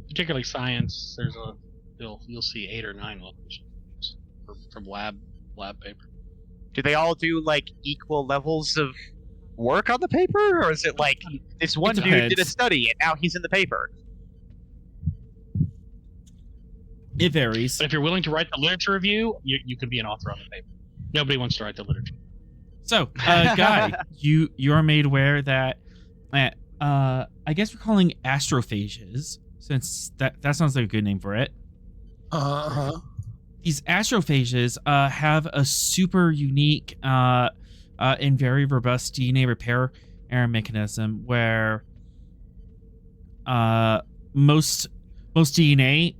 Particularly science, there's you'll see 8 or 9 levels from lab paper. Do they all do like equal levels of work on the paper, or is it like this one dude did a study and now he's in the paper? It varies. But if you're willing to write the literature review, you can be an author on the paper. Nobody wants to write the literature. So, Guy, you are made aware that I guess we're calling astrophages, since that sounds like a good name for it. These astrophages have a super unique and very robust DNA repair error mechanism where most DNA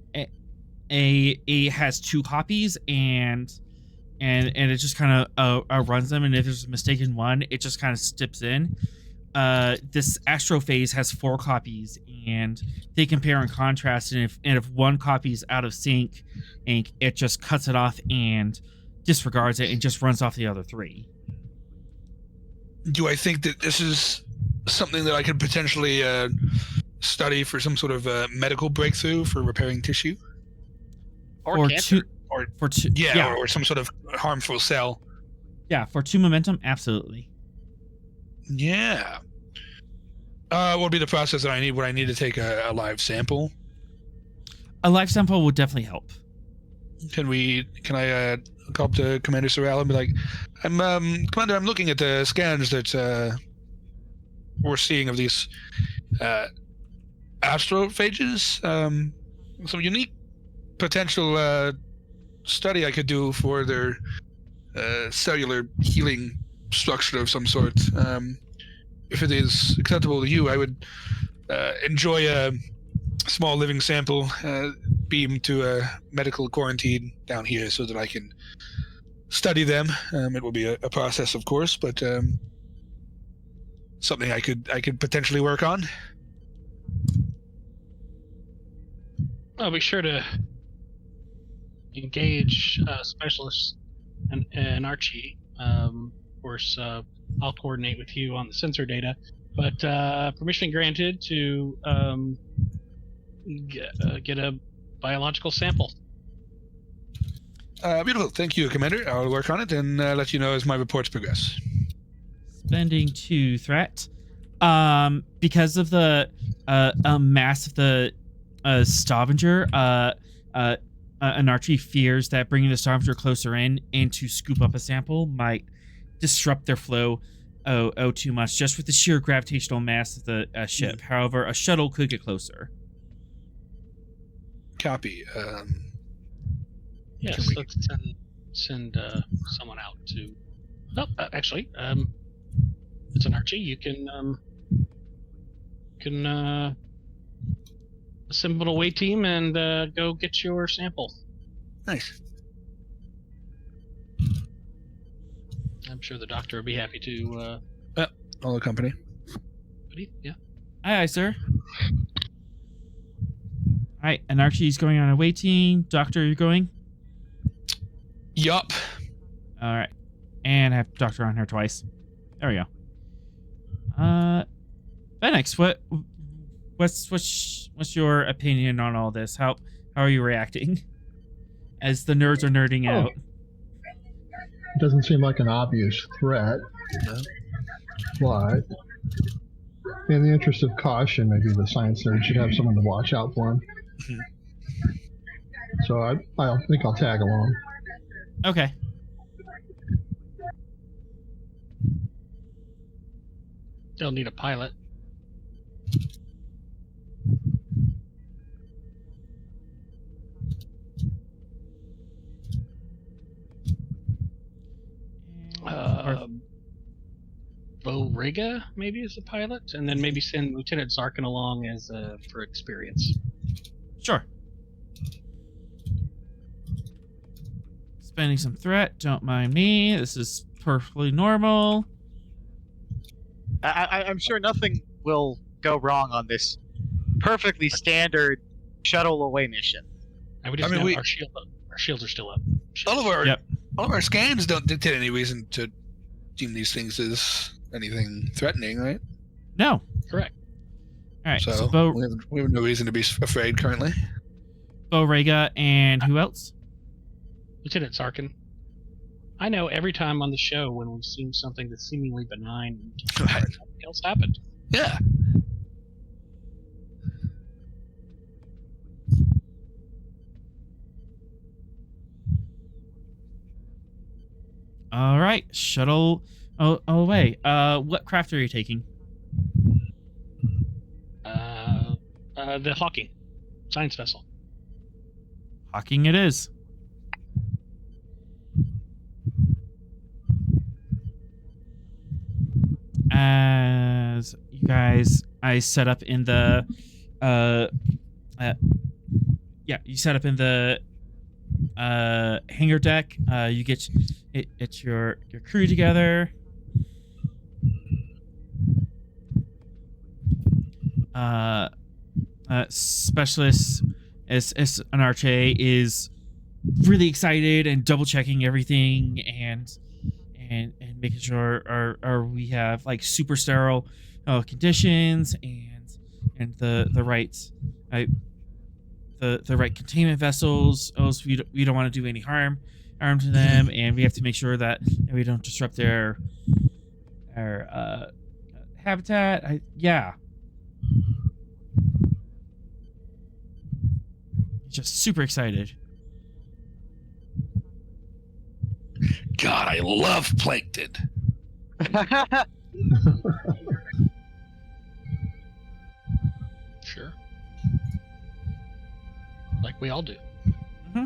it has 2 copies and it just kind of runs them, and if there's a mistake in one, it just kind of steps in. This astrophase has 4 copies, and they compare and contrast, and if one copy is out of sync, it just cuts it off and disregards it and just runs off the other 3. Do I think that this is something that I could potentially study for some sort of medical breakthrough for repairing tissue? Or cancer. Or some sort of harmful cell. Yeah, for 2 momentum, absolutely. Yeah. What would be the process that I need? Would I need to take a live sample? A live sample would definitely help. Can I call up to Commander Sorrell and be like, Commander, I'm looking at the scans that we're seeing of these astrophages. Some unique potential study I could do for their cellular healing structure of some sort. If it is acceptable to you, I would enjoy a small living sample beamed to a medical quarantine down here so that I can study them. It will be a process, of course, but something I could potentially work on. I'll be sure to engage specialists and Archie. Of course, I'll coordinate with you on the sensor data, but permission granted to get a biological sample. Beautiful. Thank you, Commander. I'll work on it and let you know as my reports progress. Spending 2 threat. Because of the mass of the Stavanger, Anarchy fears that bringing the Stavanger closer in and to scoop up a sample might disrupt their flow too much, just with the sheer gravitational mass of the ship. However, a shuttle could get Copy. Yes, let's send someone out to... No, actually, it's an Archie. You can assemble an away team and go get your sample. Nice. I'm sure the doctor would be happy to... All the company. Yeah. Aye, sir. Alright, and Archie's going on a away team. Doctor, you're going? Yup. Alright. And I have Doctor on here twice. There we go. Phoenix, what's your opinion on all this? How are you reacting? As the nerds are nerding out. It doesn't seem like an obvious threat. No. But in the interest of caution, maybe the science nerd should have someone to watch out for him. So I think I'll tag along. Okay. They'll need a pilot. Bo Riga maybe as the pilot, and then maybe send Lieutenant Zarkin along as for experience. Sure. Spending some threat, don't mind me. This is perfectly normal. I'm sure nothing will go wrong on this perfectly standard shuttle away mission. And we just know our shields are still up. All of our scans don't dictate any reason to deem these things as anything threatening, right? No. Correct. All right. So we have no reason to be afraid currently. Bo Rega and who else? Lieutenant Zarkin. I know every time on the show when we've seen something that's seemingly benign, something else happened. Yeah. All right. Shuttle. Oh, away. What craft are you taking? The Hawking science vessel. Hawking it is. As you guys, I set up in the, you set up in the hangar deck. You get your crew together. Specialist as an Arche is really excited and double checking everything and making sure we have like super sterile conditions and the right the right containment vessels. Else we don't want to do any harm to them, and we have to make sure that we don't disrupt their habitat. Just super excited. God, I love plankton. Sure. Like we all do. Mm-hmm.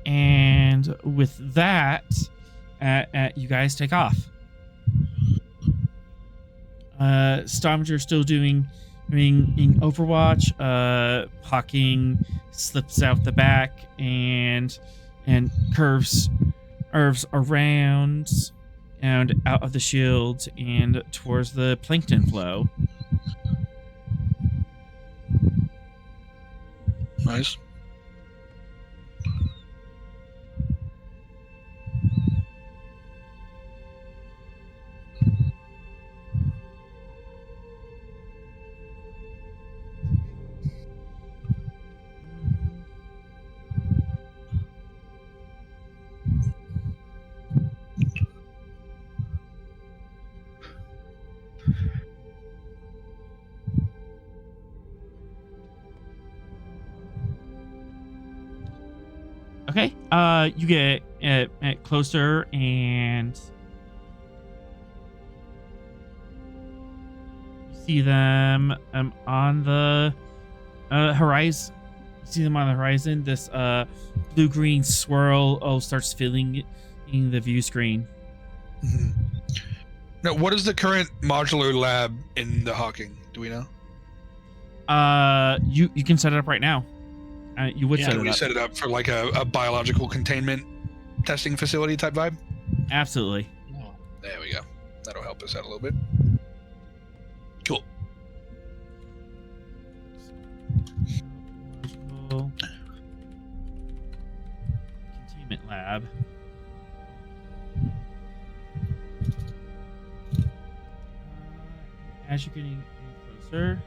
And with that, you guys take off. Stavanger still doing Overwatch. Hawking slips out the back and curves around and out of the shield and towards the plankton flow. Nice. Okay. You get closer and you see them on the horizon. You see them on the horizon. This blue-green swirl starts filling the view screen. Mm-hmm. Now, what is the current modular lab in the Hawking? Do we know? You can set it up right now. You would set it up. We set it up for like a biological containment testing facility type vibe? Absolutely. There we go. That'll help us out a little bit. Cool. Containment lab. As you're getting closer.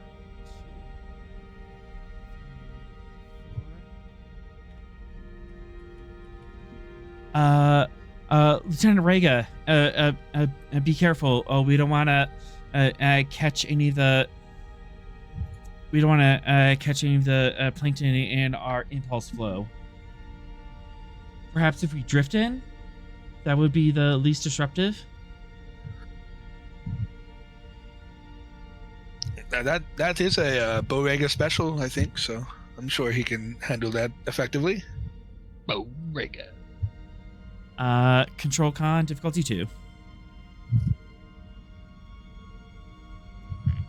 Lieutenant Rega, be careful. Oh, we don't want to catch any of the we don't want to catch any of the plankton in our impulse flow. Perhaps if we drift in, that would be the least disruptive. That is a Borrega special, I think, so I'm sure he can handle that effectively. Borrega. Control con, difficulty 2.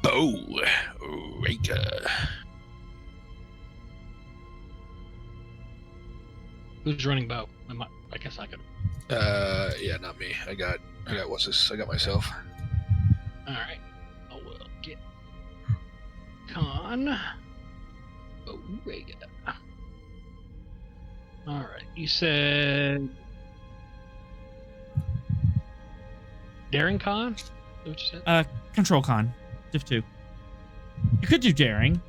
Borrega. Who's running bow? I guess I could. Yeah, not me. I got what's this? I got myself. All right. I will get con. Borrega. All right. You said daring con? Is that what you said? Control con, diff 2. You could do daring.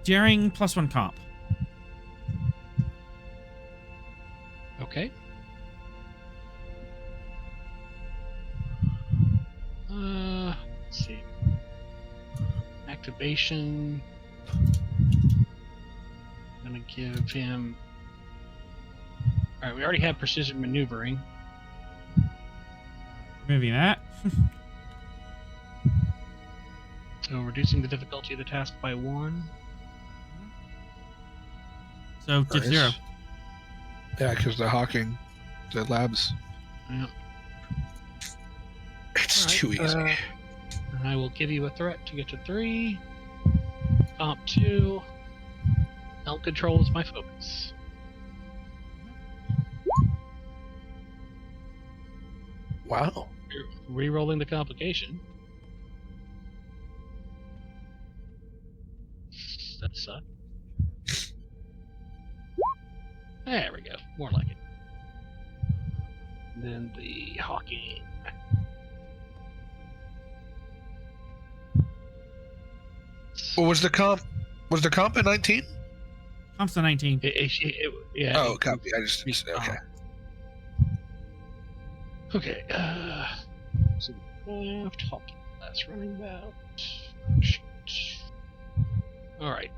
Daring plus 1 comp. Okay. Let's see. Activation. I'm gonna give him. All right, we already have precision maneuvering. Removing that. So reducing the difficulty of the task by 1. So diff Nice. 0. Yeah, because the hawking, the labs. Yeah. It's All too right, easy. I will give you a threat to get to 3. Comp 2. Helm control is my focus. Wow. Re-rolling the complication. That sucked. There we go. More like it. And then the hawking. What was the comp? Was the comp at 19? Comp's to 19. Yeah. Oh, copy. I just okay. Okay. So left hawking. That's running about. All right.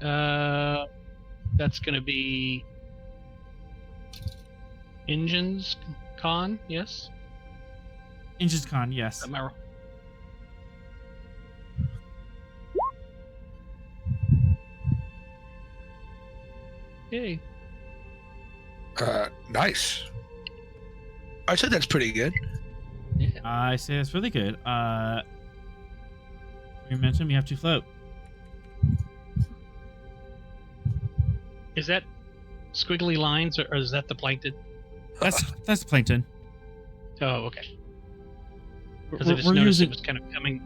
That's gonna be engines con. Yes. Engines con, yes. Am I wrong? Yay. Nice. I said that's pretty good. Yeah. I say that's really good. You mentioned you have to float. Is that squiggly lines or is that the plankton? That's plankton. Oh, okay. Because We're I just noticed using it was kind of coming,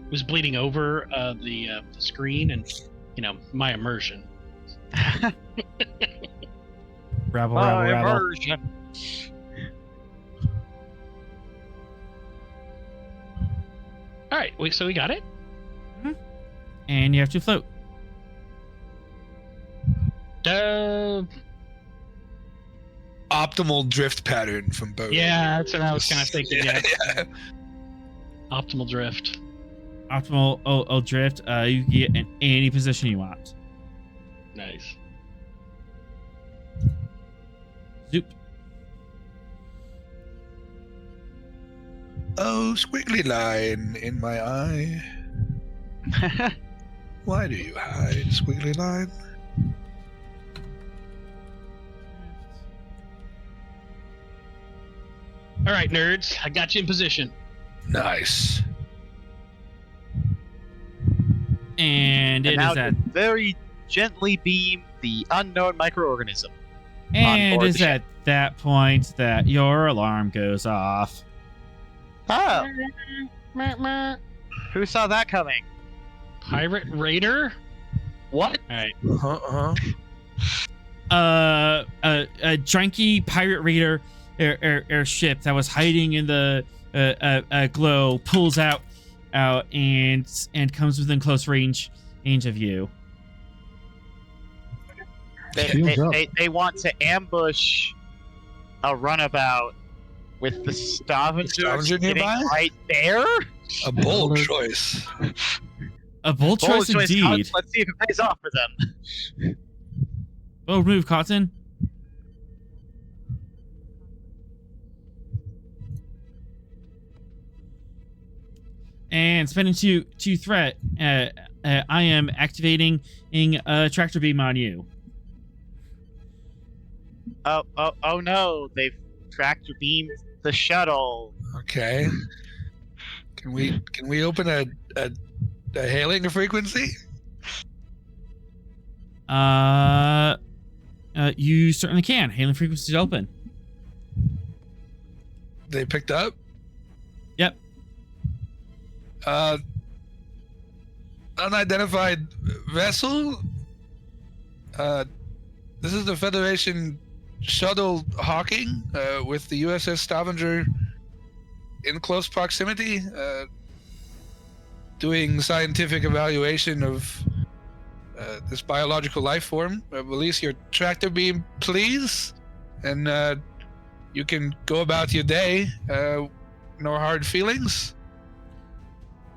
it was bleeding over the screen, and my immersion. rabble, rabble. Immersion. All right, so we got it. And you have to float. Optimal drift pattern from boat. Yeah, that's what I was kind of thinking. Yeah. Yeah. Optimal drift. Optimal drift. You can get in any position you want. Nice. Zoop. Oh, squiggly line in my eye. Why do you hide, squiggly line? All right, nerds, I got you in position. Nice. And it now is at very gently beam the unknown microorganism. and board it's the at that point that your alarm goes off. Oh, who saw that coming? Pirate Raider. What? All right. A junky pirate raider airship that was hiding in the glow pulls out and comes within close range of you. They want to ambush a runabout with the Stavanger Stavanger sitting nearby? right there. A bold choice. A bold choice indeed. Cotton. Let's see if it pays off for them. Bold move, Cotton. And spending two threat, I am activating a tractor beam on you. Oh no! They've tractor beamed the shuttle. Okay. Can we open a hailing frequency? You certainly can. Hailing frequency is open. They picked up? Yep. Unidentified vessel. This is the Federation shuttle Hawking with the USS Stavanger in close proximity, doing scientific evaluation of this biological life form. Release your tractor beam, please, and you can go about your day. No hard feelings.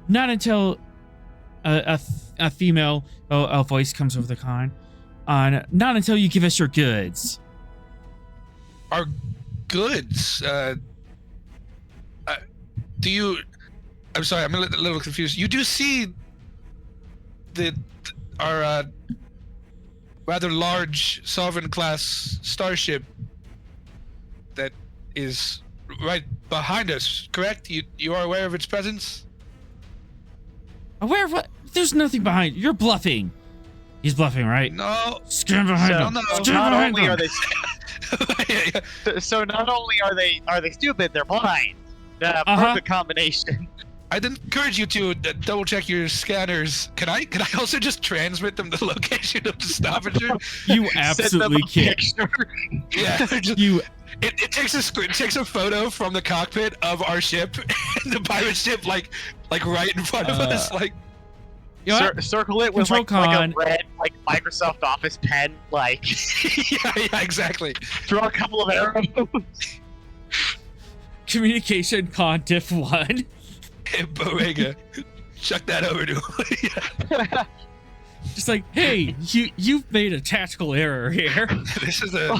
Not until a female voice comes over the con. Not until you give us your goods. Our goods. Do you? I'm sorry, I'm a little confused. You do see our rather large Sovereign class starship that is right behind us, correct? You are aware of its presence? Aware of what? There's nothing behind. You're bluffing. He's bluffing, right? No. Stand behind him. No. Stand behind him. So not only are they stupid, they're blind. Perfect combination. I'd encourage you to double check your scanners. Can I also just transmit them the location of the Stavanger? You absolutely can. Yeah. It takes a photo from the cockpit of our ship and the pirate ship like right in front of us, like. Circle it with like a red Microsoft Office pen, like. yeah, exactly. Draw a couple of arrows. Communication con diff 1. Hey, Borrega, chuck that over to him. Just like, hey, you've made a tactical error here. This is a.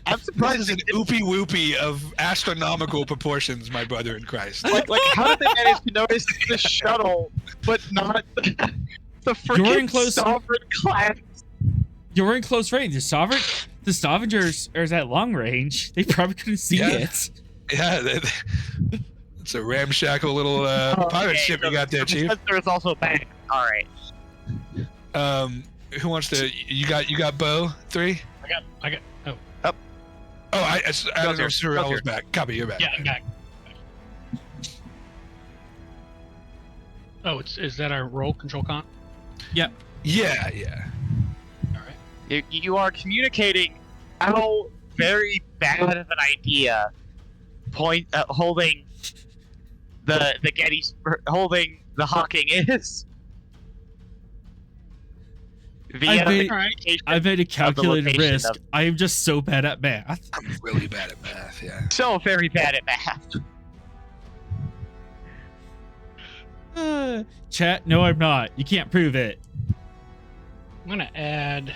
I'm surprised. This is an oopie whoopie of astronomical proportions, my brother in Christ. Like how did they manage to notice the shuttle, but not the freaking Sovereign class? You're in close range. The Stavengers are at long range. They probably couldn't see it. Yeah, it's a ramshackle little pirate ship you got there, Chief. There's also back. All right. Who wants to? You got Bo 3. I got. Oh, I don't know if Sorrel was back. Copy, you're back. Yeah, I'm back. Oh, is that our roll control con? Yep. Yeah. All right. You are communicating how very bad of an idea holding the holding the Hawking is. I made a calculated risk. I am just so bad at math. I'm really bad at math, yeah. So very bad at math. Chat, no, I'm not. You can't prove it. I'm gonna add.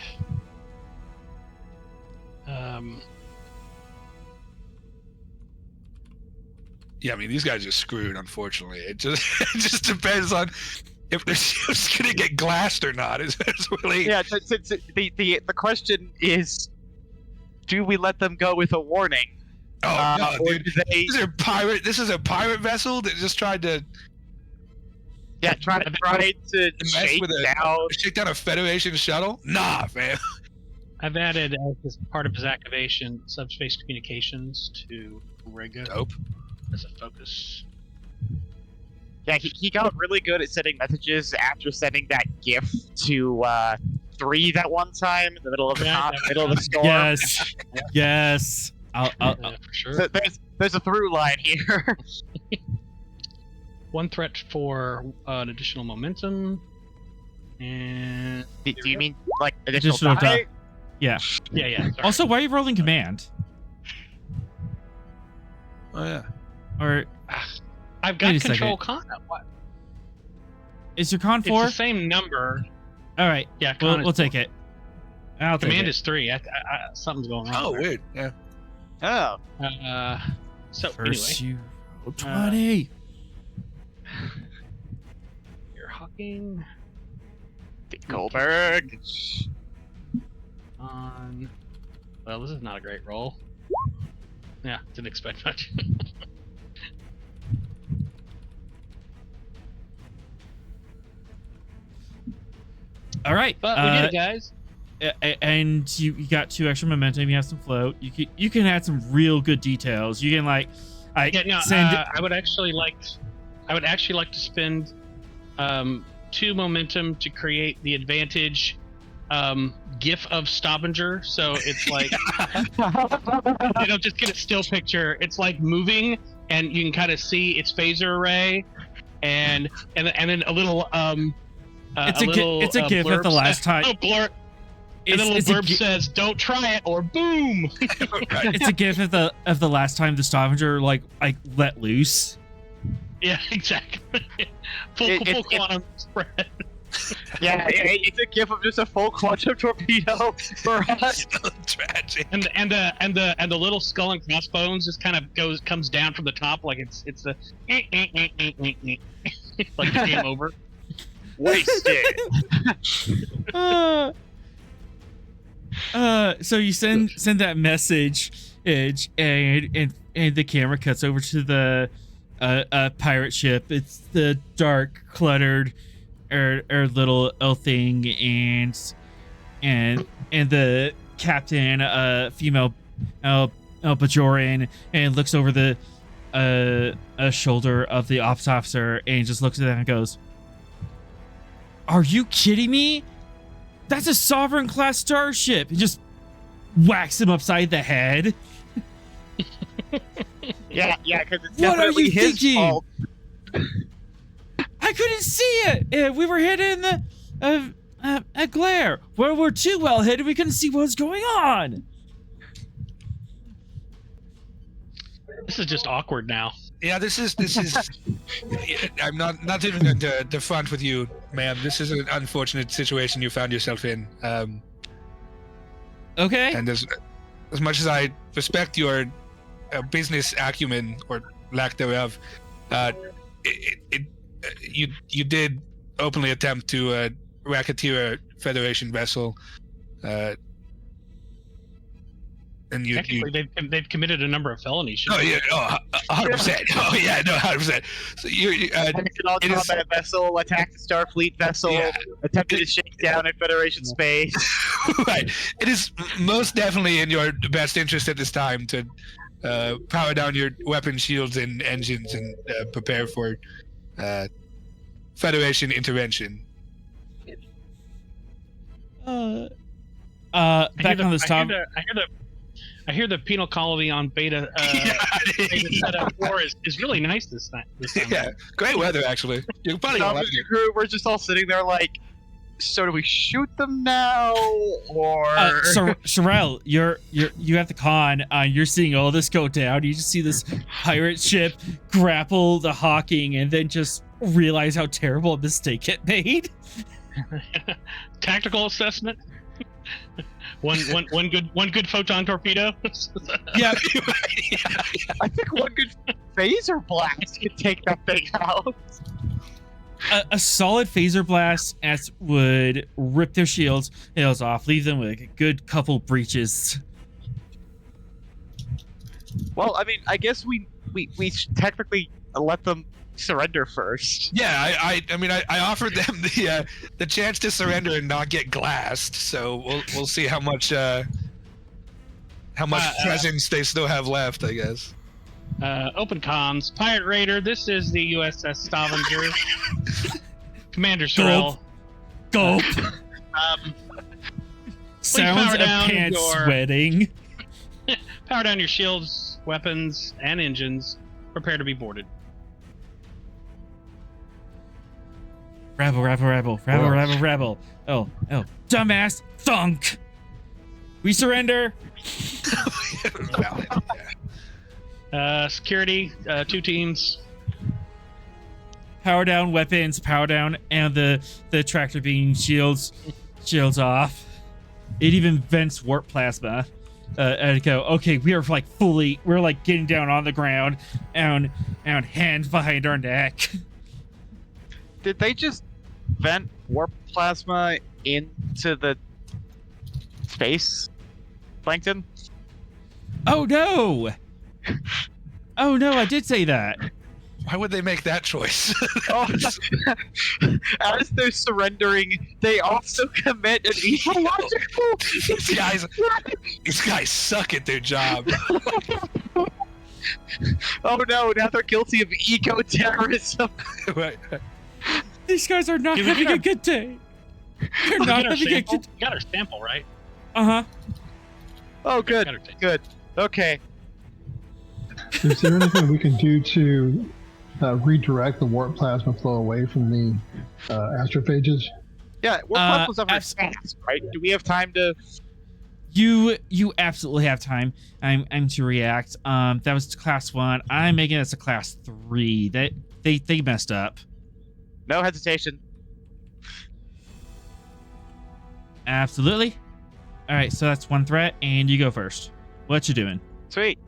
Yeah, I mean these guys are screwed. Unfortunately, it just depends on if the ship's gonna get glassed or not. It's really. Yeah, the question is, do we let them go with a warning? Oh no, dude! This is a pirate vessel that just tried to. Yeah, try to shake down a Federation shuttle. Nah, man. I've added as part of his activation subspace communications to Riga. Dope. As a focus. Yeah, he got really good at sending messages after sending that GIF to 3 that one time in the middle of the storm. Yes, yes. I'll for sure. So there's a through line here. One threat for an additional momentum, and do you mean like additional die? Yeah. Yeah. Sorry. Also, why are you rolling command? Oh yeah. Or I've got control con. What? Is your con 4? It's the same number. All right. Yeah, con is We'll take it. I'll take Command it. is 3. Something's going on. Oh, there. weird. Yeah. Oh. So First, anyway, you roll 20. you're hawking Goldberg. on. Well, this is not a great roll. Yeah, didn't expect much. All right. But we did it, guys. And you got 2 extra momentum. You have some float. You can add some real good details. You can I would actually like to spend 2 momentum to create the advantage GIF of Stavanger. So it's like you don't just get a still picture. It's like moving, and you can kind of see its phaser array, and then a little it's a GIF at the last time. Oh, blur. And then a little blurb says, "Don't try it," or "Boom." It's a GIF of the last time the Stavanger like let loose. Yeah, exactly. Full quantum spread. Yeah, it's a gif of just a full quantum torpedo for us. So tragic. And the little skull and crossbones just kind of comes down from the top like it's the like game over. Wasted. So you send that message, and the camera cuts over to the pirate ship. It's the dark, cluttered, little thing, and the captain, female, Bajoran, and looks over the shoulder of the ops officer and just looks at them and goes, "Are you kidding me? That's a Sovereign class starship!" And just whacks him upside the head. Yeah, because it's What are definitely you his thinking? fault. I couldn't see it. We were hidden in a glare. Where we're too well hidden, we couldn't see what was going on. This is just awkward now. Yeah, this is. I'm not even going to front with you, ma'am. This is an unfortunate situation you found yourself in. Okay. And as much as I respect your business acumen or lack thereof, you did openly attempt to racketeer a Federation vessel, and you. Technically, they've committed a number of felonies. Oh yeah, 100%. Oh yeah, no, 100%. So you Attacked an all-combat vessel, attacked a Starfleet vessel, attempted to shake down in Federation space. right. It is most definitely in your best interest at this time to power down your weapon shields and engines and prepare for Federation intervention. Back on this top. I hear the penal colony on Beta setup 4 is really nice this time. Yeah, great weather actually. You probably So the crew, we're just all sitting there like, so do we shoot them now, or? Sorrel, you have the con. You're seeing all this go down. You just see this pirate ship grapple the Hawking, and then just realize how terrible a mistake it made. Tactical assessment. One good photon torpedo. Yeah. I think one good phaser blast could take that thing out. A solid phaser blast would rip their shields off, leave them with a good couple breaches. Well, I mean, I guess we technically let them surrender first. Yeah, I mean I offered them the chance to surrender and not get glassed. So we'll see how much presence they still have left, I guess. Open comms, Pirate Raider. This is the USS Stavanger. Commander Sorrel. Gulp. Sounds power of down pants your- sweating. Power down your shields, weapons, and engines. Prepare to be boarded. Rebel. Oh, dumbass, thunk. We surrender. Security, 2 teams. power down weapons, power down, and the tractor beam shields off. It even vents warp plasma. And go, okay, we're like getting down on the ground and hands behind our neck. Did they just vent warp plasma into the space, Plankton? Oh no! Oh no, I did say that. Why would they make that choice? Oh, as they're surrendering, they also commit an ecological. These guys suck at their job. Oh no! Now they're guilty of eco-terrorism. Right. These guys are not Did we having get a good day. They're We not got our having a sample? good. We got our sample, right? Uh-huh. Oh, Got our good, sample. good. Okay. Is there anything we can do to redirect the warp plasma flow away from the astrophages? Yeah, warp plasma's over abs- fast, right? Do we have time to? You absolutely have time. I'm to react. That was class 1. I'm making this a class 3. That they messed up. No hesitation. Absolutely. All right, so that's one threat, and you go first. What you doing? Sweet.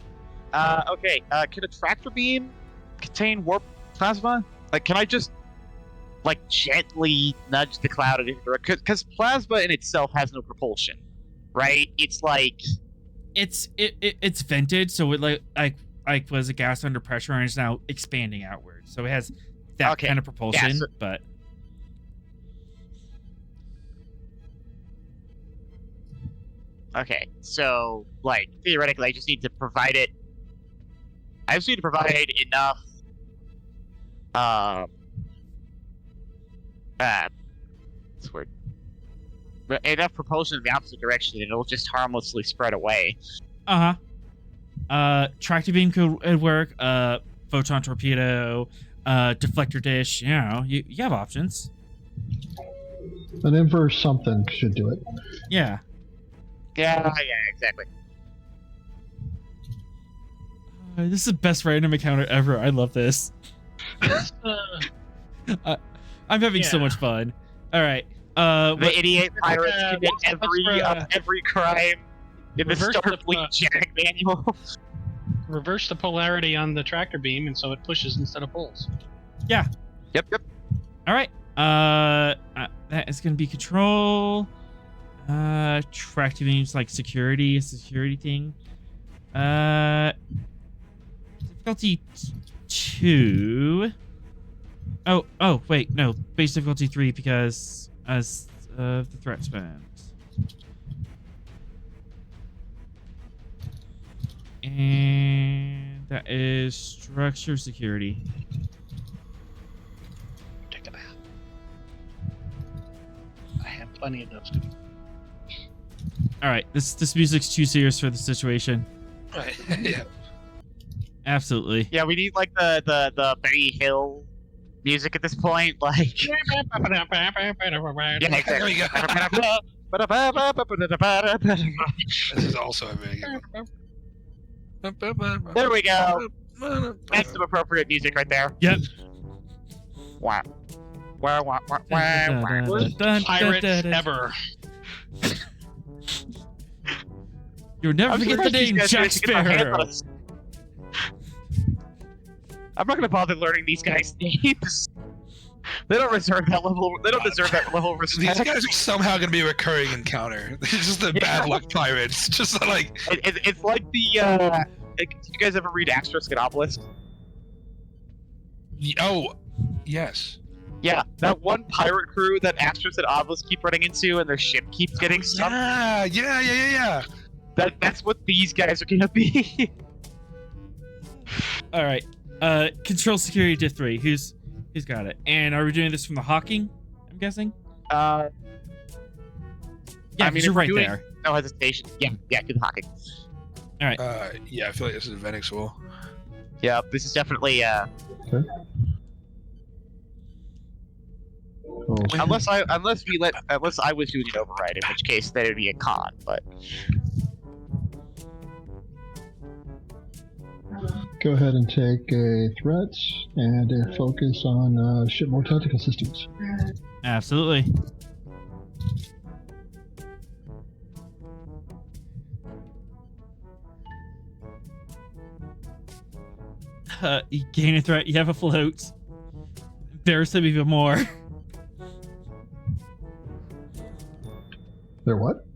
Okay. Can a tractor beam contain warp plasma? Like, can I just gently nudge the cloud in a different direction? Because plasma in itself has no propulsion, right? It's like It's vented, so it like was a gas under pressure and it's now expanding outward. So it has that Okay. kind of propulsion, Yeah, so- but okay. So theoretically, I just need to provide it. I just need to provide enough. What's the word? But enough propulsion in the opposite direction, and it'll just harmlessly spread away. tractor beam could work. Photon torpedo, deflector dish. You know, you have options. An inverse something should do it. Yeah. Yeah, exactly. This is the best random encounter ever. I love this. I'm having so Yeah. much fun. All right. The idiot pirates commit let's every crime in the reverse the, Starfleet JAG manual. reverse the polarity on the tractor beam, and so it pushes instead of pulls. Yep. All right. That is going to be control. Tractor beams like security, a security thing. Difficulty 2. Oh, wait, no. Base difficulty 3 because as of the threat spans. And that is structure security. Take a bath. I have plenty of those. All right, this music's too serious for the situation. Right. Yeah. Absolutely. Yeah, we need the Benny Hill music at this point. Yeah, There we exactly. go. This is also a very good one. There we go. That's some appropriate music right there. Yep. Wow. Wow. Worst pirates ever. You'll never I'm forget the surprised these name guys Jack managed to get their hands on Sparrow. us. I'm not gonna bother learning these guys' names. They don't deserve that level. They don't deserve that level of These respect. guys are somehow going to be a recurring encounter. It's just the bad luck pirates. Just like It's like the. Did you guys ever read Asterisk and Obelisk? oh, yes. Yeah, that one pirate crew that Asterisk and Obelisk keep running into, and their ship keeps getting sunk. Yeah. That's what these guys are gonna be. All right. Control security to 3. Who's got it? And are we doing this from the Hawking? I'm guessing. Yeah, Yeah, I mean, you're if we're right doing- there. no hesitation. Yeah, do the Hawking. Yeah, I feel like this is Venix will. Yeah, this is definitely Oh, unless I was doing an override, in which case that would be a con. But go ahead and take a threats and a focus on shipboard tactical systems. Absolutely. You gain a threat. You have a float. Embarrass them even more. They're what?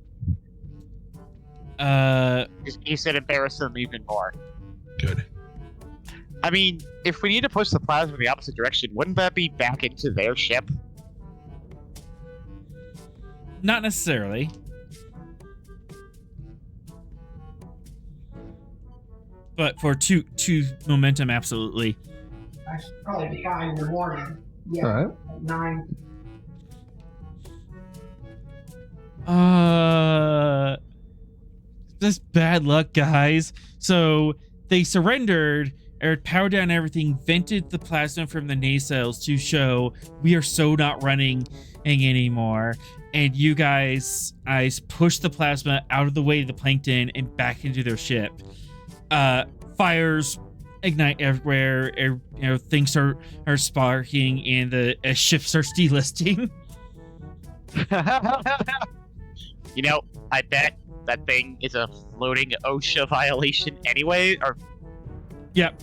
He said embarrass them even more. Good. I mean, if we need to push the plasma in the opposite direction, wouldn't that be back into their ship? Not necessarily. But for two momentum, absolutely. I should probably be fine in the morning. Yeah. All right. At 9. Just bad luck, guys. So they surrendered, or powered down everything, vented the plasma from the nacelles to show we are so not running anymore. And you guys pushed the plasma out of the way of the plankton and back into their ship. Fires ignite everywhere. Things are sparking, and the ships are delisting. I bet that thing is a floating OSHA violation anyway, or Yep.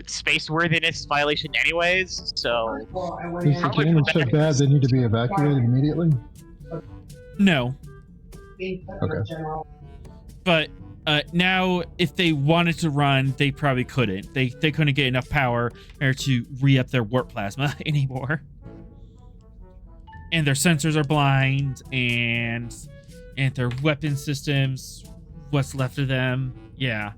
space worthiness violation anyways. So Well, I went Is the in damage so bad they need to be evacuated immediately? No, being put Okay. in general. but now if they wanted to run, they probably couldn't. They couldn't get enough power to re-up their warp plasma anymore. And their sensors are blind, and their weapon systems, what's left of them, yeah.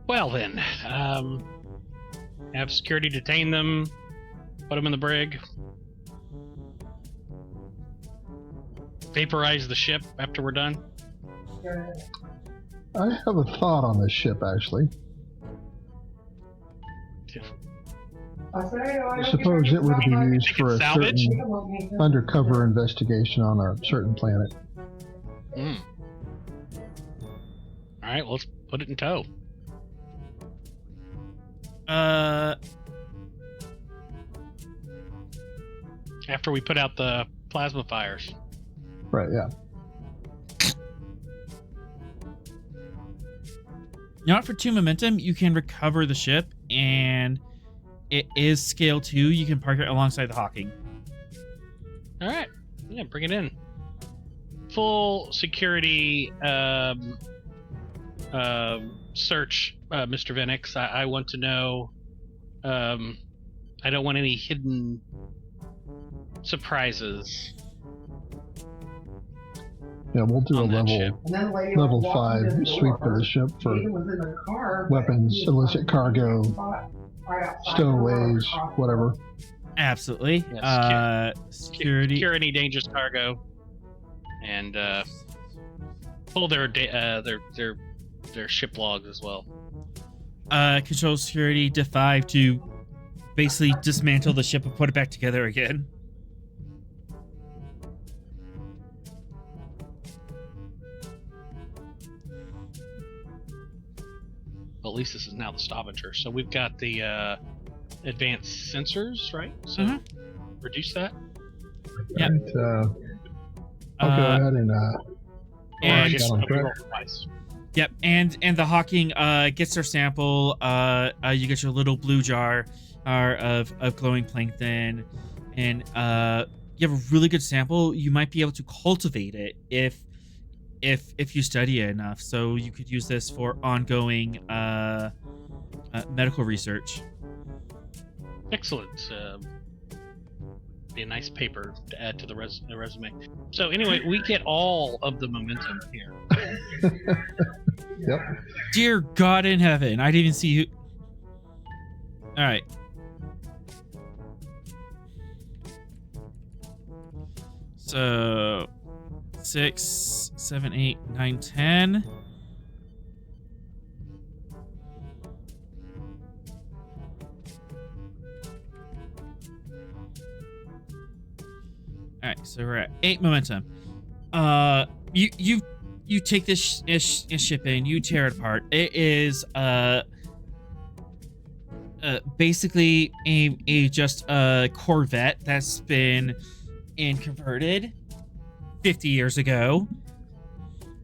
Well then, have security detain them, put them in the brig, vaporize the ship after we're done. I have a thought on this ship, actually. Suppose it were to be used for a Salvage? certain undercover investigation on a certain planet. All right, well, let's put it in tow. After we put out the plasma fires. Right, yeah. Not for 2 momentum, you can recover the ship, and it is scale 2. You can park it alongside the Hawking. All right, yeah, bring it in. Full security search, Mr. Venix. I want to know. I don't want any hidden surprises. Yeah, we'll do a On that level ship. And then later level walking 5 in the sweep door, of the ship for Jane was in the car, but weapons, he illicit cargo, right outside stowaways, the door. whatever. Absolutely. Yeah, Security. Secure any dangerous cargo, and pull their ship logs as well. Control security to 5 to basically dismantle the ship and put it back together again. Well, at least this is now the Stavanger. So we've got the advanced sensors, right? So reduce that. Yep. Right, I'll go ahead and Or I And- guess Got 'em we roll correct. twice. Yep, and the Hawking gets their sample. You get your little blue jar of glowing plankton, and you have a really good sample. You might be able to cultivate it if you study it enough. So you could use this for ongoing medical research. Excellent. Be a nice paper to add to the resume. So anyway, we get all of the momentum here. Yep. Dear God in heaven, I didn't even see you. All right. So 6, 7, 8, 9, 10. So we're at 8 momentum. You take this ship in, you tear it apart. It is basically a Corvette that's been converted 50 years ago,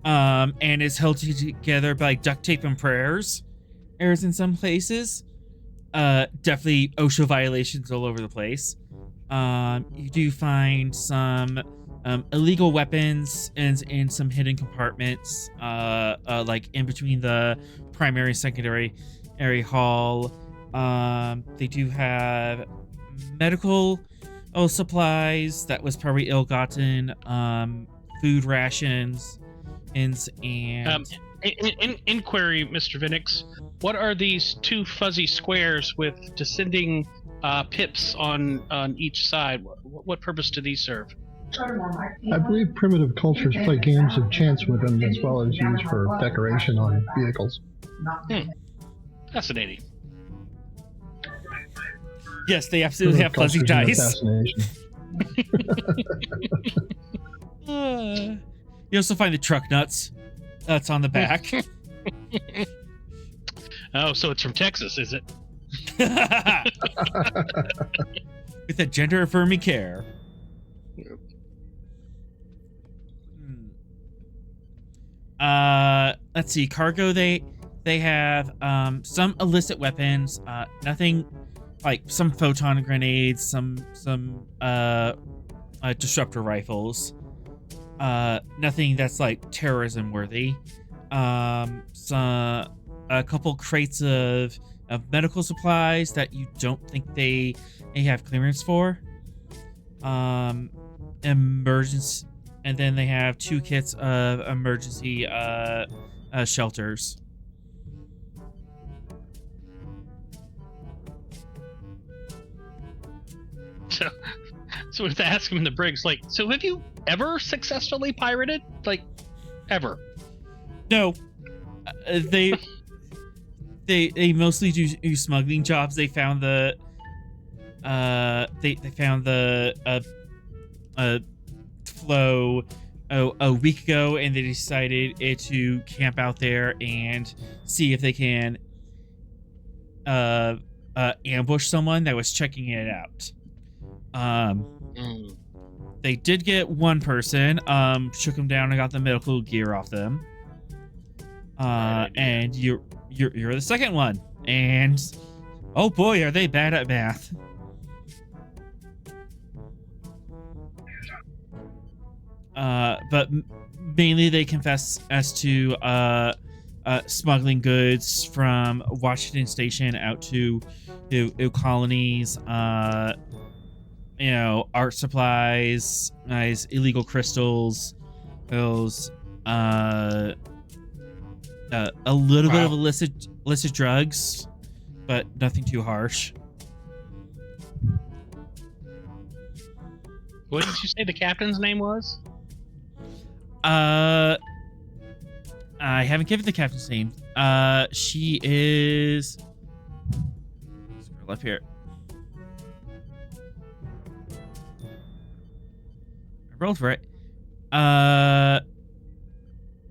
and is held together by duct tape and prayers. Errors in some places. Definitely OSHA violations all over the place. You do find some illegal weapons in some hidden compartments, like in between the primary and secondary area hall. They do have medical supplies that was probably ill-gotten, food rations, and inquiry, Mr. Vinix. What are these two fuzzy squares with descending pips on each side? What purpose do these serve? I believe primitive cultures play games of chance with them as well as used for decoration on vehicles. Fascinating. Yes, they absolutely have fuzzy dice. You also find the truck nuts that's on the back. Oh, so it's from Texas, is it? With a gender-affirming care. Let's see. Cargo, they have some illicit weapons. Nothing like some photon grenades, some disruptor rifles. Nothing that's like terrorism worthy. A couple crates of medical supplies that you don't think they have clearance for. Emergency, and then they have 2 kits of emergency shelters. So we have to ask him in the Briggs, like, so have you ever successfully pirated? Like, ever? No. They mostly do smuggling jobs. They found the flow a week ago, and they decided to camp out there and see if they can ambush someone that was checking it out. They did get one person, shook them down and got the medical gear off them. And you're the second one, and oh boy, are they bad at math. But mainly they confess as to smuggling goods from Washington Station out to colonies, art supplies, nice illegal crystals, those a little bit of illicit drugs, but nothing too harsh. What did you say the captain's name was? I haven't given the captain's name. She is. Scroll up here. I rolled for it.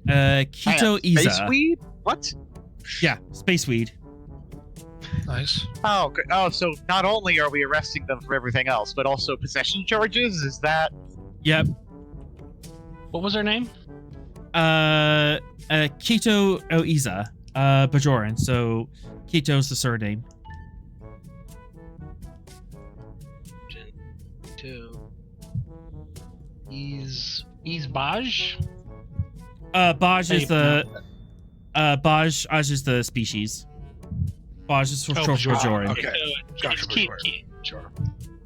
Keto Iza. Space weed? What? Yeah, space weed. Nice. Oh, okay. Oh, so not only are we arresting them for everything else, but also possession charges? Is that? Yep. What was her name? Keto Oiza, Bajoran. So Keto's the surname. Is Baj? Baj is the Baj is the species. Baj is for Bajoran. Okay. Gotcha. Sure.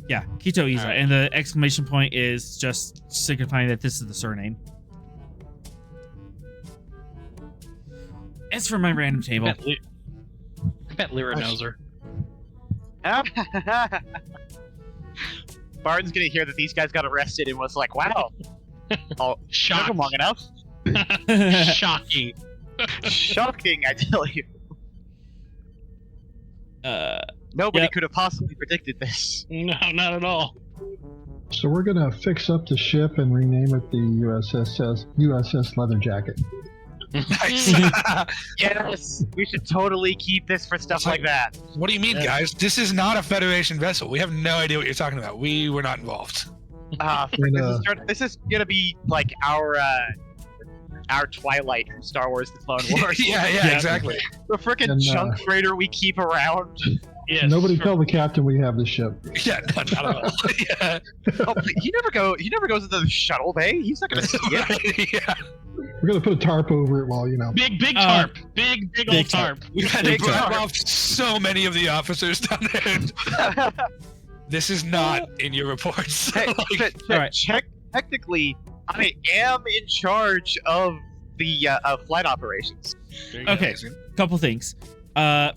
Yeah, Keto Iza, Right. and the exclamation point is just signifying that this is the surname. It's for my random table. I bet Lyra knows her. Barton's gonna hear that these guys got arrested and was like, "Wow, oh, took Shocked. them long enough." Shocking. Shocking, I tell you. Nobody Yep. could have possibly predicted this. No, not at all. So we're gonna fix up the ship and rename it the USS Leather Jacket. Nice. Yes, we should totally keep this for stuff like that. What do you mean, guys? This is not a Federation vessel. We have no idea what you're talking about. We were not involved. This is gonna be like our Twilight from Star Wars: The Clone Wars. yeah, exactly. The frickin' chunk freighter we keep around. Yes. Nobody tell the captain we have the ship. Yeah, not at all. Yeah. Oh, he never goes into the shuttle bay. He's not gonna see it. Yeah. We're gonna put a tarp over it while Big tarp. Big old tarp. We've had to drive off so many of the officers down there. This is not in your reports. Hey, Alright. Technically, I am in charge of the flight operations. Okay, couple things.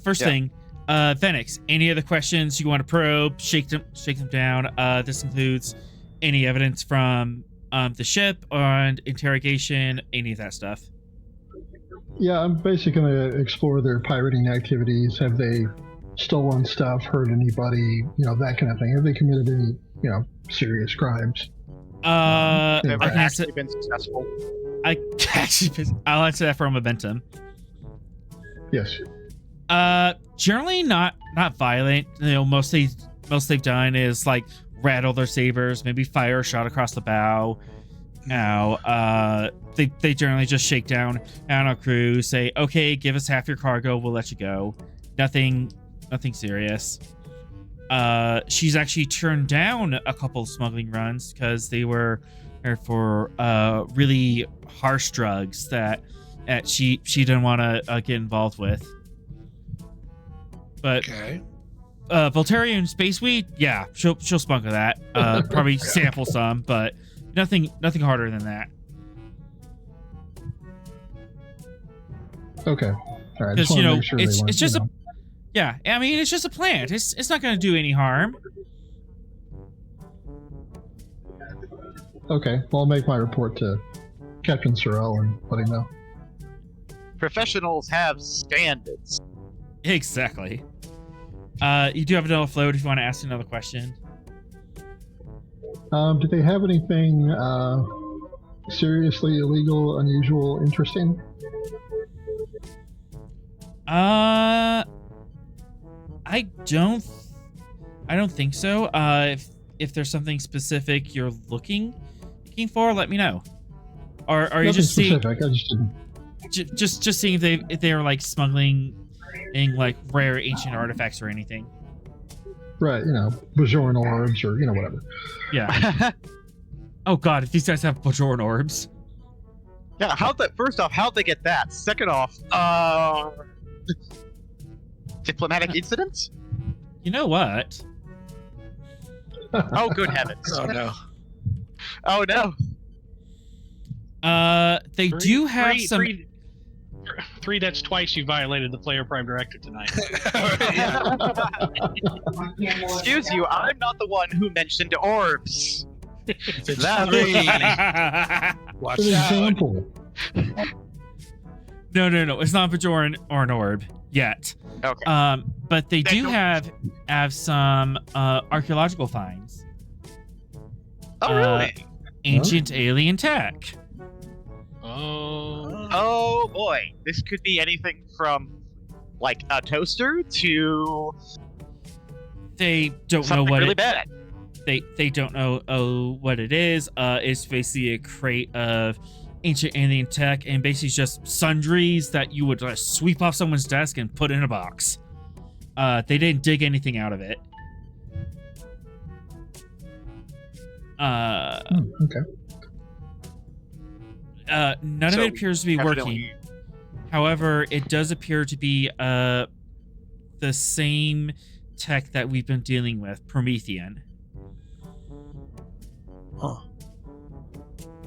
First thing, Phoenix, any other questions you want to probe? Shake them down. This includes any evidence from the ship and interrogation, any of that stuff. Yeah, I'm basically gonna explore their pirating activities. Have they stolen stuff, hurt anybody, that kind of thing? Have they committed any, serious crimes? Never I can answer. actually been successful. I'll answer that for momentum. Yes. Generally not violent. Most they've done is like rattle their sabers, maybe fire a shot across the bow. Now, they generally just shake down our crew, say, "Okay, give us half your cargo, we'll let you go." Nothing serious. She's actually turned down a couple of smuggling runs because they were there for really harsh drugs that she didn't want to get involved with. But Okay. Voltarian space weed, yeah, she'll smuggle that. Probably sample some, but nothing harder than that. Okay. All right. Because Just wanna make sure it's they just weren't, yeah. I mean, it's just a plant. It's not going to do any harm. Okay. Well, I'll make my report to Captain Sorrell and let him know. Professionals have standards. Exactly. You do have another float if you want to ask another question. Do they have anything seriously illegal, unusual, interesting? I don't think so. If there's something specific you're looking for, let me know. Or are you Nothing just seeing? specific. I just didn't. Just seeing if they're like smuggling in like rare ancient artifacts or anything. Right. Bajoran orbs or whatever. Yeah. Oh God, if these guys have Bajoran orbs. Yeah, first off, how'd they get that? Second off, diplomatic incidents? You know what? Oh, good heavens. Oh no. Oh, no. They do have some. Three, that's twice you violated the player prime directive tonight. Excuse you, I'm not the one who mentioned orbs. It's That three. Watch An out. example. No, it's not Bajoran or an orb yet. Okay. But they do don't- have some archaeological finds. Oh, really? Ancient alien tech. Oh. Oh, boy. This could be anything from, like, a toaster to They don't know something what really it. bad. They don't know what it is. It's basically a crate of ancient alien tech, and basically just sundries that you would just sweep off someone's desk and put in a box. They didn't dig anything out of it. Okay. None of So, it appears to be working. Evidently- However, it does appear to be the same tech that we've been dealing with, Promethean.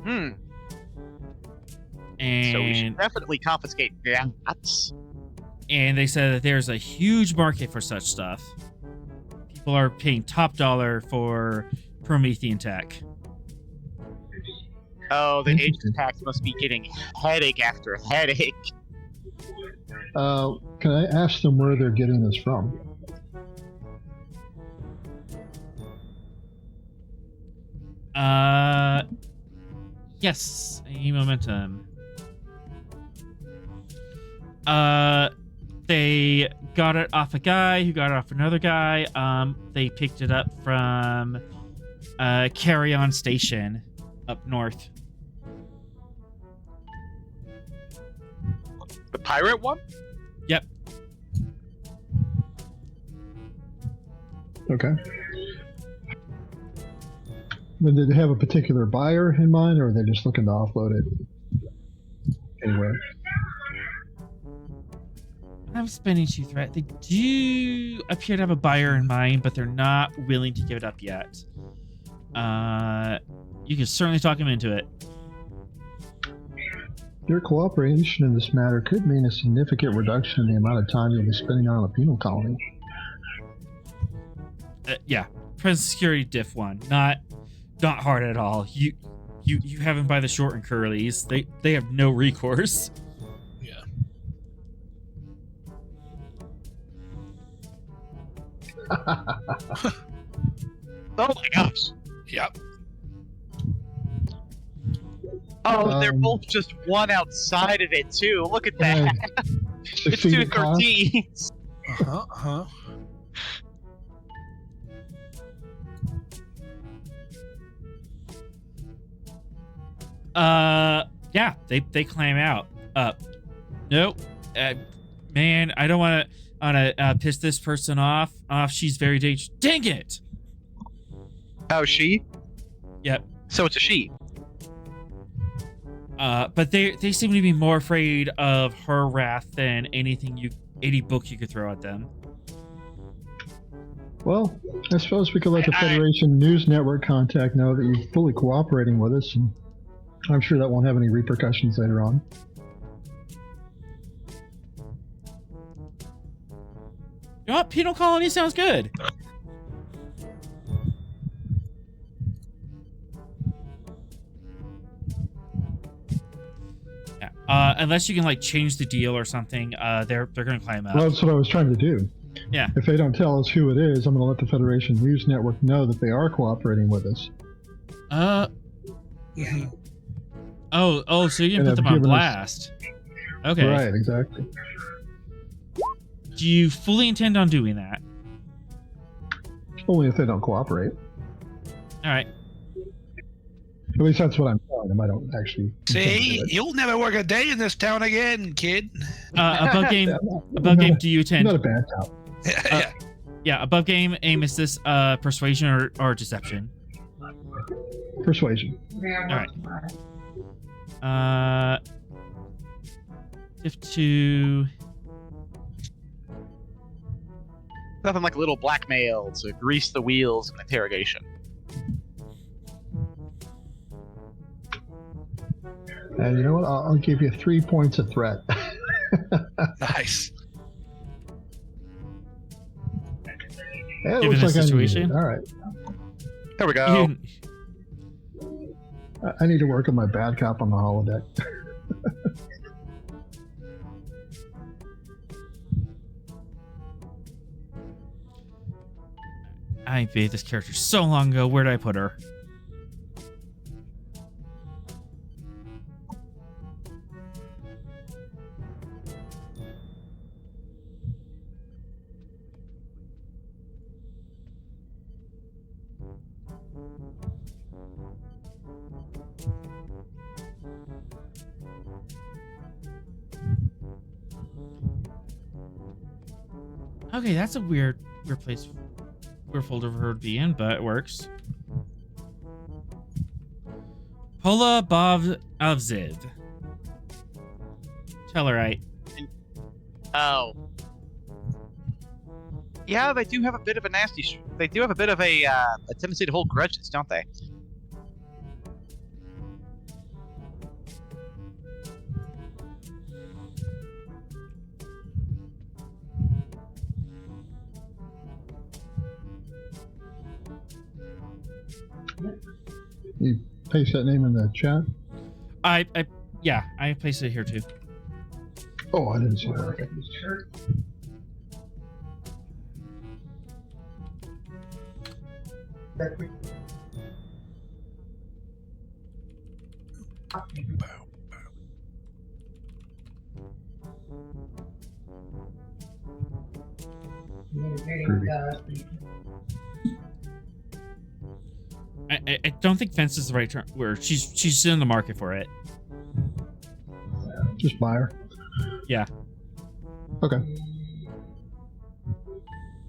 Hmm. And So we should definitely confiscate that. and they said that there's a huge market for such stuff. People are paying top dollar for Promethean tech. Oh, the Interesting. ancient tax must be getting headache after headache. Can I ask them where they're getting this from? Yes, a momentum. They got it off a guy who got it off another guy. They picked it up from Carry-On Station up north. The pirate one? Yep. Okay. But did they have a particular buyer in mind, or are they just looking to offload it anywhere? I'm spinning to threat. They do appear to have a buyer in mind, but they're not willing to give it up yet. You can certainly talk them into it. Your cooperation in this matter could mean a significant reduction in the amount of time you'll be spending on a penal colony. Yeah, present security diff 1, not hard at all. You have them by the short and curlies. They have no recourse. Yeah. Oh my gosh. Yep. Oh, they're both just one outside of it too. Look at that. It's 2 succeeded cost? 13s. Uh-huh. Yeah, they climb out. Nope. Man, I don't want to piss this person off. She's very dangerous. Dang it! Oh, she? Yep. So it's a she. But they seem to be more afraid of her wrath than any book you could throw at them. Well, I suppose we could let the Federation News Network contact know that you're fully cooperating with us, and I'm sure that won't have any repercussions later on. You know what? Penal colony sounds good. Yeah. Unless you can like change the deal or something, they're gonna climb up. Well, that's what I was trying to do. Yeah. If they don't tell us who it is, I'm going to let the Federation News Network know that they are cooperating with us. Oh, so you can And put them have on given us- blast. Okay. Right, exactly. Do you fully intend on doing that? Only if they don't cooperate. All right. At least that's what I'm telling them. I don't actually. intend to See, do it. you'll never work a day in this town again, kid. Above game. Above Not game. a- Do you intend? Not a bad town. Yeah. Yeah. Above game. Aim is this persuasion or deception? Persuasion. Yeah, Alright. Diff 2. Nothing like a little blackmail to grease the wheels of an interrogation. And you know what? I'll give you 3 points of threat. Nice. It Given looks the like situation? I need it. All right. There we go. I need to work on my bad cop on the holodeck. I made this character so long ago. Where did I put her? Okay, that's a weird place, weird folder for her to be in, but it works. Pola Bovziv. Tellarite. Oh. Yeah, they do have a bit of a nasty. They do have a bit of a tendency to hold grudges, don't they? You paste that name in the chat? Yeah, I placed it here too. Oh, I didn't see that. Okay. I don't think fence is the right term. Where she's in the market for it. Just buy her. Yeah. Okay.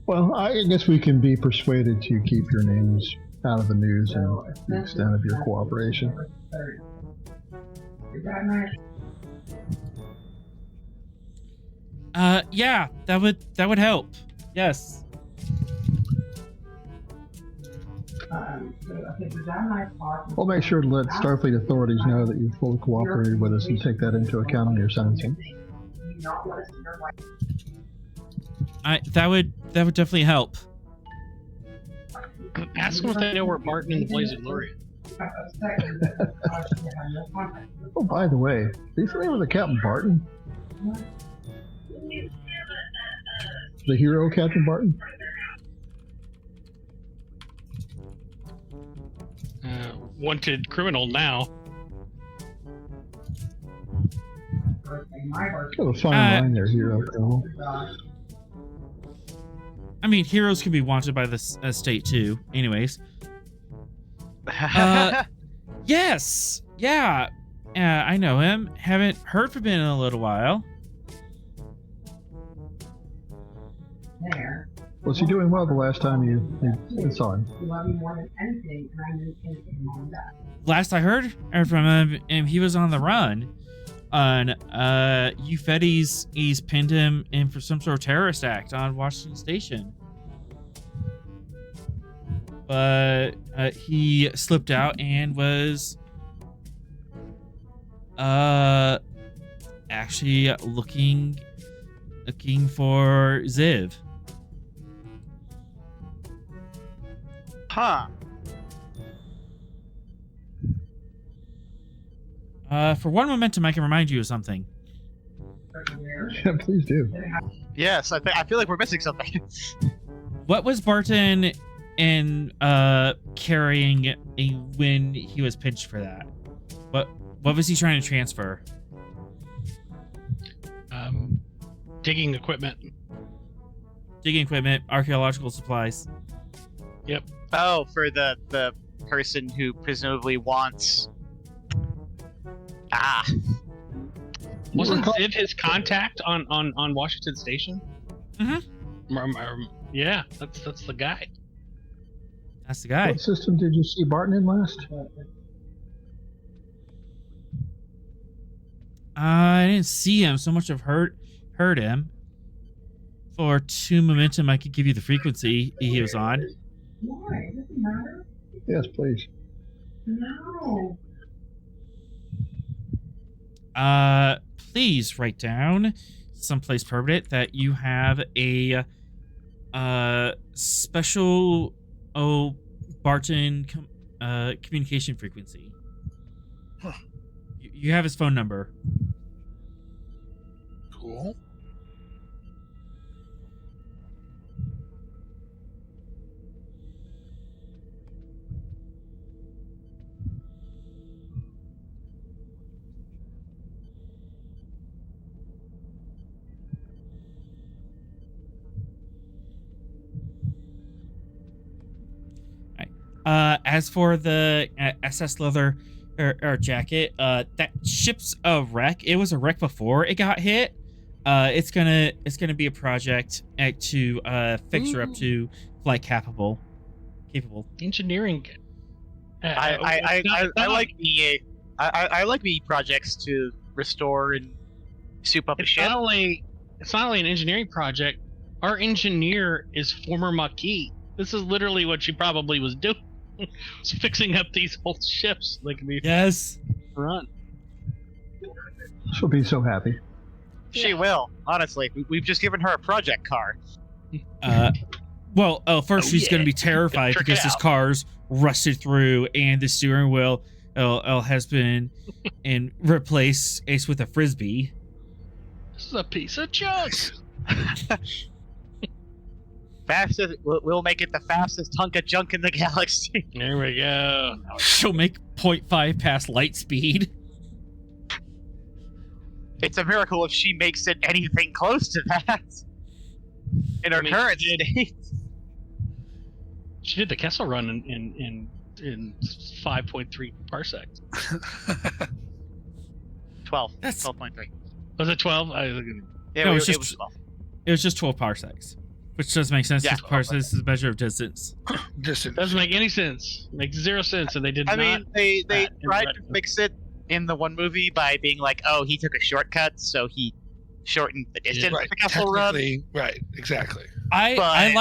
Well, I guess we can be persuaded to keep your names out of the news and the extent of your cooperation. Yeah, that would help. Yes. We'll make sure to let Starfleet authorities know that you fully cooperated with us and take that into account on your sentencing. That would definitely help. Ask them if they know where Barton and the Blazing Glory. Oh, by the way, are you familiar with the Captain Barton? The hero Captain Barton? Wanted criminal now. Kind of a fine line there, hero. Criminal. I mean, heroes can be wanted by the state too. Anyways. Yes. Yeah. I know him. Haven't heard from him in a little while. Was he doing well the last time you saw him? Last I heard from him, he was on the run. On he's pinned him in for some sort of terrorist act on Washington Station. But he slipped out and was actually looking for Ziv. Huh. For one momentum, I can remind you of something. Yeah, please do. Yes, I feel like we're missing something. What was Barton carrying when he was pinched for that? What was he trying to transfer? Digging equipment. Digging equipment, archaeological supplies. Yep. Oh, for the person who presumably wants. Wasn't Ziv his contact on Washington Station? Mm-hmm. Yeah, that's the guy. That's the guy. What system did you see Barton in last? I didn't see him so much. I've heard him. For 2 momentum, I could give you the frequency he was on. Why? Does it matter? Yes, please. No. Please write down someplace permanent that you have a special Barton communication frequency. Huh. You have his phone number. Cool. As for the SS leather or jacket, that ship's a wreck. It was a wreck before it got hit. It's gonna be a project to fix her up to flight capable. Engineering. I like the projects to restore and soup up a ship. It's not only an engineering project. Our engineer is former Maquis. This is literally what she probably was doing. Was fixing up these old ships that can be run. She'll be so happy. She will, honestly. We've just given her a project car. First she's going to be terrified because this car's rusted through and the steering wheel has been replaced with a frisbee. This is a piece of junk. Fastest, we'll make it the fastest hunk of junk in the galaxy. There we go. She'll make 0.5 past light speed. It's a miracle if she makes it anything close to that in her current state. She did the Kessel run in 5.3 parsecs. 12. That's- 12.3. Was it 12? Yeah, No, it it's just- was 12. It was just 12 parsecs, which does make sense. Yeah, because parsecs is a measure of distance. Distance. Doesn't make any sense. Makes zero sense, and they did I not. mean, they that in tried the to retcon. fix it in the one movie by being like, oh, he took a shortcut, so he shortened the distance Right. of the Kessel Run. Technically, right. Exactly. I But,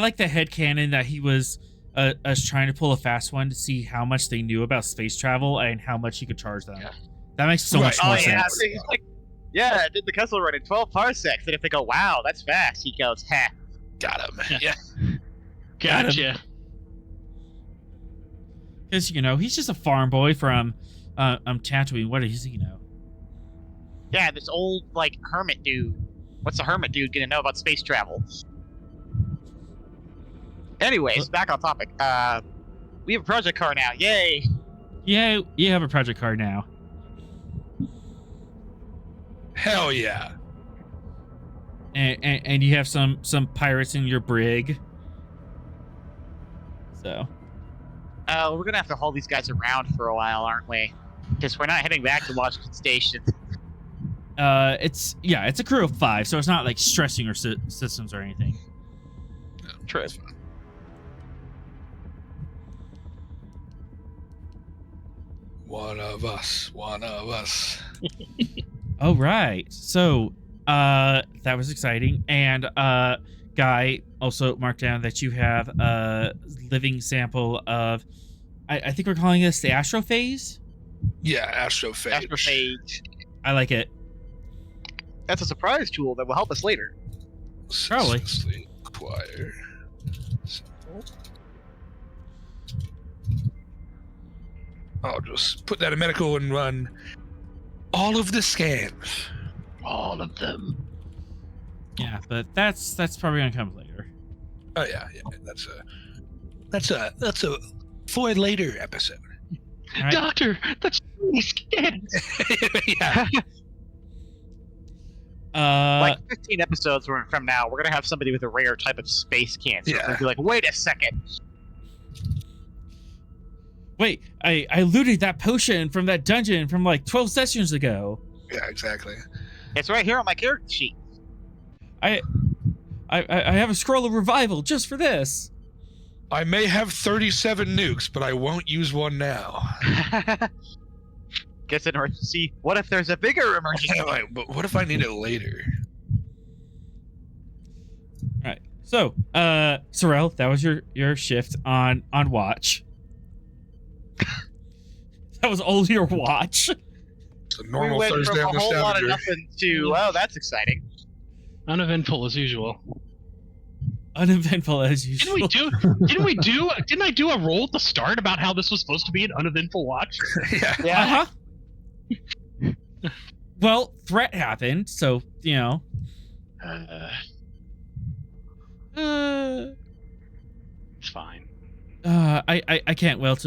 like the headcanon that he was trying to pull a fast one to see how much they knew about space travel and how much you could charge them. Yeah. That makes so Right. much Oh, more yeah. sense. He's like, yeah, I did the Kessel Run in 12 parsecs. And if they go, wow, that's fast, he goes, ha. Got him. Yeah. Yeah. Gotcha. Because he's just a farm boy from Tatooine. What does he know? Yeah, this old, like, hermit dude. What's a hermit dude gonna know about space travel? Anyways, back on topic. We have a project car now. Yay! Yeah, you have a project card now. Hell yeah. And you have some pirates in your brig. So We're gonna have to haul these guys around for a while, aren't we? Because we're not heading back to Washington Station. it's a crew of 5, so it's not like stressing your systems or anything. True. One of us. Oh right. So that was exciting. And Guy also marked down that you have a living sample of I think we're calling this the astrophase. Yeah, astrophage. Astrophage. I like it. That's a surprise tool that will help us later. Probably. Successfully acquire. I'll just put that in medical and run all of the scans. All of them. Yeah, but that's probably gonna come later. Oh yeah. That's a for a later episode. All right. Doctor, that's scans. Yeah. Like 15 episodes from now, we're gonna have somebody with a rare type of space cancer. Yeah. We're gonna be like, wait a second. Wait, I looted that potion from that dungeon from like 12 sessions ago. Yeah, exactly. It's right here on my character sheet. I have a scroll of revival just for this. I may have 37 nukes, but I won't use one now. Guess an emergency. What if there's a bigger emergency? Wait, but what if I need it later? All right. So, Sorrel, that was your shift on watch. That was all your watch. It's a normal we went Thursday from on a the whole lot of Stavanger. nothing to, oh, that's exciting. Uneventful as usual. Uneventful as usual. Didn't I do a roll at the start about how this was supposed to be an uneventful watch? Yeah. Yeah. Uh-huh. Well, threat happened, so It's fine. I can't wait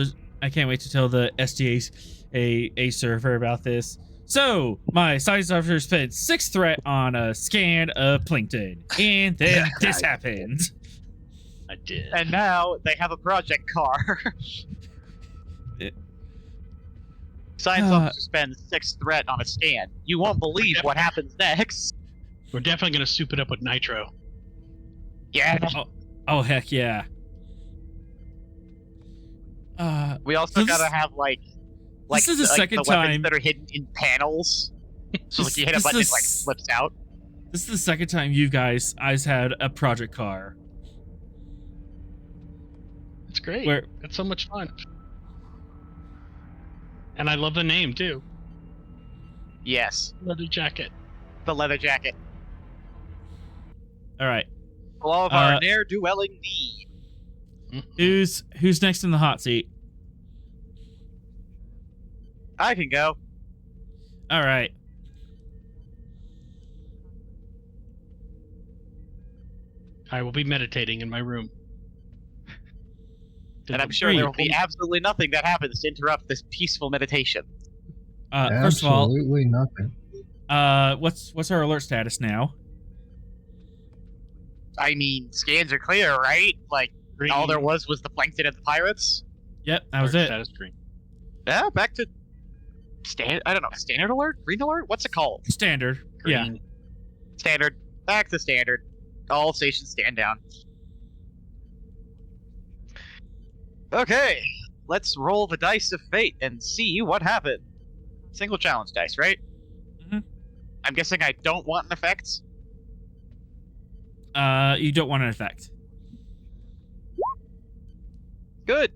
to tell the SDA's a server about this. So my science officer spent 6 threat on a scan of plankton, and then this happened. I did. And now they have a project car. Science officer spends 6 threat on a scan. You won't believe what happens next. We're definitely gonna soup it up with nitro. Yeah. Oh heck yeah. We also So this- gotta have like this is the second the weapons time- that are hidden in panels. So like you hit a This button, it is- like flips out. This is the second time you guys had a project car. It's great. Where It's so much fun. And I love the name too. Yes, Leather jacket. the leather jacket. all right. For all of our ne'er-dwelling need. Who's next in the hot seat? I can go. All right. I will be meditating in my room. And I'm sure there will be absolutely nothing that happens to interrupt this peaceful meditation. First of all, Absolutely nothing. What's our alert status now? I mean, scans are clear, right? Like, Green. all there was the plankton and the pirates. Yep, that was it. Status green. Yeah, back to I don't know, standard alert? Green alert? What's it called? Standard. Yeah. Green. Standard. Back to standard. All stations stand down. Okay, let's roll the dice of fate and see what happened. Single challenge dice, right? Mhm. I'm guessing I don't want an effect. You don't want an effect. Good.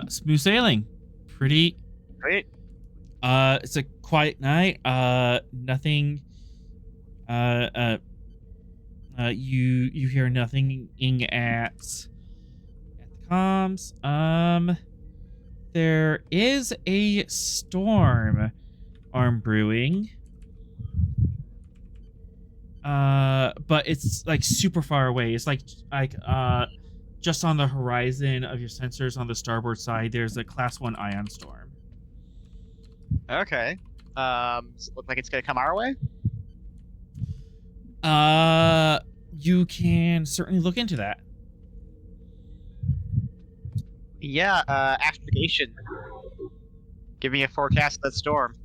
Smooth sailing. Pretty. Great. It's a quiet night. Nothing. You hear nothing at the comms. There is a storm brewing. But it's like super far away. It's like just on the horizon of your sensors on the starboard side. There's a Class 1 ion storm. Okay. Does it look like it's gonna come our way? You can certainly look into that. Yeah, astrogation. Give me a forecast of that storm.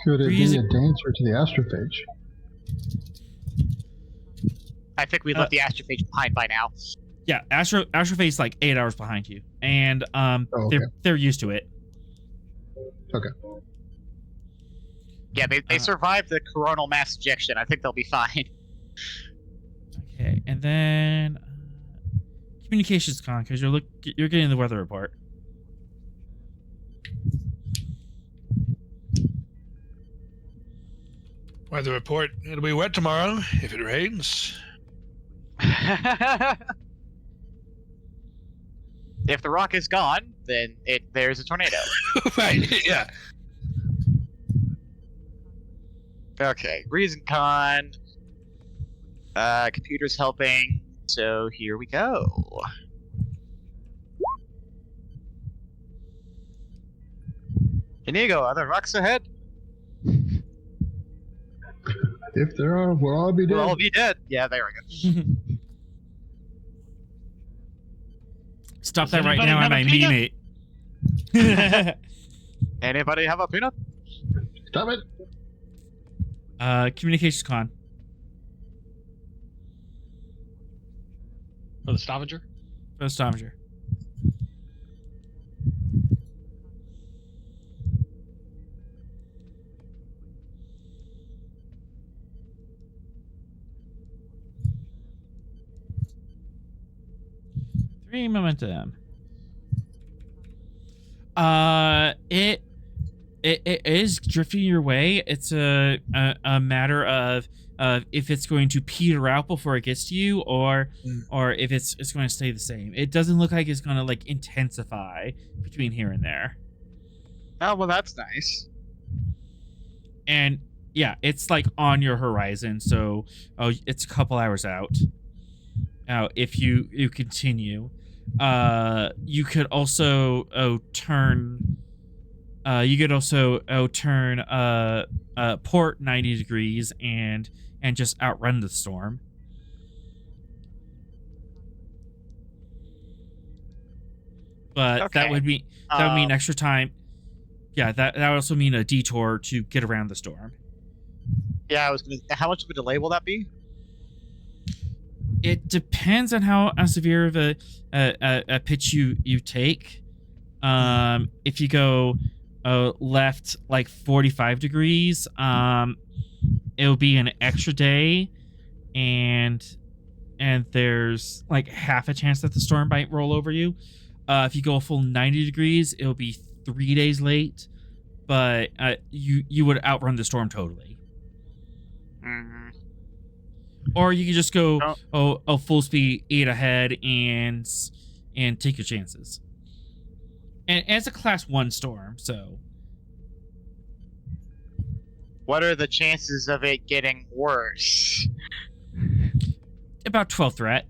Could it be Freezing. a dancer to the astrophage? I think we left the astrophage behind by now. Yeah, Astrophase is like 8 hours behind you, and okay. they're used to it. Okay. Yeah, they survived the coronal mass ejection. I think they'll be fine. Okay, and then communications con, because you're getting the weather report. Weather report. It'll be wet tomorrow if it rains. If the rock is gone, then there's a tornado. Right, yeah. Okay, reason con. Computer's helping, so here we go. Inigo, are there rocks ahead? If there are, we'll all be dead. We'll all be dead. Yeah, there we go. Stop Does that right anybody now, have and a I mean it. Anybody have a peanut? Stop it. Communications con. For the Stavanger? For the Stavanger. Three momentum. It is drifting your way. It's a matter of if it's going to peter out before it gets to you, or if it's going to stay the same. It doesn't look like it's going to like intensify between here and there. Oh, well, that's nice. And yeah, it's like on your horizon, so it's a couple hours out. If you continue, you could also turn. You could also turn port 90 degrees and just outrun the storm. But Okay. that would mean extra time. Yeah, that would also mean a detour to get around the storm. Yeah, I was gonna. How much of a delay will that be? It depends on how severe of a pitch you take. If you go left like 45 degrees, it'll be an extra day, and there's like half a chance that the storm might roll over you. If you go a full 90 degrees, it'll be 3 days late, but you would outrun the storm totally. Mm-hmm. Or you could just go full speed 8 ahead and take your chances. And it's a class 1 storm, so. What are the chances of it getting worse? About 12 threat.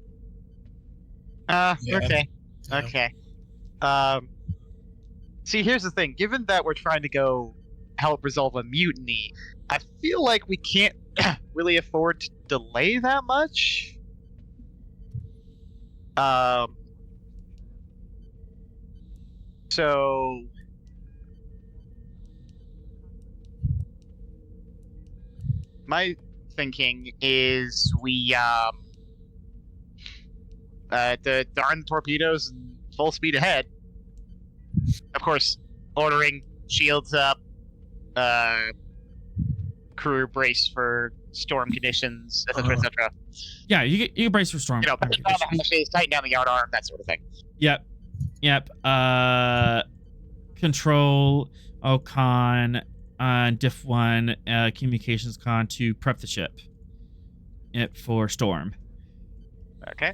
Yeah. Okay. Yeah. Okay. See, here's the thing. Given that we're trying to go help resolve a mutiny, I feel like we can't really afford to delay that much. So my thinking is we darn torpedoes and full speed ahead. Of course, ordering shields up, crew brace for storm conditions, etc., etc. Yeah, you can brace for storm. You know, batten down the hatches, tighten down the yard arm, that sort of thing. Yep. Control Ocon on Diff 1 communications con to prep the ship for storm. Okay.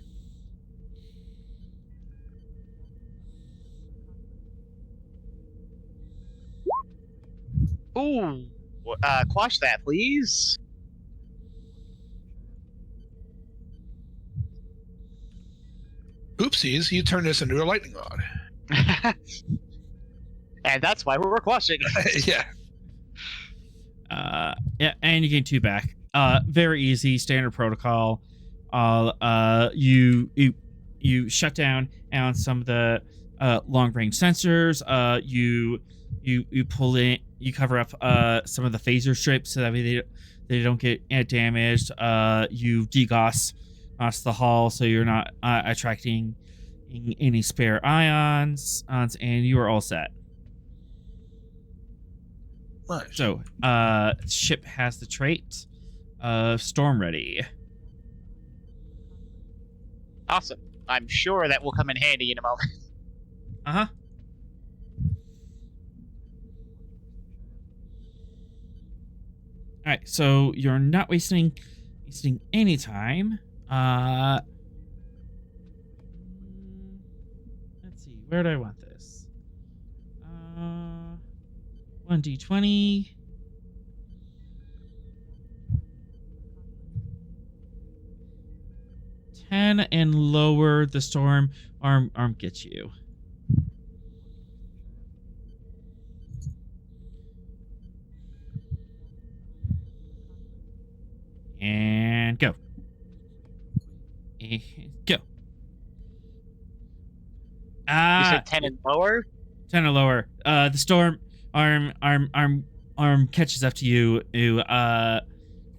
Ooh, quash that, please. Oopsies, you turned this into a lightning rod. And that's why we're quashing. Yeah. Yeah, and you gain 2 back. Very easy, standard protocol. You shut down on some of the long range sensors. You pull in, you cover up some of the phaser strips so that way they don't get damaged. You degauss the hull so you're not attracting any spare ions, and you are all set. Nice. So, ship has the trait of storm ready. Awesome. I'm sure that will come in handy in a moment. Uh-huh. All right, so you're not wasting any time. Let's see, where do I want this? 1d20. And lower the storm arm gets you. And go. And go. You said 10 and lower? 10 or lower. The storm arm catches up to you.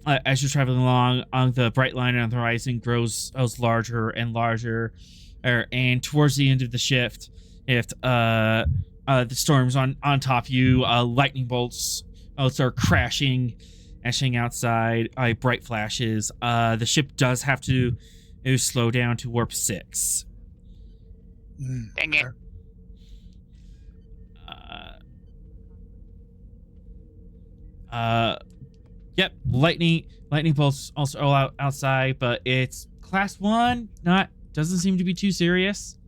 As you're traveling along, on the bright line on the horizon grows larger and larger, and towards the end of the shift, if the storm's on top of you, lightning bolts start crashing outside. Bright flashes. The ship does have to slow down to warp 6. Dang it. Yep, lightning bolts also all outside, but it's class 1. Doesn't seem to be too serious.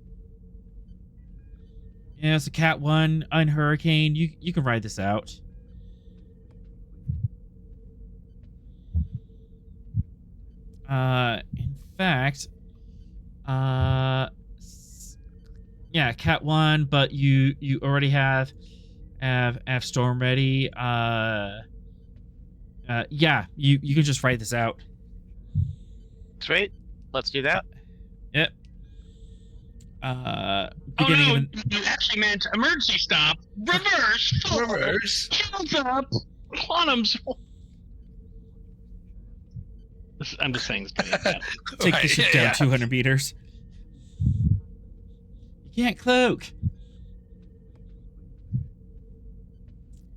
Yeah, it's a Cat 1 on Hurricane. You can ride this out. In fact, yeah, Cat 1, but you already have storm ready. Yeah, you can just write this out. Sweet. Let's do that. Yep. Oh Beginning no, you actually meant emergency stop. Reverse. Reverse. Shields up. Quantums. I'm just saying this. take Right, the ship yeah, down 200 meters. You can't cloak.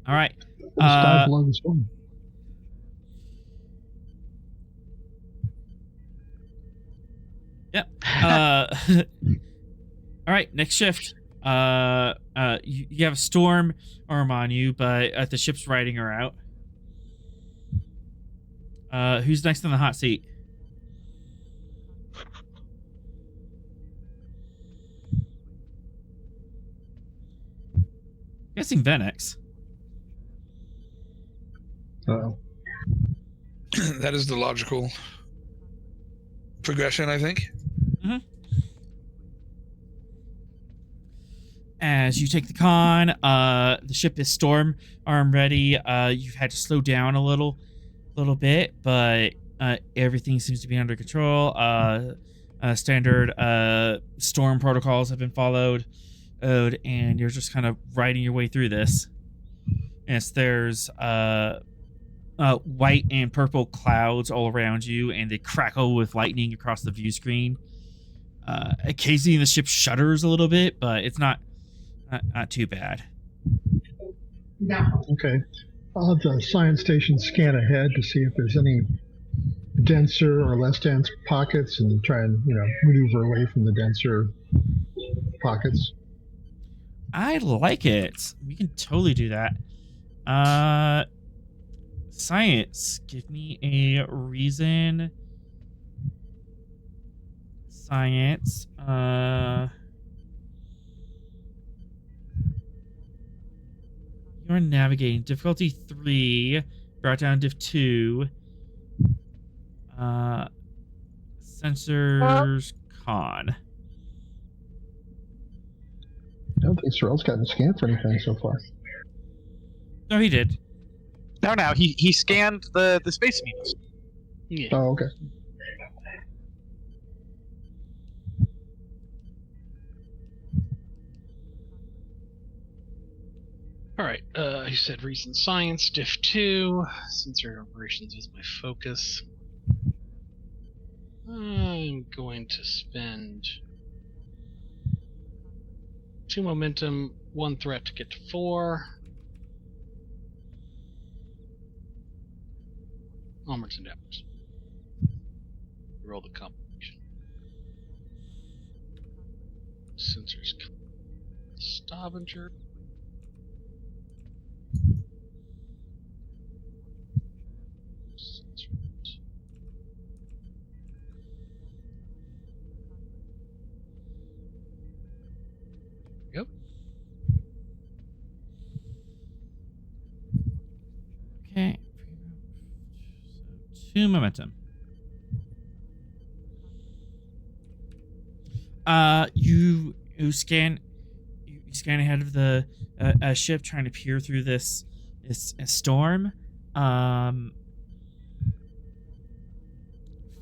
All right. Dive below the storm. Yep. All right. Next shift. You have a storm arm on you, but the ship's riding her out. Who's next in the hot seat? Guessing Venex. Uh-oh. That is the logical progression, I think. As you take the con, the ship is storm arm ready. You've had to slow down a little bit, but everything seems to be under control. Standard storm protocols have been followed, and you're just kind of riding your way through this. As there's white and purple clouds all around you, and they crackle with lightning across the view screen. Occasionally the ship shudders a little bit, but it's not too bad. No. Okay. I'll have the science station scan ahead to see if there's any denser or less dense pockets and try and, maneuver away from the denser pockets. I like it. We can totally do that. Science. Give me a reason. Science. You're navigating. Difficulty 3. Brought down diff 2. Sensors con. I don't think Sorrel's gotten scanned for anything so far. No, he did. No, he scanned the space needles. Yeah. Oh, okay. All right. He said recent science, diff 2. Sensor operations is my focus. I'm going to spend 2 momentum, 1 threat to get to 4. Onwards and downwards. Roll the combination. Sensors. Stavanger. Yep. Okay. 2 momentum. You scan ahead of the ship, trying to peer through this storm.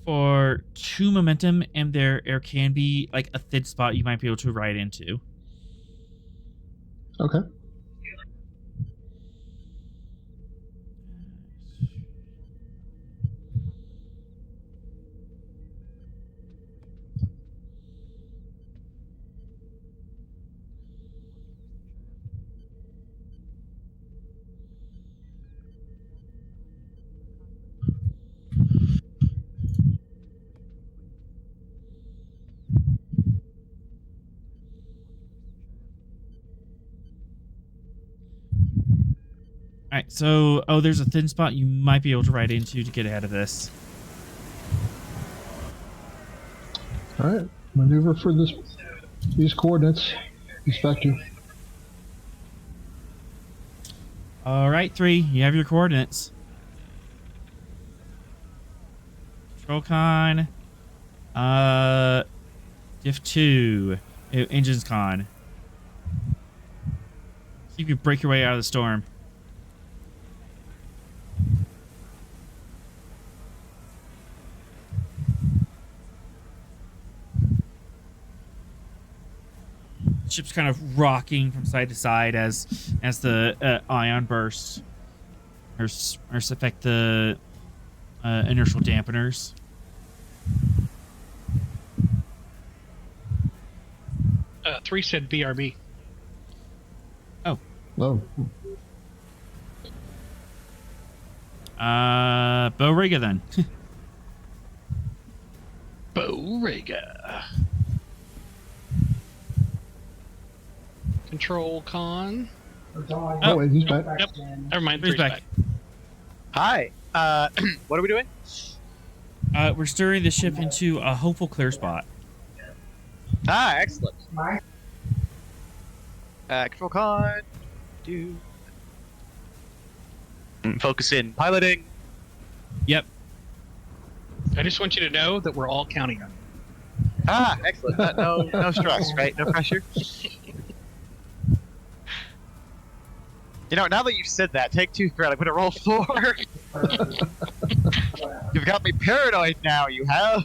For 2 momentum, and there can be like a thin spot you might be able to ride into. Okay. All right, so there's a thin spot you might be able to ride into to get ahead of this. All right. Maneuver for these coordinates. This vector. All right, 3. You have your coordinates. Control con. Diff 2. Engines con. See if you can break your way out of the storm. Ship's kind of rocking from side to side as the ion bursts or affect the inertial dampeners. Uh, 3 said BRB. Oh. Bowriga then. Bowriga. Control con. Oh, wait, he's back. Yep. Never mind. Three's 3's back. Hi. What are we doing? We're steering the ship into a hopeful clear spot. Ah, excellent. Control con. Focus in piloting. Yep. I just want you to know that we're all counting on you. Ah, excellent. No stress, right? No pressure. You know, now that you've said that, take 2 threat. I'm gonna roll 4. You've got me paranoid now. You have.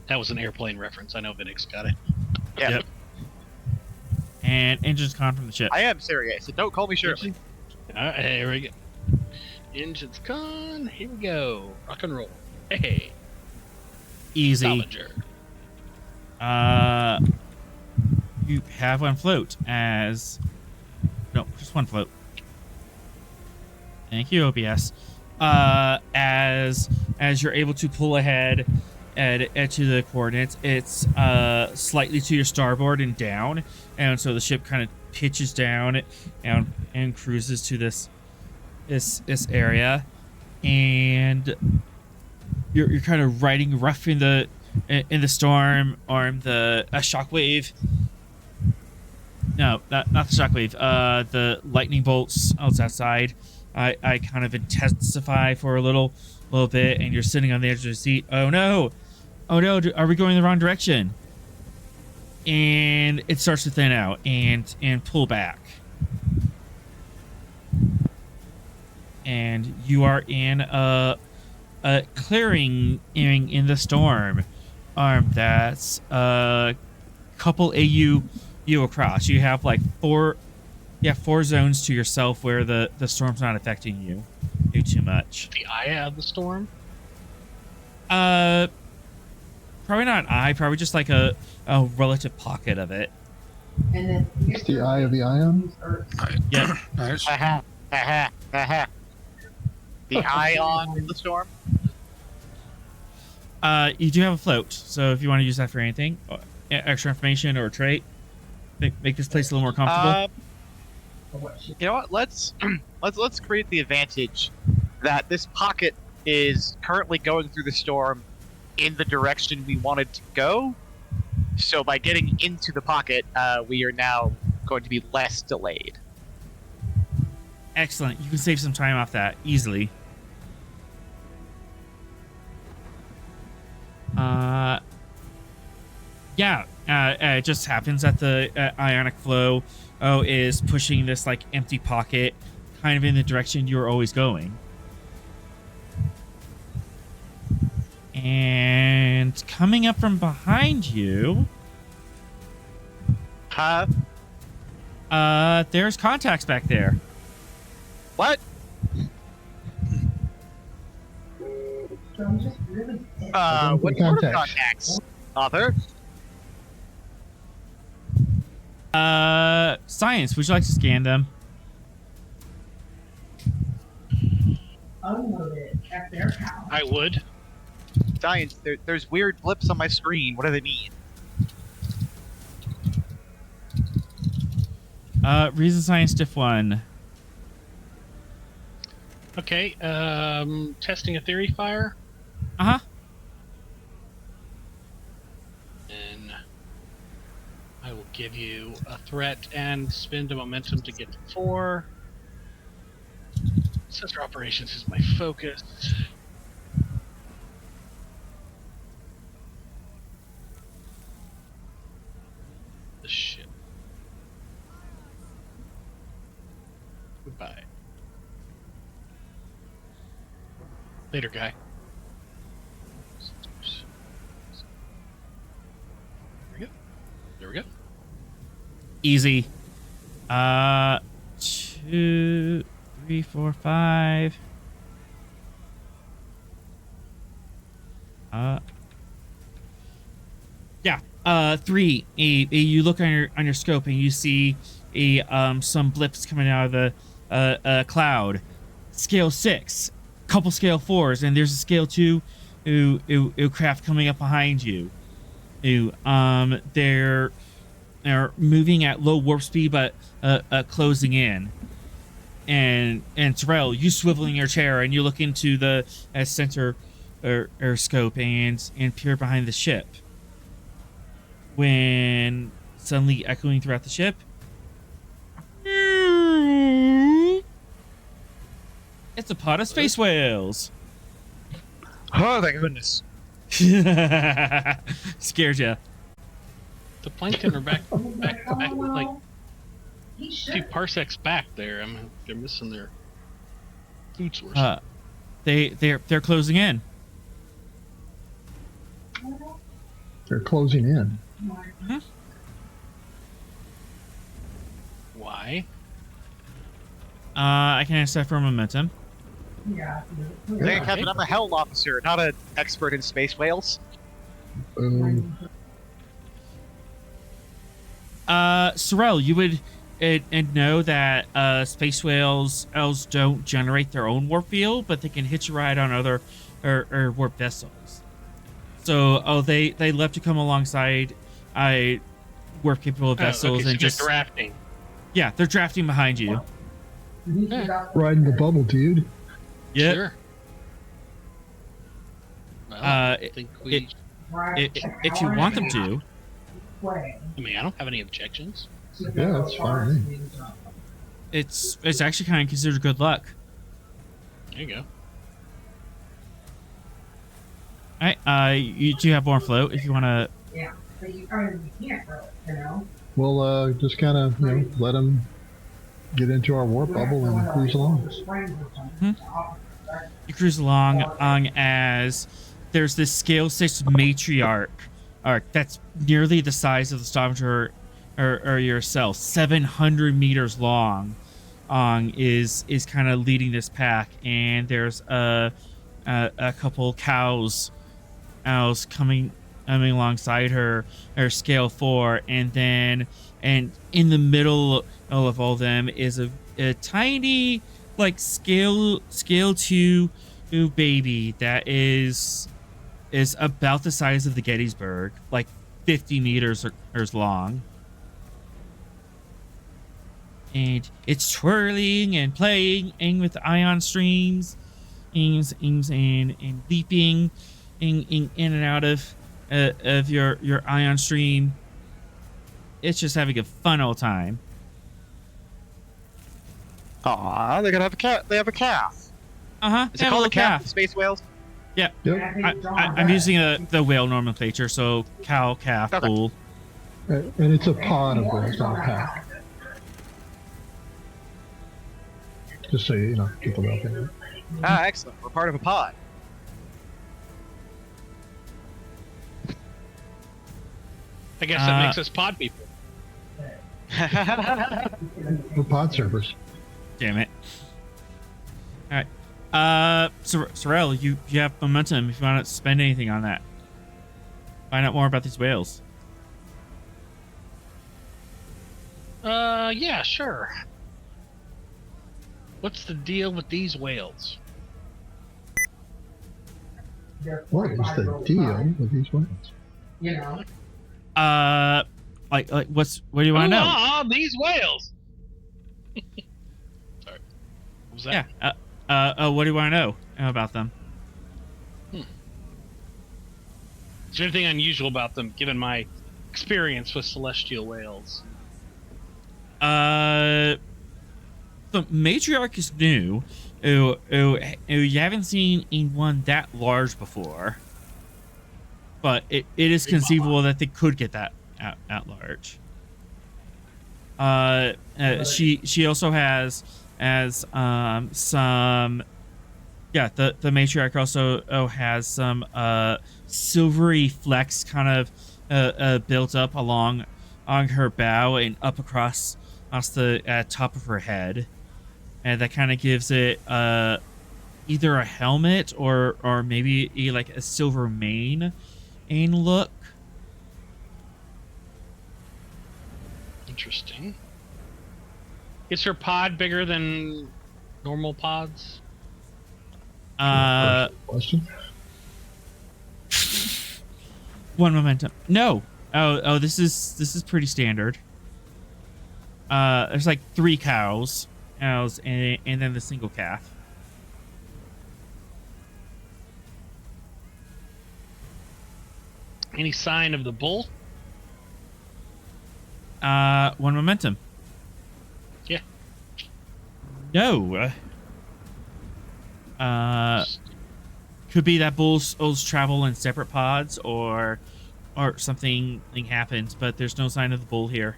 That was an airplane reference. I know Vinix got it. Yeah. Yep. And engines con from the ship. I am serious. And don't call me Shirley. All right, here we go. Engines con. Here we go. Rock and roll. Hey, Easy. Stavanger. You have one float as... No, just one float. Thank you, OBS. As you're able to pull ahead to the coordinates, it's slightly to your starboard and down, and so the ship kind of pitches down and cruises to this area, and you're kind of riding rough in the storm, or a shockwave. No, not the shockwave. The lightning bolts outside. I kind of intensify for a little bit, and you're sitting on the edge of the seat. Oh no! Are we going the wrong direction? And it starts to thin out and pull back, and you are in a clearing in the storm. That's a couple AU across. You have like 4 zones to yourself where the storm's not affecting you too much. The eye of the storm? Probably not eye, probably just like a relative pocket of it. And then It's the eye of the ion. Yep. Nice. The ion in the storm. You do have a float, so if you want to use that for anything, extra information or a trait, make this place a little more comfortable. You know what? Let's create the advantage that this pocket is currently going through the storm in the direction we wanted to go. So by getting into the pocket, we are now going to be less delayed. Excellent. You can save some time off that easily. It just happens that the ionic flow is pushing this like empty pocket kind of in the direction you're always going. And coming up from behind you, there's contacts back there. What? I'm just really What sort of contacts, author? Science, would you like to scan them? unloaded at their house. I would. Science, there's weird blips on my screen. What do they mean? Reason Science Diff 1. Okay, testing a theory fire. Uh-huh. And I will give you a threat and spend a momentum to get to 4. Sensor operations is my focus. The ship. Goodbye. Later, guy. There we go. There we go. Easy. 2, 3, 4, 5. Yeah. 3. You look on your scope and you see some blips coming out of the cloud. Scale 6. Couple scale 4s, and there's a scale 2 craft coming up behind you. They're moving at low warp speed, but closing in. And Terrell, you swivel in your chair and you look into the center or scope and peer behind the ship. When suddenly echoing throughout the ship, it's a pod of space whales. Oh, thank goodness. Scared ya. The plankton are back like He a should. few parsecs back there. They're missing their food source. They're closing in. They're closing in. Why? I can answer that for momentum. Yeah. Hey, Captain, I'm a hell officer, not an expert in space whales. Sorrel, you would know that space whales don't generate their own warp field, but they can hitch a ride on other or warp vessels. So, they love to come alongside warp capable vessels okay, and so just drafting. Yeah, they're drafting behind you. Riding the bubble, dude. Yeah. Sure. Well, I think we. If you want them to. I mean, I don't have any objections. Yeah, that's fine with me. It's actually kind of considered good luck. There you go. All right. You do have more float if you want to. Yeah, but you can't really, you know. We'll just kind of let them get into our warp bubble and cruise along. You cruise along as there's this scale 6 matriarch that's nearly the size of the Stavanger or yourself, 700 meters long, is kind of leading this pack, and there's a couple cows coming alongside her scale 4, and in the middle of all them is a tiny like scale 2 baby that is about the size of the Gettysburg, like 50 meters long. And it's twirling and playing with ion streams, and leaping in and out of your ion stream. It's just having a fun old time. Aw, they're gonna have a cat. They have a calf. Is it called a calf in space whales? Yeah. Yep. I'm using the whale nomenclature, so cow, calf, Okay. bull. And it's a pod of whales, not a pack. Just so people know. Ah, excellent. We're part of a pod. I guess that makes us pod people. We're pod servers. Damn it. All right. Sorrel, you have momentum if you want to spend anything on that. Find out more about these whales. Yeah, sure. What's the deal with these whales? What is the deal with these whales? You know. Like what do you want to know? Oh, these whales. Sorry. What was that? Yeah. What do you want to know about them? Is there anything unusual about them, given my experience with celestial whales? The matriarch is new. You haven't seen in one that large before, but it is conceivable that they could get that at large. She also has some. Yeah, the matriarch also has some silvery flecks kind of built up along on her bow and up across the top of her head, and that kind of gives it either a helmet or maybe like a silver mane look. Interesting. Is her pod bigger than normal pods? Question? One momentum. No. Oh, this is pretty standard. There's like 3 cows, and then the single calf. Any sign of the bull? One momentum. Yeah. No. Could be that bulls travel in separate pods, or or something happened, but there's no sign of the bull here.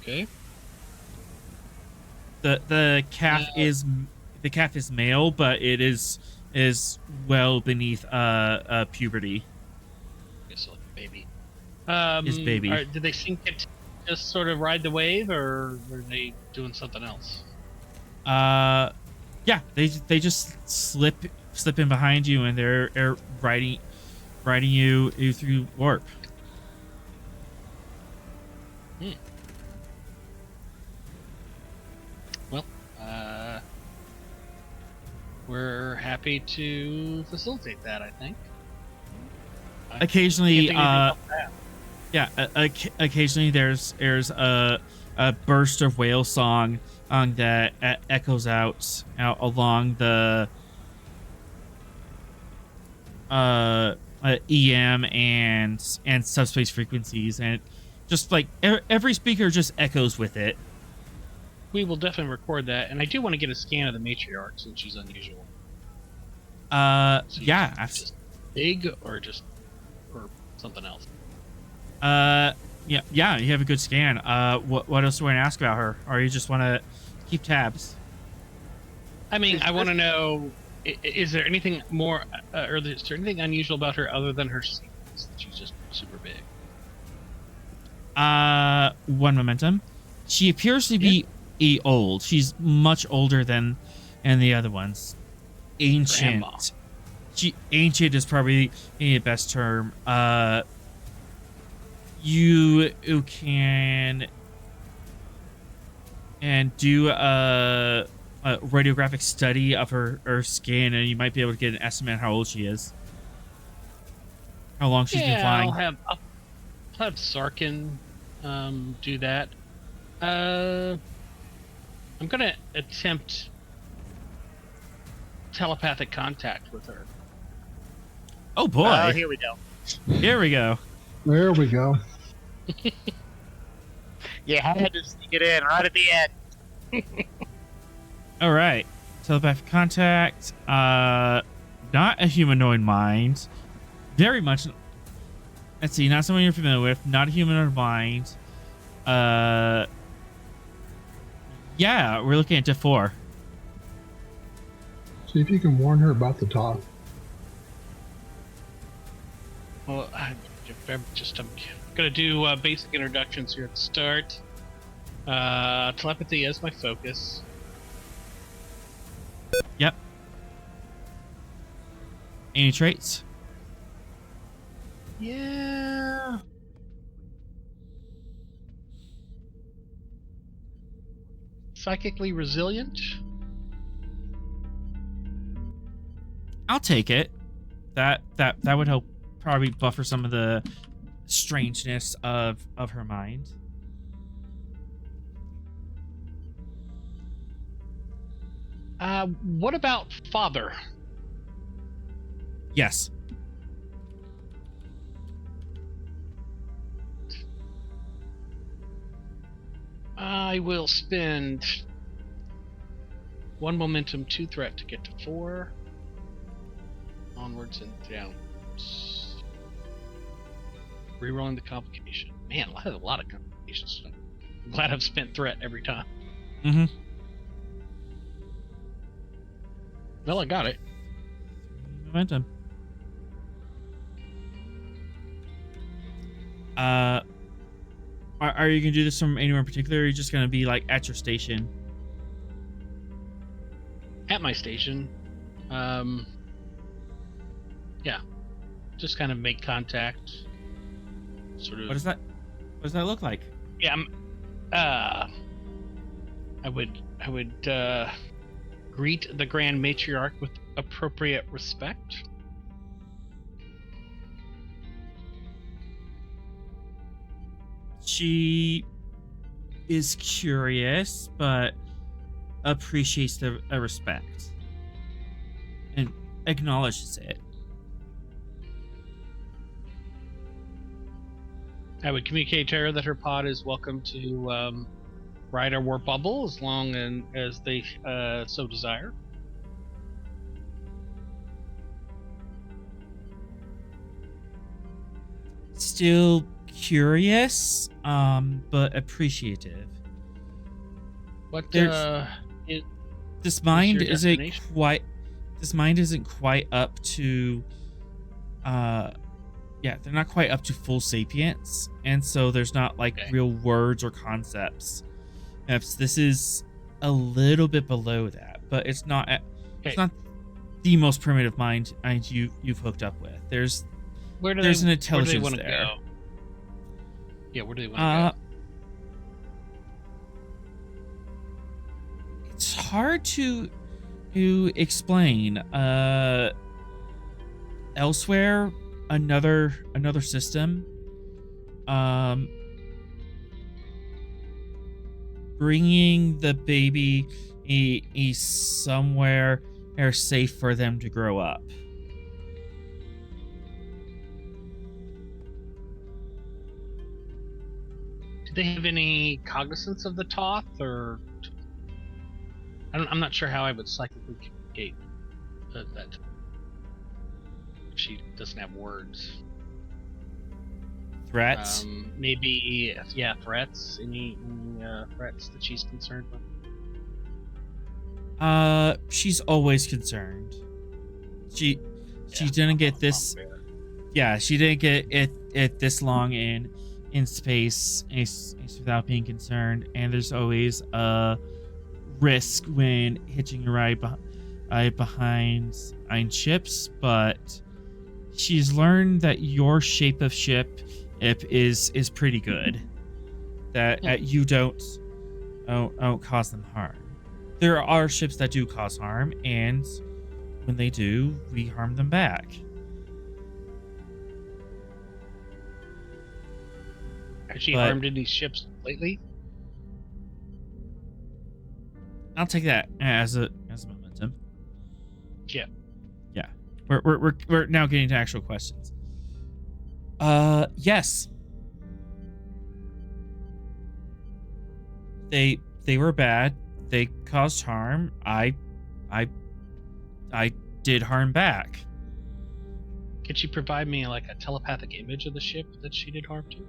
Okay. The calf is male, but it is well beneath puberty. It's like a baby. His baby. Did they seem to just sort of ride the wave, or were they doing something else? Yeah, they just slip in behind you, and they're riding you through warp. Well, we're happy to facilitate that, I think. Occasionally, occasionally there's a burst of whale song that echoes out along the EM and subspace frequencies, and just like every speaker just echoes with it. We will definitely record that, and I do want to get a scan of the matriarch since she's unusual. Yeah, just big or something else. Yeah, you have a good scan. What else do you want to ask about her, or you just want to keep tabs? I mean, I want to know: is there anything more, or is there anything unusual about her other than her size? That she's just super big. One momentum. She appears to be old. She's much older than the other ones. Ancient. Grandma. Ancient is probably the best term. You can do a radiographic study of her skin, and you might be able to get an estimate of how old she is, how long she's been flying. I'll have Sarkin do that. I'm gonna attempt telepathic contact with her. Oh boy! Here we go. Here we go. There we go. You had to sneak it in right at the end. All right, telepathic contact. Not a humanoid mind. Very much. Let's see, not someone you're familiar with. Not a humanoid mind. Yeah, we're looking at Diff 4. See if you can warn her about the talk. Well, I'm gonna do basic introductions here at the start. Telepathy as my focus. Yep. Any traits? Yeah. Psychically resilient. I'll take it. That would help probably buffer some of the strangeness of her mind. What about father? Yes. I will spend 1 momentum, 2 threat to get to 4. Onwards and downwards. Rerolling the complication. Man, I have a lot of complications. I'm glad I've spent threat every time. Mm-hmm. Well, I got it. Momentum. Are you gonna do this from anywhere in particular, or are you just gonna be like at your station? At my station. Yeah. Just kind of make contact. Sort of. What does that look like? Yeah, I would greet the Grand Matriarch with appropriate respect. She is curious, but appreciates the respect and acknowledges it. I would communicate to her that her pod is welcome to ride our warp bubble as long as they so desire. still curious, but appreciative. What There's- is This mind your isn't destination? quite. This mind isn't quite up to. Yeah, they're not quite up to full sapience, and so there's not like Okay. real words or concepts. This is a little bit below that, but it's not. Okay. It's not the most primitive mind you've hooked up with. There's an intelligence wanna there. Go? Yeah, where do they want to It's hard to explain. Elsewhere, another system. Bringing the baby somewhere safe for them to grow up. Do they have any cognizance of the Toth, or I'm not sure how I would psychically communicate that. She doesn't have words. Threats. Maybe, yeah, threats. Any threats that she's concerned with? She's always concerned. She didn't get this. Yeah, she didn't get it this long in space without being concerned, and there's always a risk when hitching a ride behind ships, but she's learned that your shape of ship is pretty good. That you don't cause them harm. There are ships that do cause harm, and when they do, we harm them back. Has she harmed any ships lately? I'll take that as a momentum. Yeah. Yeah. We're now getting to actual questions. Yes. They were bad. They caused harm. I did harm back. Could she provide me like a telepathic image of the ship that she did harm to?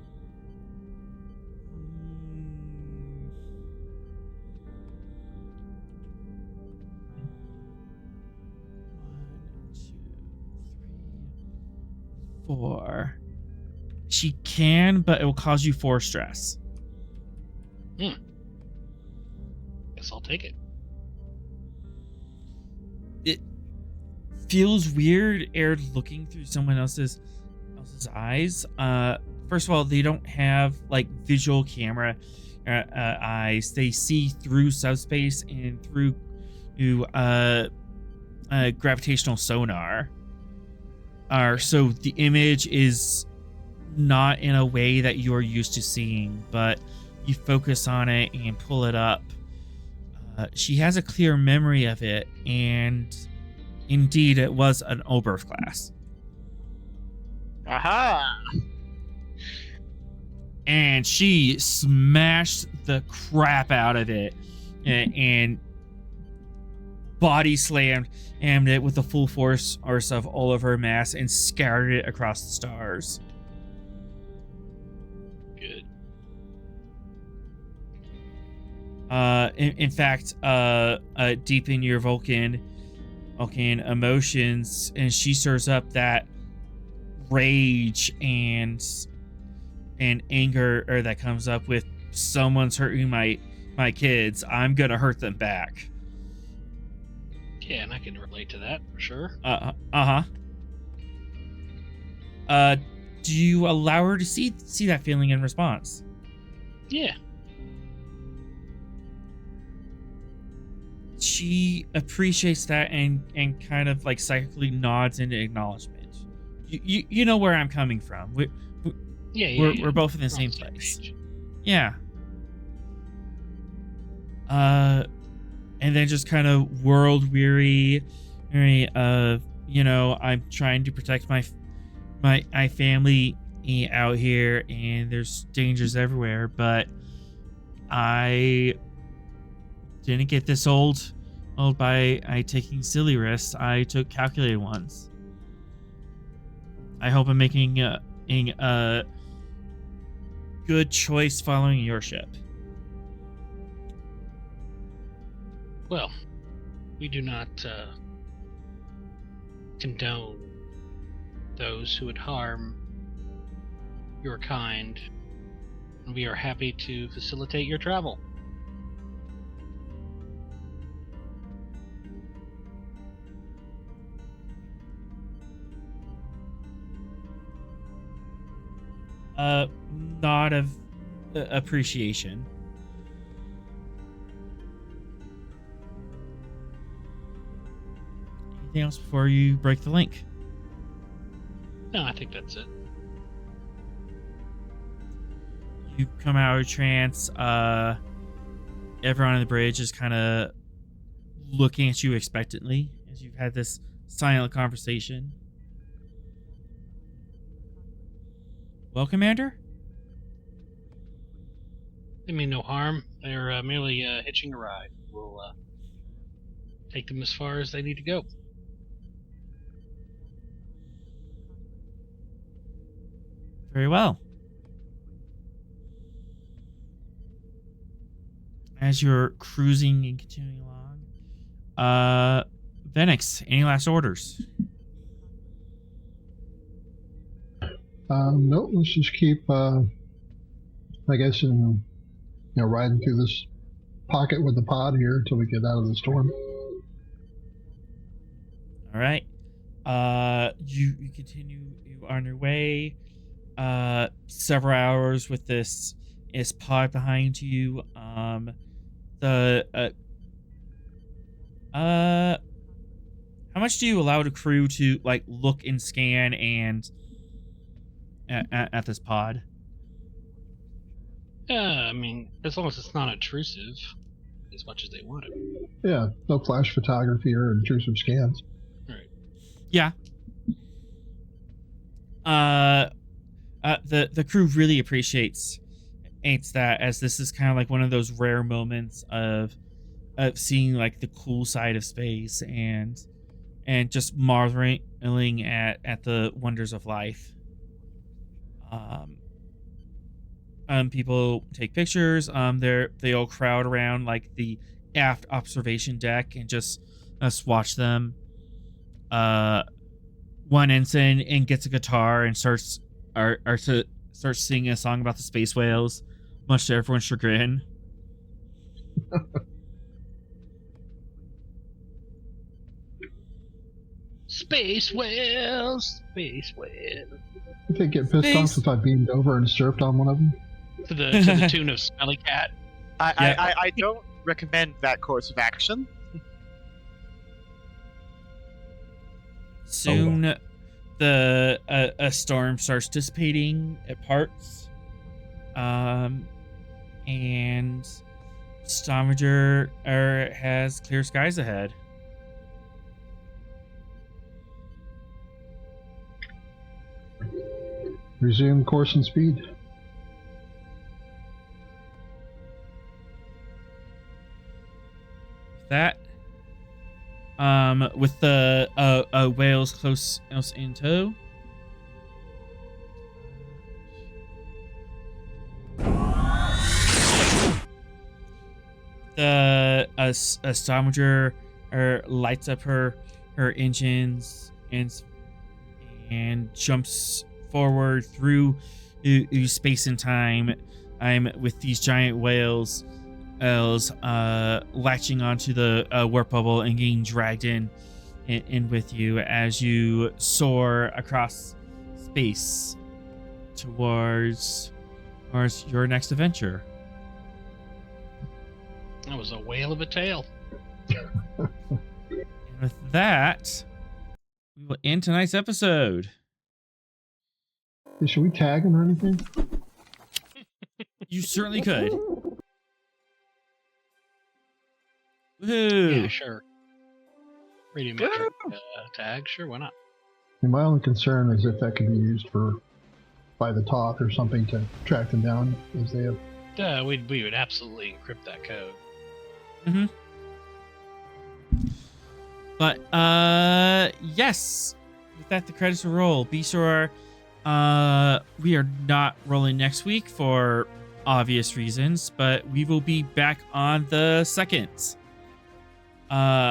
Four. She can, but it will cause you 4 stress. Guess I'll take it. It feels weird, Air, looking through someone else's eyes. First of all, they don't have like visual camera eyes. They see through subspace and through gravitational sonar. So the image is not in a way that you're used to seeing, but you focus on it and pull it up. She has a clear memory of it, and indeed it was an Oberth class. Aha! And she smashed the crap out of it and body slammed it with the full force of all of her mass and scattered it across the stars. Good. In fact, deep in your Vulcan emotions, and she stirs up that rage and anger, or that comes up with someone's hurting my kids. I'm gonna hurt them back. Yeah, and I can relate to that for sure. Do you allow her to see that feeling in response? Yeah. She appreciates that and kind of like psychically nods into acknowledgement. You know where I'm coming from. We're both in the same place. Page. Yeah. And then just kind of world weary of, I'm trying to protect my family out here, and there's dangers everywhere, but I didn't get this old by taking silly risks. I took calculated ones. I hope I'm making a good choice following your ship. Well, we do not condone those who would harm your kind, and we are happy to facilitate your travel. Nod of appreciation. Anything else before you break the link? No, I think that's it. You come out of trance. Everyone on the bridge is kind of looking at you expectantly as you've had this silent conversation. Well, Commander? They mean no harm. They're merely hitching a ride. We'll take them as far as they need to go. Very well. As you're cruising and continuing along, Venix, any last orders? Nope. Let's just keep, I guess, riding through this pocket with the pod here until we get out of the storm. All right. You continue on your way. Several hours with this pod behind you. How much do you allow the crew to look and scan and at this pod? I mean, as long as it's not intrusive, as much as they want it. Yeah, no flash photography or intrusive scans. Right. Yeah. The crew really appreciates that, as this is kind of like one of those rare moments of seeing the cool side of space and just marveling at the wonders of life. People take pictures. They all crowd around the aft observation deck and just watch them. One ensign and gets a guitar and starts singing a song about the space whales, much to everyone's chagrin. Space whales, space whales. I think get pissed off if I beamed over and surfed on one of them. To the tune of Smelly Cat. I don't recommend that course of action. Soon, a storm starts dissipating at parts, and Stavanger has clear skies ahead. Resume course and speed. That, with the whales close in tow. The Stavanger lights up her engines and jumps forward through space and time. I'm with these giant whales latching onto the warp bubble and getting dragged in with you as you soar across space towards your next adventure. That was a whale of a tale. And with that, we will end tonight's episode. Hey, should we tag him or anything? You certainly could. Woohoo! Yeah, sure. Radiometric tag, sure, why not? And my only concern is if that could be used by the talk or something to track them down, as they have. We would absolutely encrypt that code. Mm-hmm. But yes, with that, the credits will roll. Be sure We are not rolling next week for obvious reasons, but we will be back on the 2nd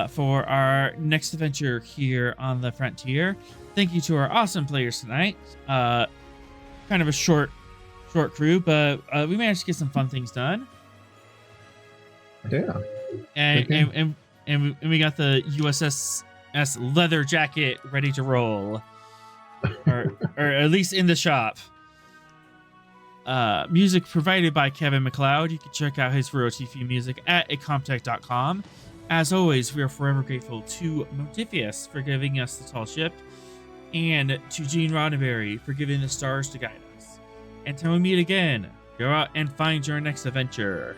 for our next adventure here on the Frontier. Thank you to our awesome players tonight. Kind of a short crew, but we managed to get some fun things done. Yeah. And we got the USS leather jacket ready to roll, or at least in the shop. Music provided by Kevin Macloud. You can check out his royalty free music at acomtech.com. As always, we are forever grateful to Motifius for giving us the tall ship, and to Gene Roddenberry for giving the stars to guide us. Until we meet again, go out and find your next adventure.